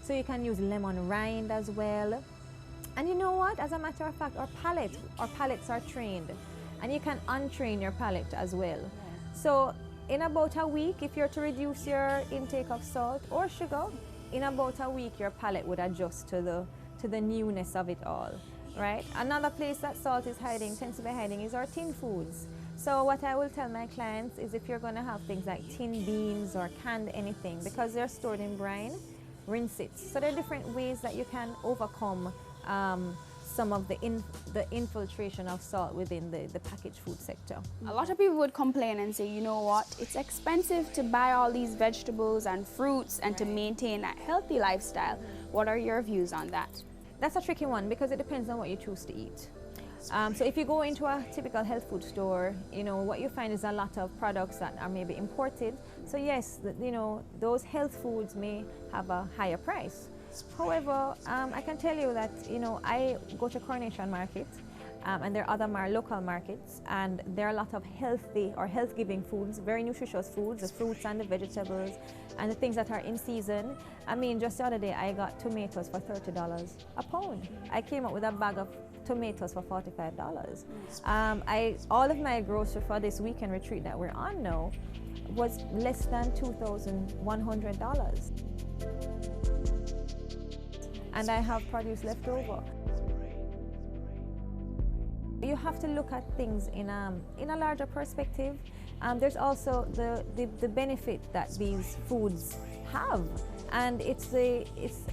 So you can use lemon rind as well. And you know what? As a matter of fact, our palates are trained. And you can untrain your palate as well. So in about a week, if you're to reduce your intake of salt or sugar, in about a week your palate would adjust to the newness of it all, right? Another place that salt tends to be hiding is our tin foods. So what I will tell my clients is if you're going to have things like tin beans or canned anything, because they're stored in brine, rinse it. So there are different ways that you can overcome some of the infiltration of salt within the packaged food sector. A lot of people would complain and say, you know what, it's expensive to buy all these vegetables and fruits and to maintain a healthy lifestyle. What are your views on that? That's a tricky one because it depends on what you choose to eat. So if you go into a typical health food store, what you find is a lot of products that are maybe imported. So yes, those health foods may have a higher price. However, I can tell you that, I go to Coronation Market, and there are other local markets, and there are a lot of healthy or health-giving foods, very nutritious foods, the fruits and the vegetables, and the things that are in season. I mean, just the other day, I got tomatoes for $30 a pound. I came up with a bag of tomatoes for $45. All of my grocery for this weekend retreat that we're on now was less than $2,100. And I have produce left over. You have to look at things in a larger perspective. There's also the benefit that these foods have, and it's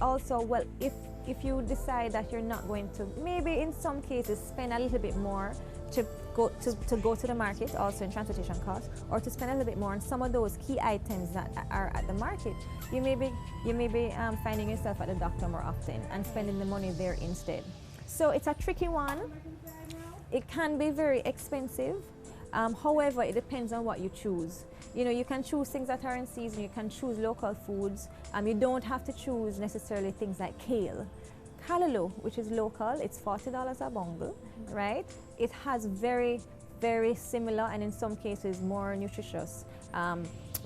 also, well, if you decide that you're not going to, maybe in some cases spend a little bit more to go to the market, also in transportation costs, or to spend a little bit more on some of those key items that are at the market, you may be finding yourself at the doctor more often and spending the money there instead. So it's a tricky one. It can be very expensive. However, it depends on what you choose. You can choose things that are in season, you can choose local foods. You don't have to choose necessarily things like kale. Callaloo, which is local, it's $40 a bungle, right? It has very, very similar, and in some cases more nutritious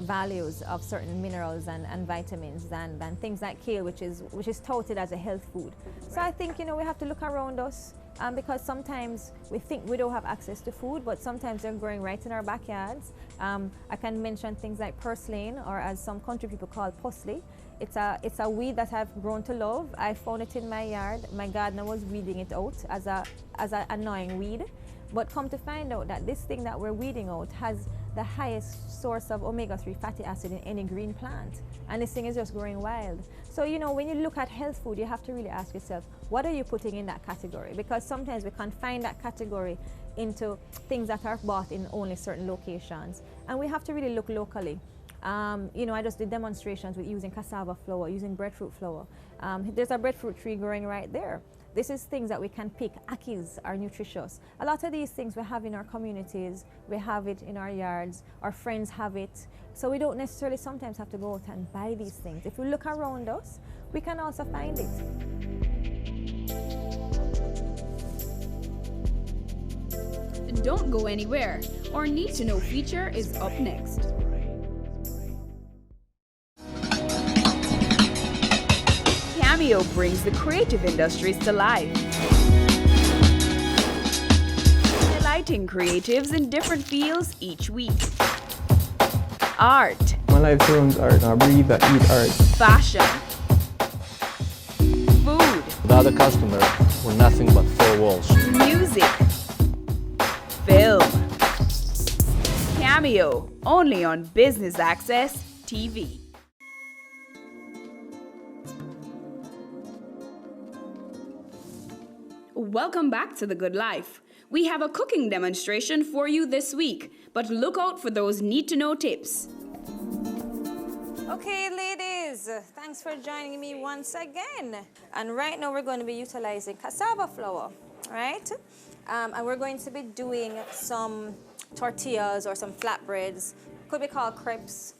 values of certain minerals and vitamins than things like kale, which is touted as a health food. So I think, we have to look around us. Because sometimes we think we don't have access to food, but sometimes they're growing right in our backyards. I can mention things like purslane, or as some country people call parsley. It's a weed that I've grown to love. I found it in my yard. My gardener was weeding it out as an annoying weed. But come to find out that this thing that we're weeding out has the highest source of omega-3 fatty acid in any green plant. And this thing is just growing wild. So, when you look at health food, you have to really ask yourself, what are you putting in that category? Because sometimes we confine that category into things that are bought in only certain locations. And we have to really look locally. I just did demonstrations with using cassava flour, using breadfruit flour. There's a breadfruit tree growing right there. This is things that we can pick. Akis are nutritious. A lot of these things we have in our communities, we have it in our yards, our friends have it. So we don't necessarily sometimes have to go out and buy these things. If we look around us, we can also find it. Don't go anywhere. Our Need to Know feature is up next. Cameo brings the creative industries to life, highlighting creatives in different fields each week. Art. My life turns art. I breathe, I eat art. Fashion. Food. Without a customer, we're nothing but four walls. Music. Film. Cameo, only on Business Access TV. Welcome back to The Good Life. We have a cooking demonstration for you this week, but look out for those need-to-know tips. Okay, ladies, thanks for joining me once again. And right now we're going to be utilizing cassava flour, right? And we're going to be doing some tortillas or some flatbreads. Could be called crepes.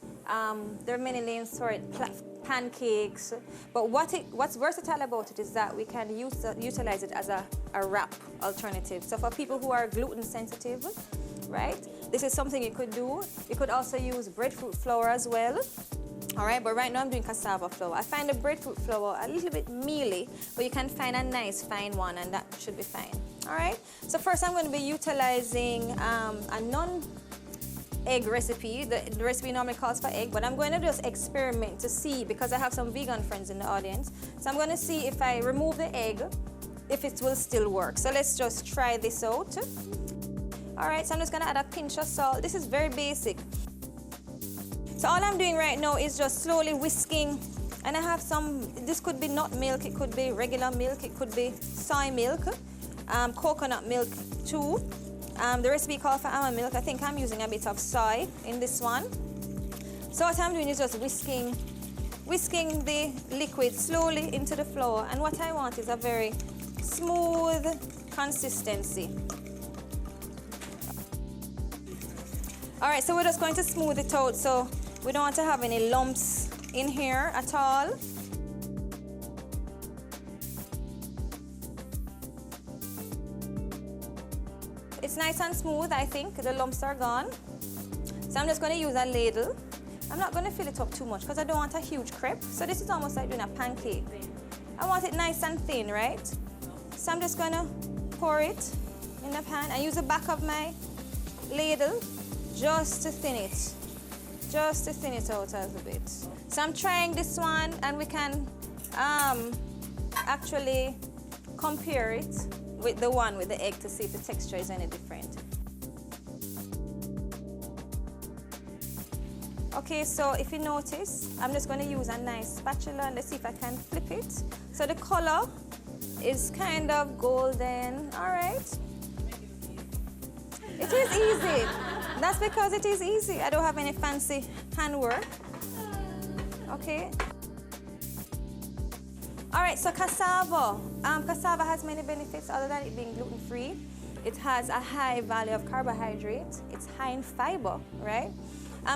There are many names for it, pancakes. But what's versatile about it is that we can utilize it as a wrap alternative. So for people who are gluten sensitive, right, this is something you could do. You could also use breadfruit flour as well. All right, but right now I'm doing cassava flour. I find the breadfruit flour a little bit mealy, but you can find a nice fine one, and that should be fine. All right, so first I'm going to be utilizing a non-egg recipe. The recipe normally calls for egg, but I'm going to just experiment to see, because I have some vegan friends in the audience. So I'm going to see if I remove the egg, if it will still work. So let's just try this out. All right, so I'm just going to add a pinch of salt. This is very basic. So all I'm doing right now is just slowly whisking, and I have some, this could be nut milk, it could be regular milk, it could be soy milk, coconut milk too. The recipe calls for almond milk. I think I'm using a bit of soy in this one. So what I'm doing is just whisking the liquid slowly into the flour, and what I want is a very smooth consistency. All right, so we're just going to smooth it out, so we don't want to have any lumps in here at all. It's nice and smooth, I think. The lumps are gone. So I'm just going to use a ladle. I'm not going to fill it up too much because I don't want a huge crepe. So this is almost like doing a pancake. I want it nice and thin, right? So I'm just going to pour it in the pan and use the back of my ladle just to thin it. Just to thin it out a little bit. So I'm trying this one and we can actually compare it with the one with the egg to see if the texture is any different. Okay, so if you notice, I'm just going to use a nice spatula and let's see if I can flip it. So the color is kind of golden, all right. It is easy. That's because it is easy. I don't have any fancy handwork. Okay. All right, so cassava. Cassava has many benefits other than it being gluten-free. It has a high value of carbohydrate. It's high in fiber, right?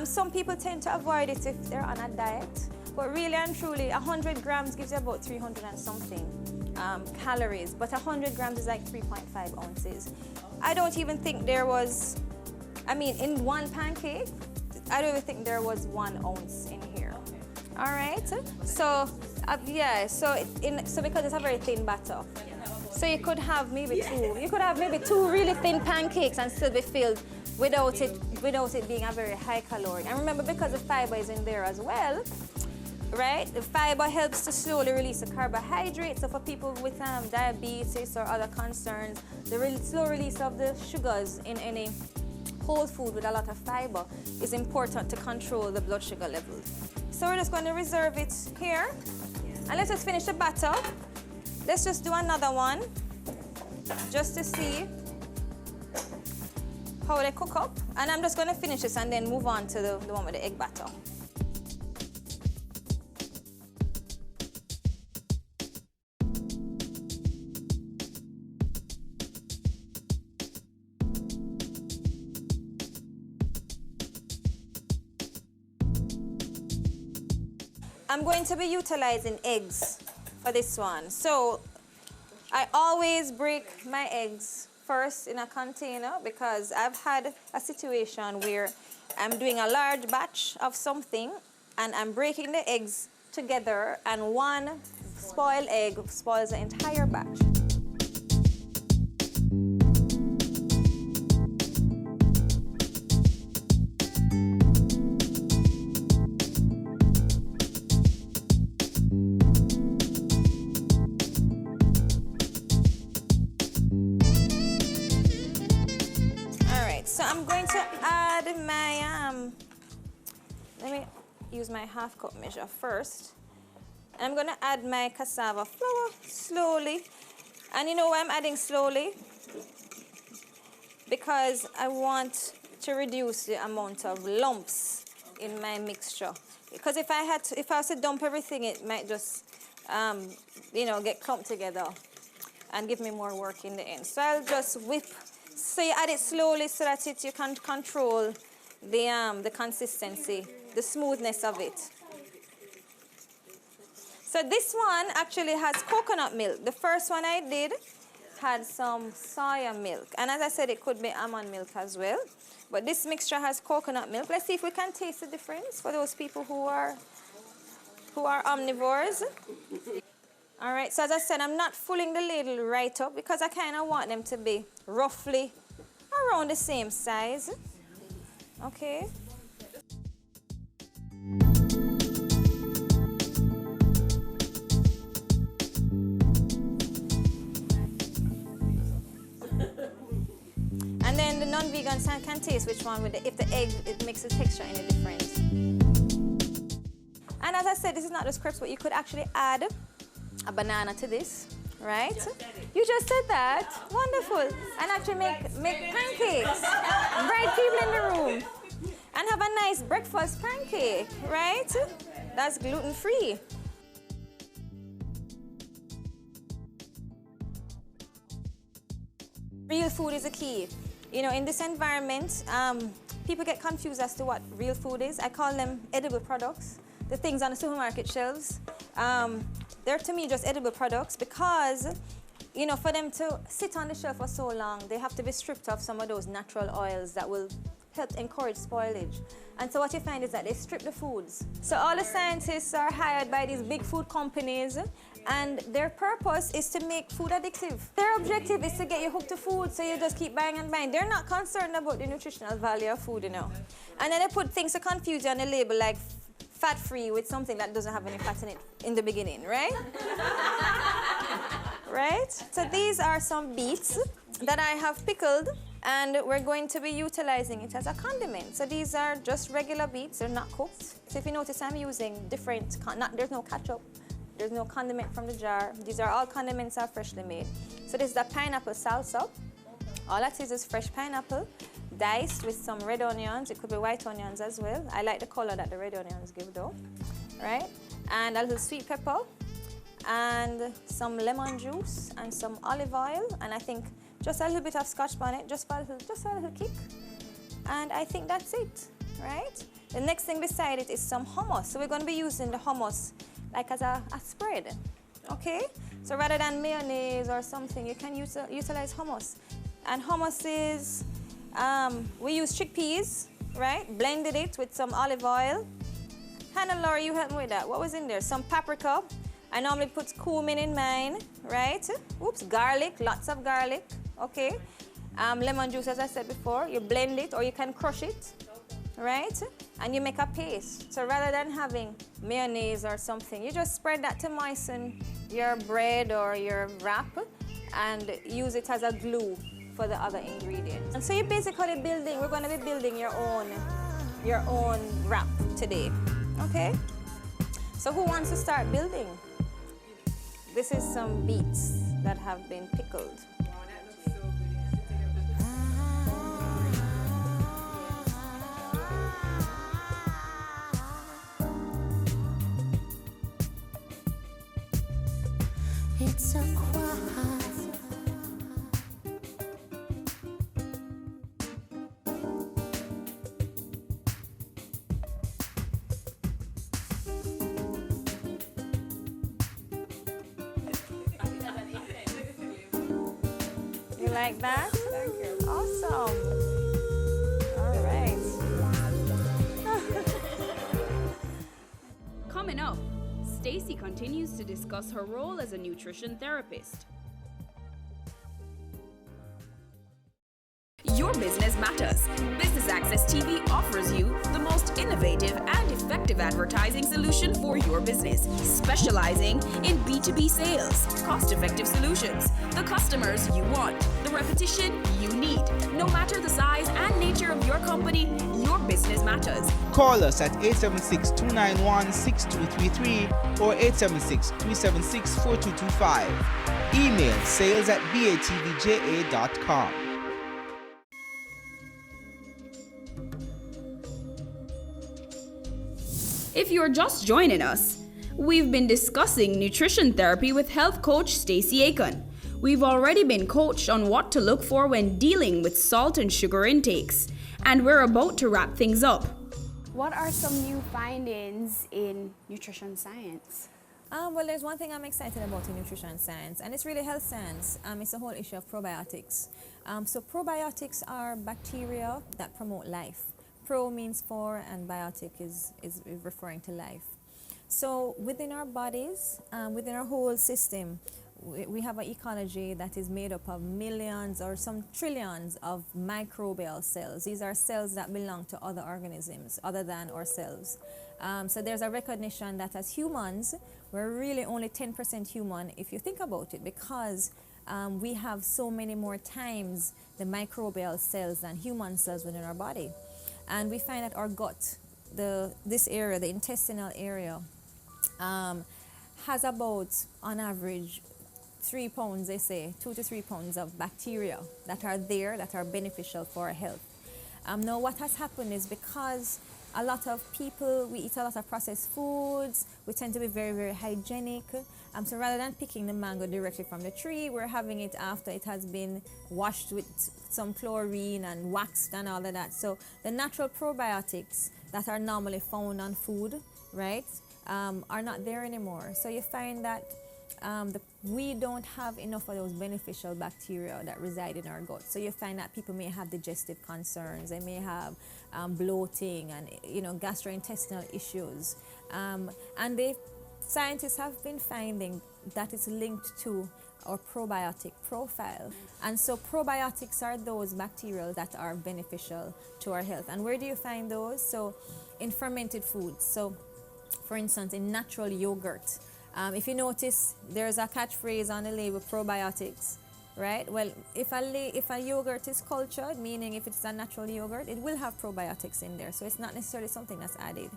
Some people tend to avoid it if they're on a diet, but really and truly, 100 grams gives you about 300 and something calories, but 100 grams is like 3.5 ounces. I don't even think there was, I mean, in one pancake, I don't even think there was 1 ounce in here. All right, so yeah, so because it's a very thin batter, so you could have maybe two. You could have maybe 2 really thin pancakes and still be filled without it being a very high caloric. And remember, because the fiber is in there as well, right? The fiber helps to slowly release the carbohydrates. So for people with diabetes or other concerns, the slow release of the sugars in any whole food with a lot of fiber is important to control the blood sugar levels. So we're just going to reserve it here. And let's just finish the batter. Let's just do another one just to see how they cook up. And I'm just going to finish this and then move on to the one with the egg batter. I'm going to be utilizing eggs for this one. So I always break my eggs first in a container because I've had a situation where I'm doing a large batch of something and I'm breaking the eggs together and one spoiled egg spoils the entire batch. So I'm going to add my, let me use my half cup measure first. I'm going to add my cassava flour slowly. And you know why I'm adding slowly? Because I want to reduce the amount of lumps in my mixture. Because if I was to dump everything, it might just, you know, get clumped together and give me more work in the end. So I'll just whip. So you add it slowly so that you can control the consistency, the smoothness of it. So this one actually has coconut milk. The first one I did had some soya milk. And as I said, it could be almond milk as well. But this mixture has coconut milk. Let's see if we can taste the difference for those people who are omnivores. All right, so as I said, I'm not filling the ladle right up because I kind of want them to be roughly around the same size. Okay. And then the non-vegans can taste which one if the egg, it makes the texture any different. And as I said, this is not just crepes, but you could actually add a banana to this, right? You just said that. Wonderful. And actually make pancakes. Bright people in the room. And have a nice breakfast pancake, right? That's gluten-free. Real food is the key. You know, in this environment, people get confused as to what real food is. I call them edible products. The things on the supermarket shelves. They're to me just edible products because you know, for them to sit on the shelf for so long, they have to be stripped of some of those natural oils that will help encourage spoilage. And so what you find is that they strip the foods. So all the scientists are hired by these big food companies, and their purpose is to make food addictive. Their objective is to get you hooked to food, so you just keep buying and buying. They're not concerned about the nutritional value of food, you know. And then they put things to confuse you on the label, like fat-free with something that doesn't have any fat in it in the beginning, right? Right? So these are some beets that I have pickled, and we're going to be utilizing it as a condiment. So these are just regular beets, they're not cooked. So if you notice, I'm using different, there's no ketchup, there's no condiment from the jar. These are all condiments are freshly made. So this is the pineapple salsa. All that is fresh pineapple, diced with some red onions. It could be white onions as well. I like the color that the red onions give though, right? And a little sweet pepper, and some lemon juice, and some olive oil, and I think just a little bit of scotch bonnet, just a little kick. And I think that's it, right? The next thing beside it is some hummus. So we're going to be using the hummus like as a spread, okay? So rather than mayonnaise or something, you can utilize hummus. And hummus is, we use chickpeas, right? Blended it with some olive oil. Hannah, Laura, you help me with that. What was in there? Some paprika. I normally put cumin in mine, right? Oops, garlic, lots of garlic, okay? Lemon juice, as I said before, you blend it or you can crush it, right? And you make a paste. So rather than having mayonnaise or something, you just spread that to moisten your bread or your wrap and use it as a glue for the other ingredients. And so you're basically building, we're going to be building your own wrap today, okay? So who wants to start building? This is some beets that have been pickled. It's a quiet. You like that? Awesome. All right. Coming up, Stacy continues to discuss her role as a nutrition therapist. Your business matters. Business Access TV offers you the most innovative and effective advertising solution for your business, specializing in B2B sales, cost-effective solutions, the customers you want, the repetition you need. No matter the size and nature of your company, your business matters. Call us at 876-291-6233 or 876-376-4225. Email sales@batvja.com. If you're just joining us, we've been discussing nutrition therapy with health coach Stacy Aiken. We've already been coached on what to look for when dealing with salt and sugar intakes, and we're about to wrap things up. What are some new findings in nutrition science? Well, there's one thing I'm excited about in nutrition science, and it's really health science. It's the whole issue of probiotics. So probiotics are bacteria that promote life. Pro means for, and biotic is referring to life. So within our bodies, within our whole system, we have an ecology that is made up of millions or some trillions of microbial cells. These are cells that belong to other organisms other than ourselves. So there's a recognition that as humans, we're really only 10% human if you think about it, because we have so many more times the microbial cells than human cells within our body. And we find that our gut, this area, the intestinal area, has about, on average, 3 pounds, they say, 2 to 3 pounds of bacteria that are there, that are beneficial for our health. Now, what has happened is because a lot of people, we eat a lot of processed foods, we tend to be very, very hygienic. So rather than picking the mango directly from the tree, we're having it after it has been washed with some chlorine and waxed and all of that. So the natural probiotics that are normally found on food, right, are not there anymore. So you find that we don't have enough of those beneficial bacteria that reside in our gut. So you find that people may have digestive concerns, they may have bloating and gastrointestinal issues, and scientists have been finding that it's linked to our probiotic profile. And so probiotics are those bacteria that are beneficial to our health. And where do you find those? So in fermented foods. So for instance, in natural yogurt. If you notice, there's a catchphrase on the label, probiotics, right? Well, if a yogurt is cultured, meaning if it's a natural yogurt, it will have probiotics in there. So it's not necessarily something that's added.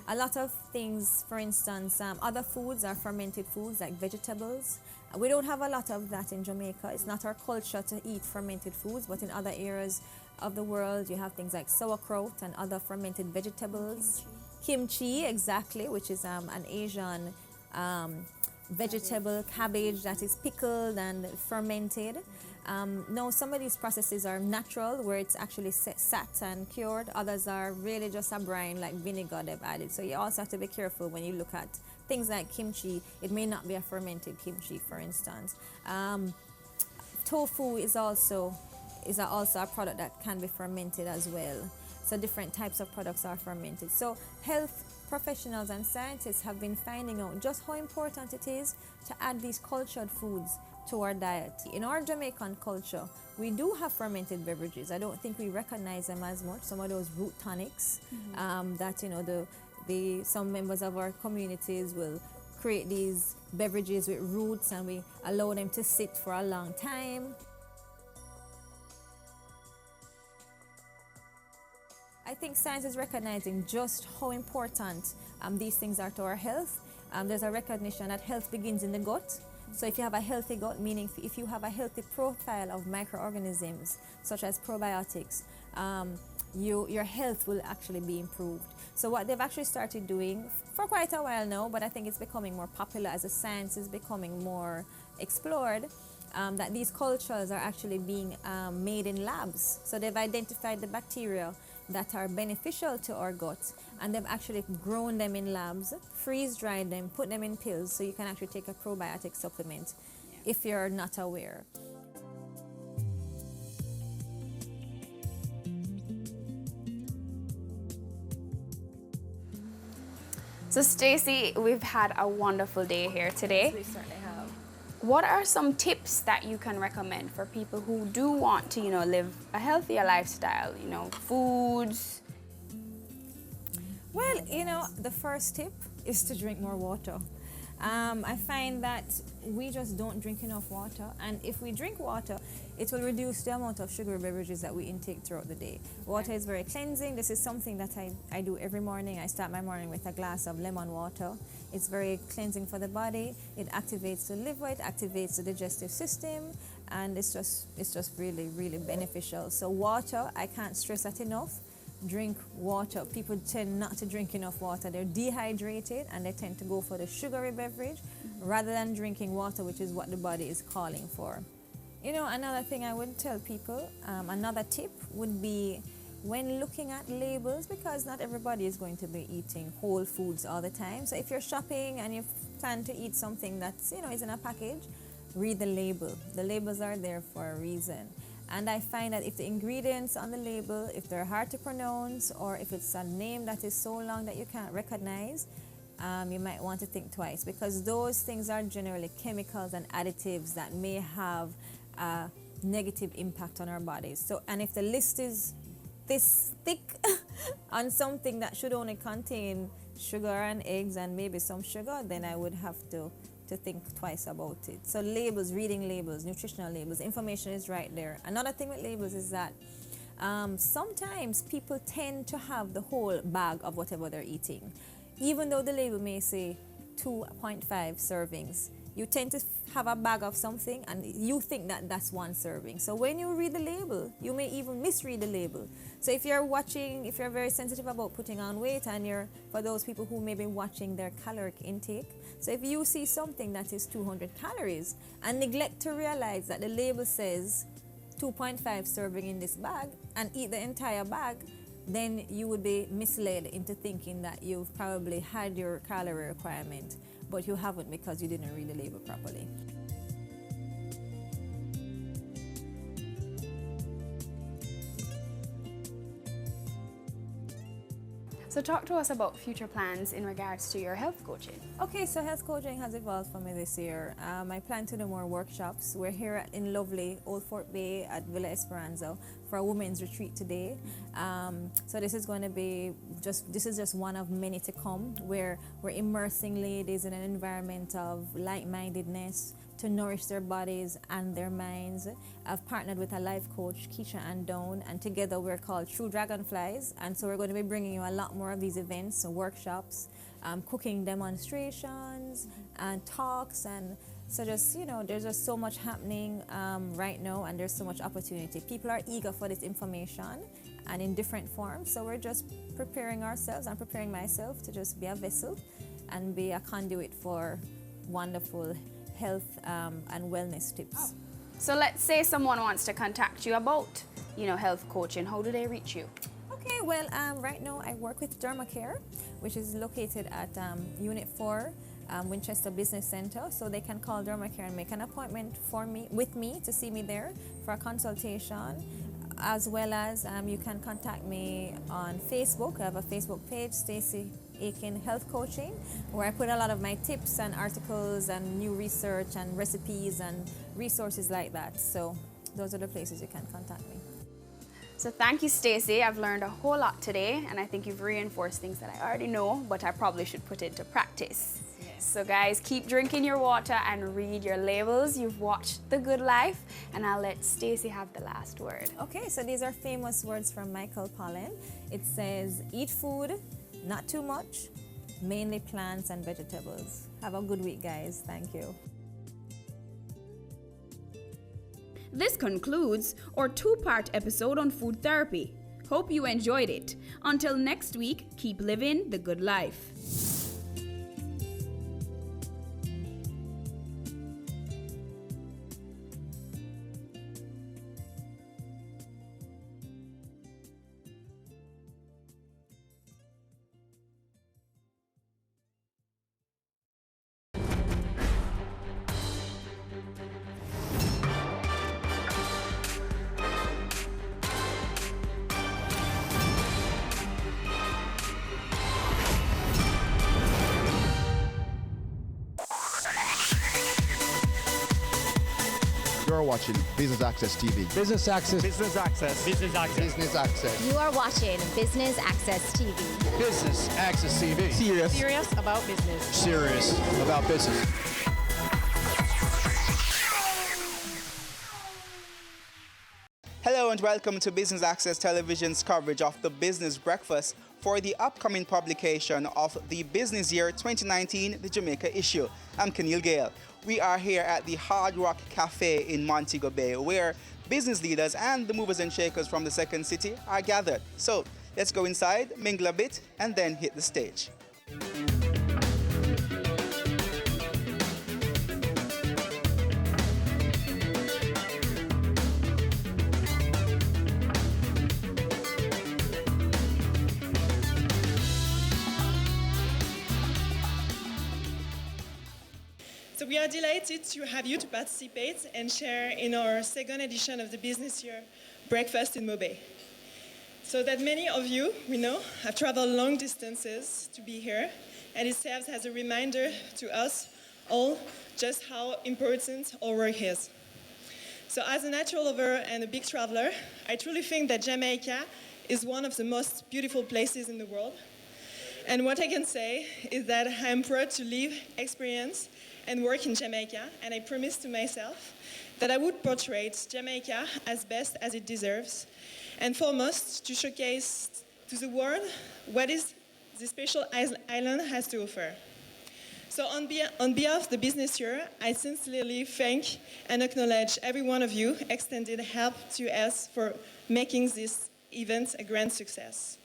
A lot of things, for instance, other foods are fermented foods like vegetables. We don't have a lot of that in Jamaica. It's not our culture to eat fermented foods, but in other areas of the world, you have things like sauerkraut and other fermented vegetables. Kimchi, exactly, which is an Asian vegetable, cabbage that is pickled and fermented. Now, some of these processes are natural, where it's actually sat and cured. Others are really just a brine, like vinegar they've added. So you also have to be careful when you look at things like kimchi. It may not be a fermented kimchi, for instance. Tofu is also a product that can be fermented as well. So different types of products are fermented. So health professionals and scientists have been finding out just how important it is to add these cultured foods to our diet. In our Jamaican culture, we do have fermented beverages. I don't think we recognize them as much. Some of those root tonics that some members of our communities will create these beverages with roots, and we allow them to sit for a long time. I think science is recognizing just how important these things are to our health. There's a recognition that health begins in the gut. So if you have a healthy gut, meaning if you have a healthy profile of microorganisms, such as probiotics, your health will actually be improved. So what they've actually started doing for quite a while now, but I think it's becoming more popular as the science is becoming more explored, that these cultures are actually being made in labs. So they've identified the bacteria that are beneficial to our gut, and they've actually grown them in labs, freeze-dried them, put them in pills, so you can actually take a probiotic supplement if you're not aware. So Stacey, we've had a wonderful day here today. Yes, we certainly have. What are some tips that you can recommend for people who do want to, live a healthier lifestyle, foods? Well, the first tip is to drink more water. I find that we just don't drink enough water, and if we drink water, it will reduce the amount of sugary beverages that we intake throughout the day. Water is very cleansing. This is something that I do every morning. I start my morning with a glass of lemon water. It's very cleansing for the body. It activates the liver, it activates the digestive system, and it's just really, really beneficial. So water, I can't stress that enough. Drink water. People tend not to drink enough water. They're dehydrated and they tend to go for the sugary beverage rather than drinking water, which is what the body is calling for. Another thing I would tell people, another tip would be when looking at labels, because not everybody is going to be eating whole foods all the time. So if you're shopping and you plan to eat something that's, is in a package, read the label. The labels are there for a reason. And I find that if the ingredients on the label, if they're hard to pronounce, or if it's a name that is so long that you can't recognize, you might want to think twice, because those things are generally chemicals and additives that may have a negative impact on our bodies. So, and if the list is this thick on something that should only contain sugar and eggs and maybe some sugar, then I would have to think twice about it. So labels, reading labels, nutritional labels, information is right there. Another thing with labels is that sometimes people tend to have the whole bag of whatever they're eating. Even though the label may say 2.5 servings, you tend to have a bag of something and you think that that's one serving. So when you read the label, you may even misread the label. So if you're very sensitive about putting on weight, and for those people who may be watching their caloric intake, so if you see something that is 200 calories and neglect to realize that the label says 2.5 serving in this bag and eat the entire bag, then you would be misled into thinking that you've probably had your calorie requirement, but you haven't because you didn't read the label properly. So talk to us about future plans in regards to your health coaching. Okay, so health coaching has evolved for me this year. I plan to do more workshops. We're here in lovely Old Fort Bay at Villa Esperanza for a women's retreat today. So this is going to be just one of many to come, where we're immersing ladies in an environment of like-mindedness to nourish their bodies and their minds. I've partnered with a life coach, Keisha and Dawn, and together we're called True Dragonflies. And so we're going to be bringing you a lot more of these events, so workshops, cooking demonstrations, and talks. And so just, there's just so much happening right now, and there's so much opportunity. People are eager for this information and in different forms. So we're just preparing ourselves and preparing myself to just be a vessel and be a conduit for wonderful health and wellness tips. So let's say someone wants to contact you about, health coaching. How do they reach you? Okay, well, right now I work with Dermacare, which is located at Unit 4, Winchester Business Center. So they can call Dermacare and make an appointment with me to see me there for a consultation. As well as you can contact me on Facebook. I have a Facebook page, Stacey Aiken Health Coaching, where I put a lot of my tips and articles and new research and recipes and resources like that. So those are the places you can contact me. So thank you, Stacey. I've learned a whole lot today, and I think you've reinforced things that I already know, but I probably should put into practice. Yes. So guys, keep drinking your water and read your labels. You've watched The Good Life, and I'll let Stacey have the last word. Okay, so these are famous words from Michael Pollan. It says, eat food, not too much, mainly plants and vegetables. Have a good week, guys. Thank you. This concludes our two-part episode on food therapy. Hope you enjoyed it. Until next week, keep living the good life. You're watching Business Access TV. Business Access. Business Access. Business Access. Business Access. You are watching Business Access TV. Business Access TV. Serious about business. Serious about business. Hello and welcome to Business Access Television's coverage of the Business Breakfast for the upcoming publication of the Business Year 2019, the Jamaica issue. I'm Keneal Gale. We are here at the Hard Rock Cafe in Montego Bay, where business leaders and the movers and shakers from the second city are gathered. So let's go inside, mingle a bit, and then hit the stage. So we are delighted to have you to participate and share in our second edition of the Business Year Breakfast in Mobay. So that many of you, we know, have traveled long distances to be here, and it serves as a reminder to us all just how important our work is. So as a natural lover and a big traveler, I truly think that Jamaica is one of the most beautiful places in the world. And what I can say is that I am proud to live, experience, and work in Jamaica, and I promised to myself that I would portray Jamaica as best as it deserves, and foremost to showcase to the world what is the special island has to offer. So on behalf of the business year, I sincerely thank and acknowledge every one of you extended help to us for making this event a grand success.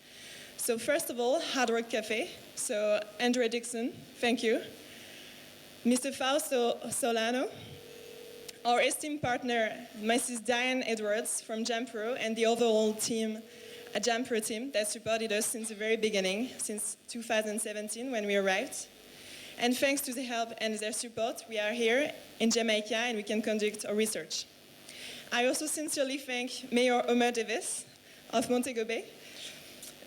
So first of all, Hard Rock Cafe. So Andrea Dixon, thank you. Mr. Fausto Solano, our esteemed partner, Mrs. Diane Edwards from Jampro, and the overall team a Jam Pro team that supported us since the very beginning, since 2017 when we arrived. And thanks to the help and their support, we are here in Jamaica and we can conduct our research. I also sincerely thank Mayor Omer Davis of Montego Bay,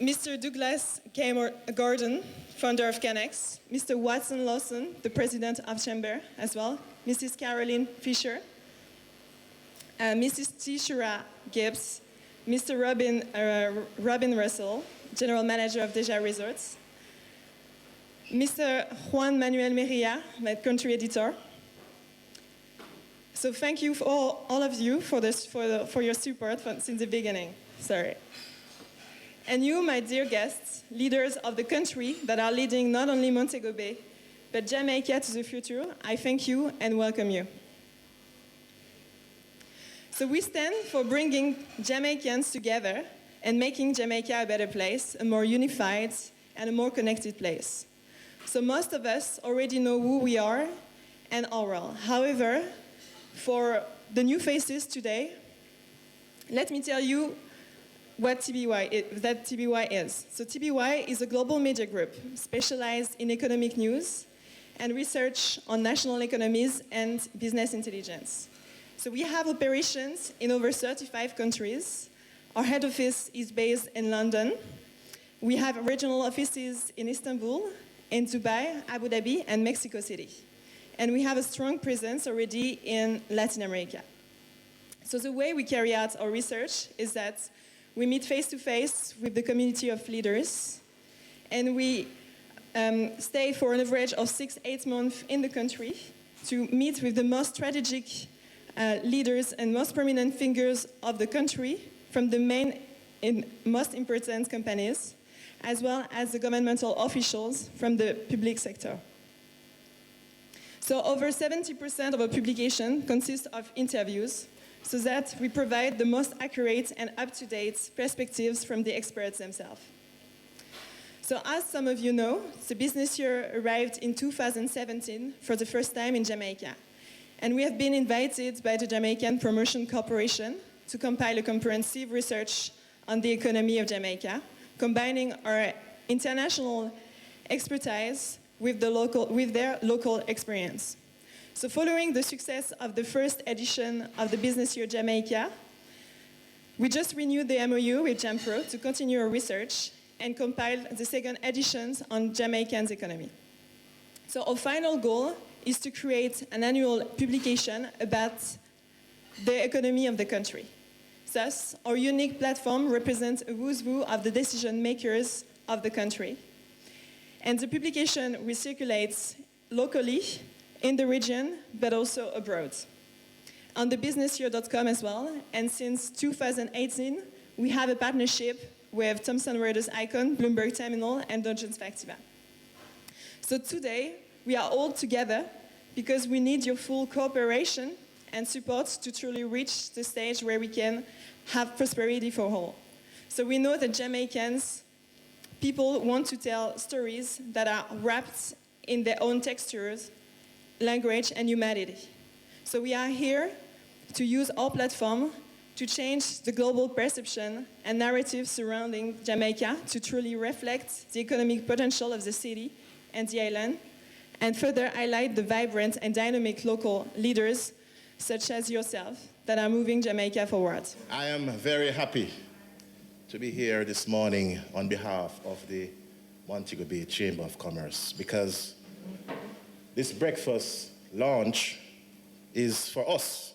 Mr. Douglas K. Gordon, founder of Canex, Mr. Watson Lawson, the president of Chamber as well, Mrs. Caroline Fisher, Mrs. Tishura Gibbs, Mr. Robin Russell, general manager of Deja Resorts, Mr. Juan Manuel Merilla, my country editor. So thank you for all of you for your support since the beginning. Sorry. And you, my dear guests, leaders of the country that are leading not only Montego Bay, but Jamaica to the future, I thank you and welcome you. So we stand for bringing Jamaicans together and making Jamaica a better place, a more unified and a more connected place. So most of us already know who we are and our role. However, for the new faces today, let me tell you what TBY is. So TBY is a global media group specialized in economic news and research on national economies and business intelligence. So we have operations in over 35 countries. Our head office is based in London. We have regional offices in Istanbul, in Dubai, Abu Dhabi, and Mexico City. And we have a strong presence already in Latin America. So the way we carry out our research is that we meet face-to-face with the community of leaders, and we stay for an average of 6-8 months in the country to meet with the most strategic leaders and most prominent figures of the country from the main and most important companies, as well as the governmental officials from the public sector. So over 70% of our publication consists of interviews, so that we provide the most accurate and up-to-date perspectives from the experts themselves. So as some of you know, the business year arrived in 2017 for the first time in Jamaica. And we have been invited by the Jamaican Promotion Corporation to compile a comprehensive research on the economy of Jamaica, combining our international expertise with their local experience. So following the success of the first edition of the Business Year Jamaica, we just renewed the MOU with JAMPRO to continue our research and compile the second editions on Jamaican's economy. So our final goal is to create an annual publication about the economy of the country. Thus, our unique platform represents a who's who of the decision makers of the country. And the publication recirculates locally in the region, but also abroad. On the businessyear.com as well, and since 2018, we have a partnership with Thomson Reuters Icon, Bloomberg Terminal, and Dungeons Factiva. So today, we are all together because we need your full cooperation and support to truly reach the stage where we can have prosperity for all. So we know that Jamaicans, people want to tell stories that are wrapped in their own textures, language, and humanity. So we are here to use our platform to change the global perception and narrative surrounding Jamaica to truly reflect the economic potential of the city and the island, and further highlight the vibrant and dynamic local leaders, such as yourself, that are moving Jamaica forward. I am very happy to be here this morning on behalf of the Montego Bay Chamber of Commerce, because this breakfast launch is for us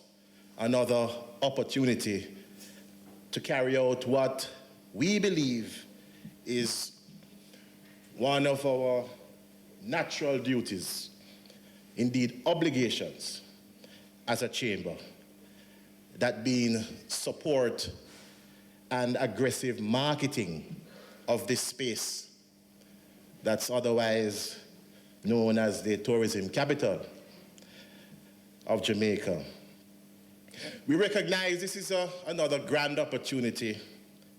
another opportunity to carry out what we believe is one of our natural duties, indeed obligations, as a chamber, that being support and aggressive marketing of this space that's otherwise known as the tourism capital of Jamaica. We recognize this is another grand opportunity,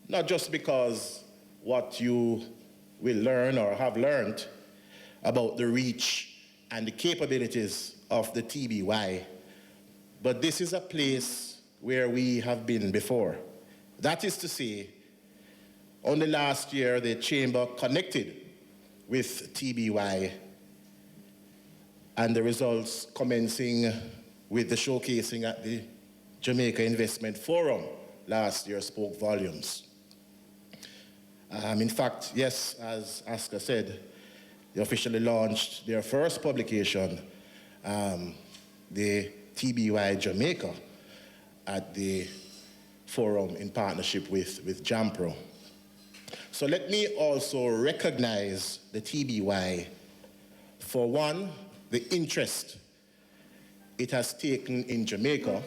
not just because what you will learn or have learned about the reach and the capabilities of the TBY, but this is a place where we have been before. That is to say, Only last year, the Chamber connected with TBY, and the results commencing with the showcasing at the Jamaica Investment Forum last year spoke volumes. In fact, yes, as Aska said, they officially launched their first publication, the TBY Jamaica, at the forum in partnership with JAMPRO. So let me also recognize the TBY for one, the interest it has taken in Jamaica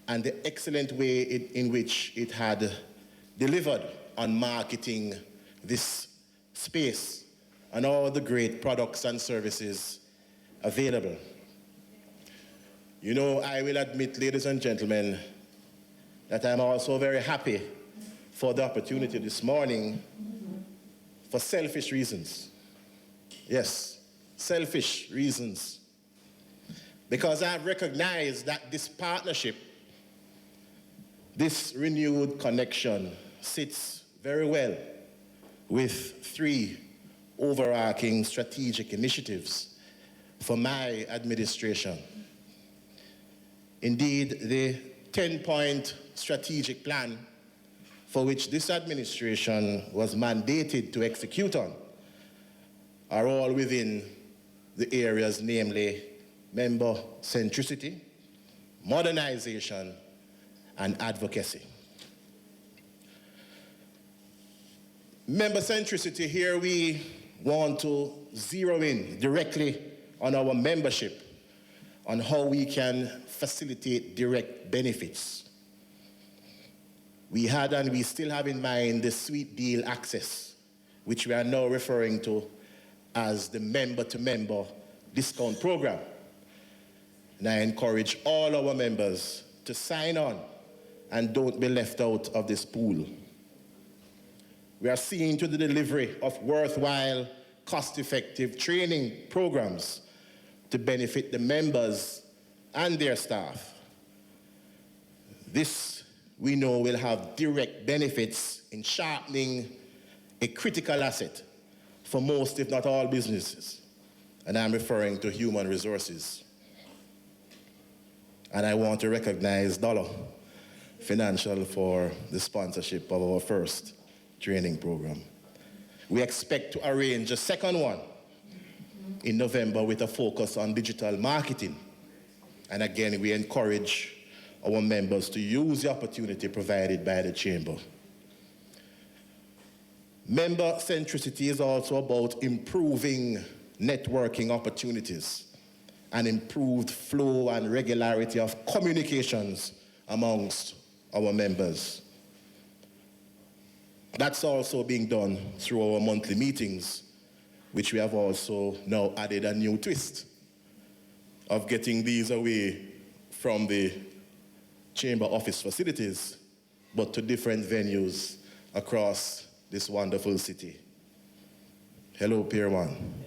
and the excellent way in which it had delivered on marketing this space and all the great products and services available. You know, I will admit, ladies and gentlemen, that I'm also very happy for the opportunity this morning for selfish reasons. Yes, selfish reasons. Because I've recognized that this partnership, this renewed connection, sits very well with three overarching strategic initiatives for my administration. Indeed, the 10-point strategic plan for which this administration was mandated to execute on are all within the areas, namely member centricity, modernization, and advocacy. Member centricity, here we want to zero in directly on our membership, on how we can facilitate direct benefits. We had and we still have in mind the sweet deal access, which we are now referring to as the member-to-member discount program. And I encourage all our members to sign on and don't be left out of this pool. We are seeing to the delivery of worthwhile, cost-effective training programs to benefit the members and their staff. This, we know, will have direct benefits in sharpening a critical asset for most, if not all, businesses. And I'm referring to human resources. And I want to recognize Dollar Financial for the sponsorship of our first training program. We expect to arrange a second one in November with a focus on digital marketing. And again, we encourage our members to use the opportunity provided by the Chamber. Member centricity is also about improving networking opportunities and improved flow and regularity of communications amongst our members. That's also being done through our monthly meetings, which we have also now added a new twist of getting these away from the Chamber office facilities, but to different venues across this wonderful city. Hello, Pier 1.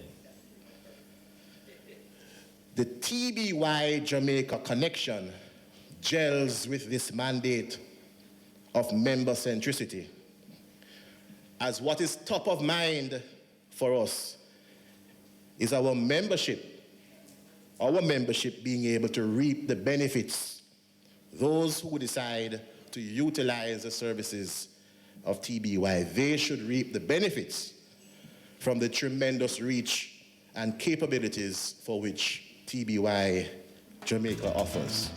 The TBY Jamaica connection gels with this mandate of member centricity, as what is top of mind for us is our membership being able to reap the benefits. Those who decide to utilize the services of TBY, they should reap the benefits from the tremendous reach and capabilities for which TBY Jamaica offers.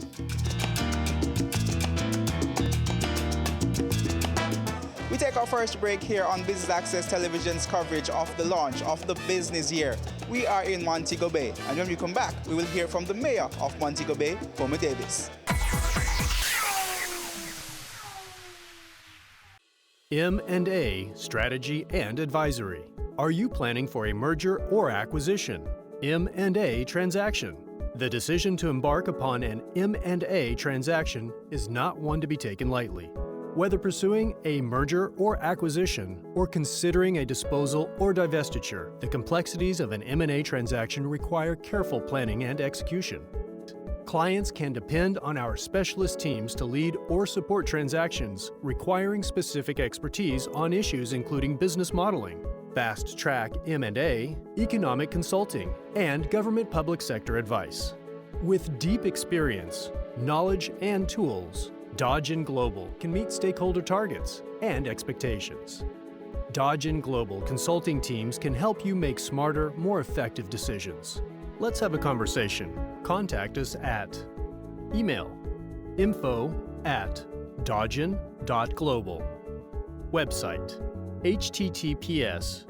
We take our first break here on Business Access Television's coverage of the launch of the business year. We are in Montego Bay, and when we come back, we will hear from the mayor of Montego Bay, Homer Davis. M&A Strategy and Advisory. Are you planning for a merger or acquisition? M&A transaction. The decision to embark upon an M&A transaction is not one to be taken lightly. Whether pursuing a merger or acquisition, or considering a disposal or divestiture, the complexities of an M&A transaction require careful planning and execution. Clients can depend on our specialist teams to lead or support transactions requiring specific expertise on issues including business modeling, fast-track M&A, economic consulting, and government public sector advice. With deep experience, knowledge, and tools, Dodge & Global can meet stakeholder targets and expectations. Dodge & Global consulting teams can help you make smarter, more effective decisions. Let's have a conversation. Contact us at email info@dodgen.global. Website https://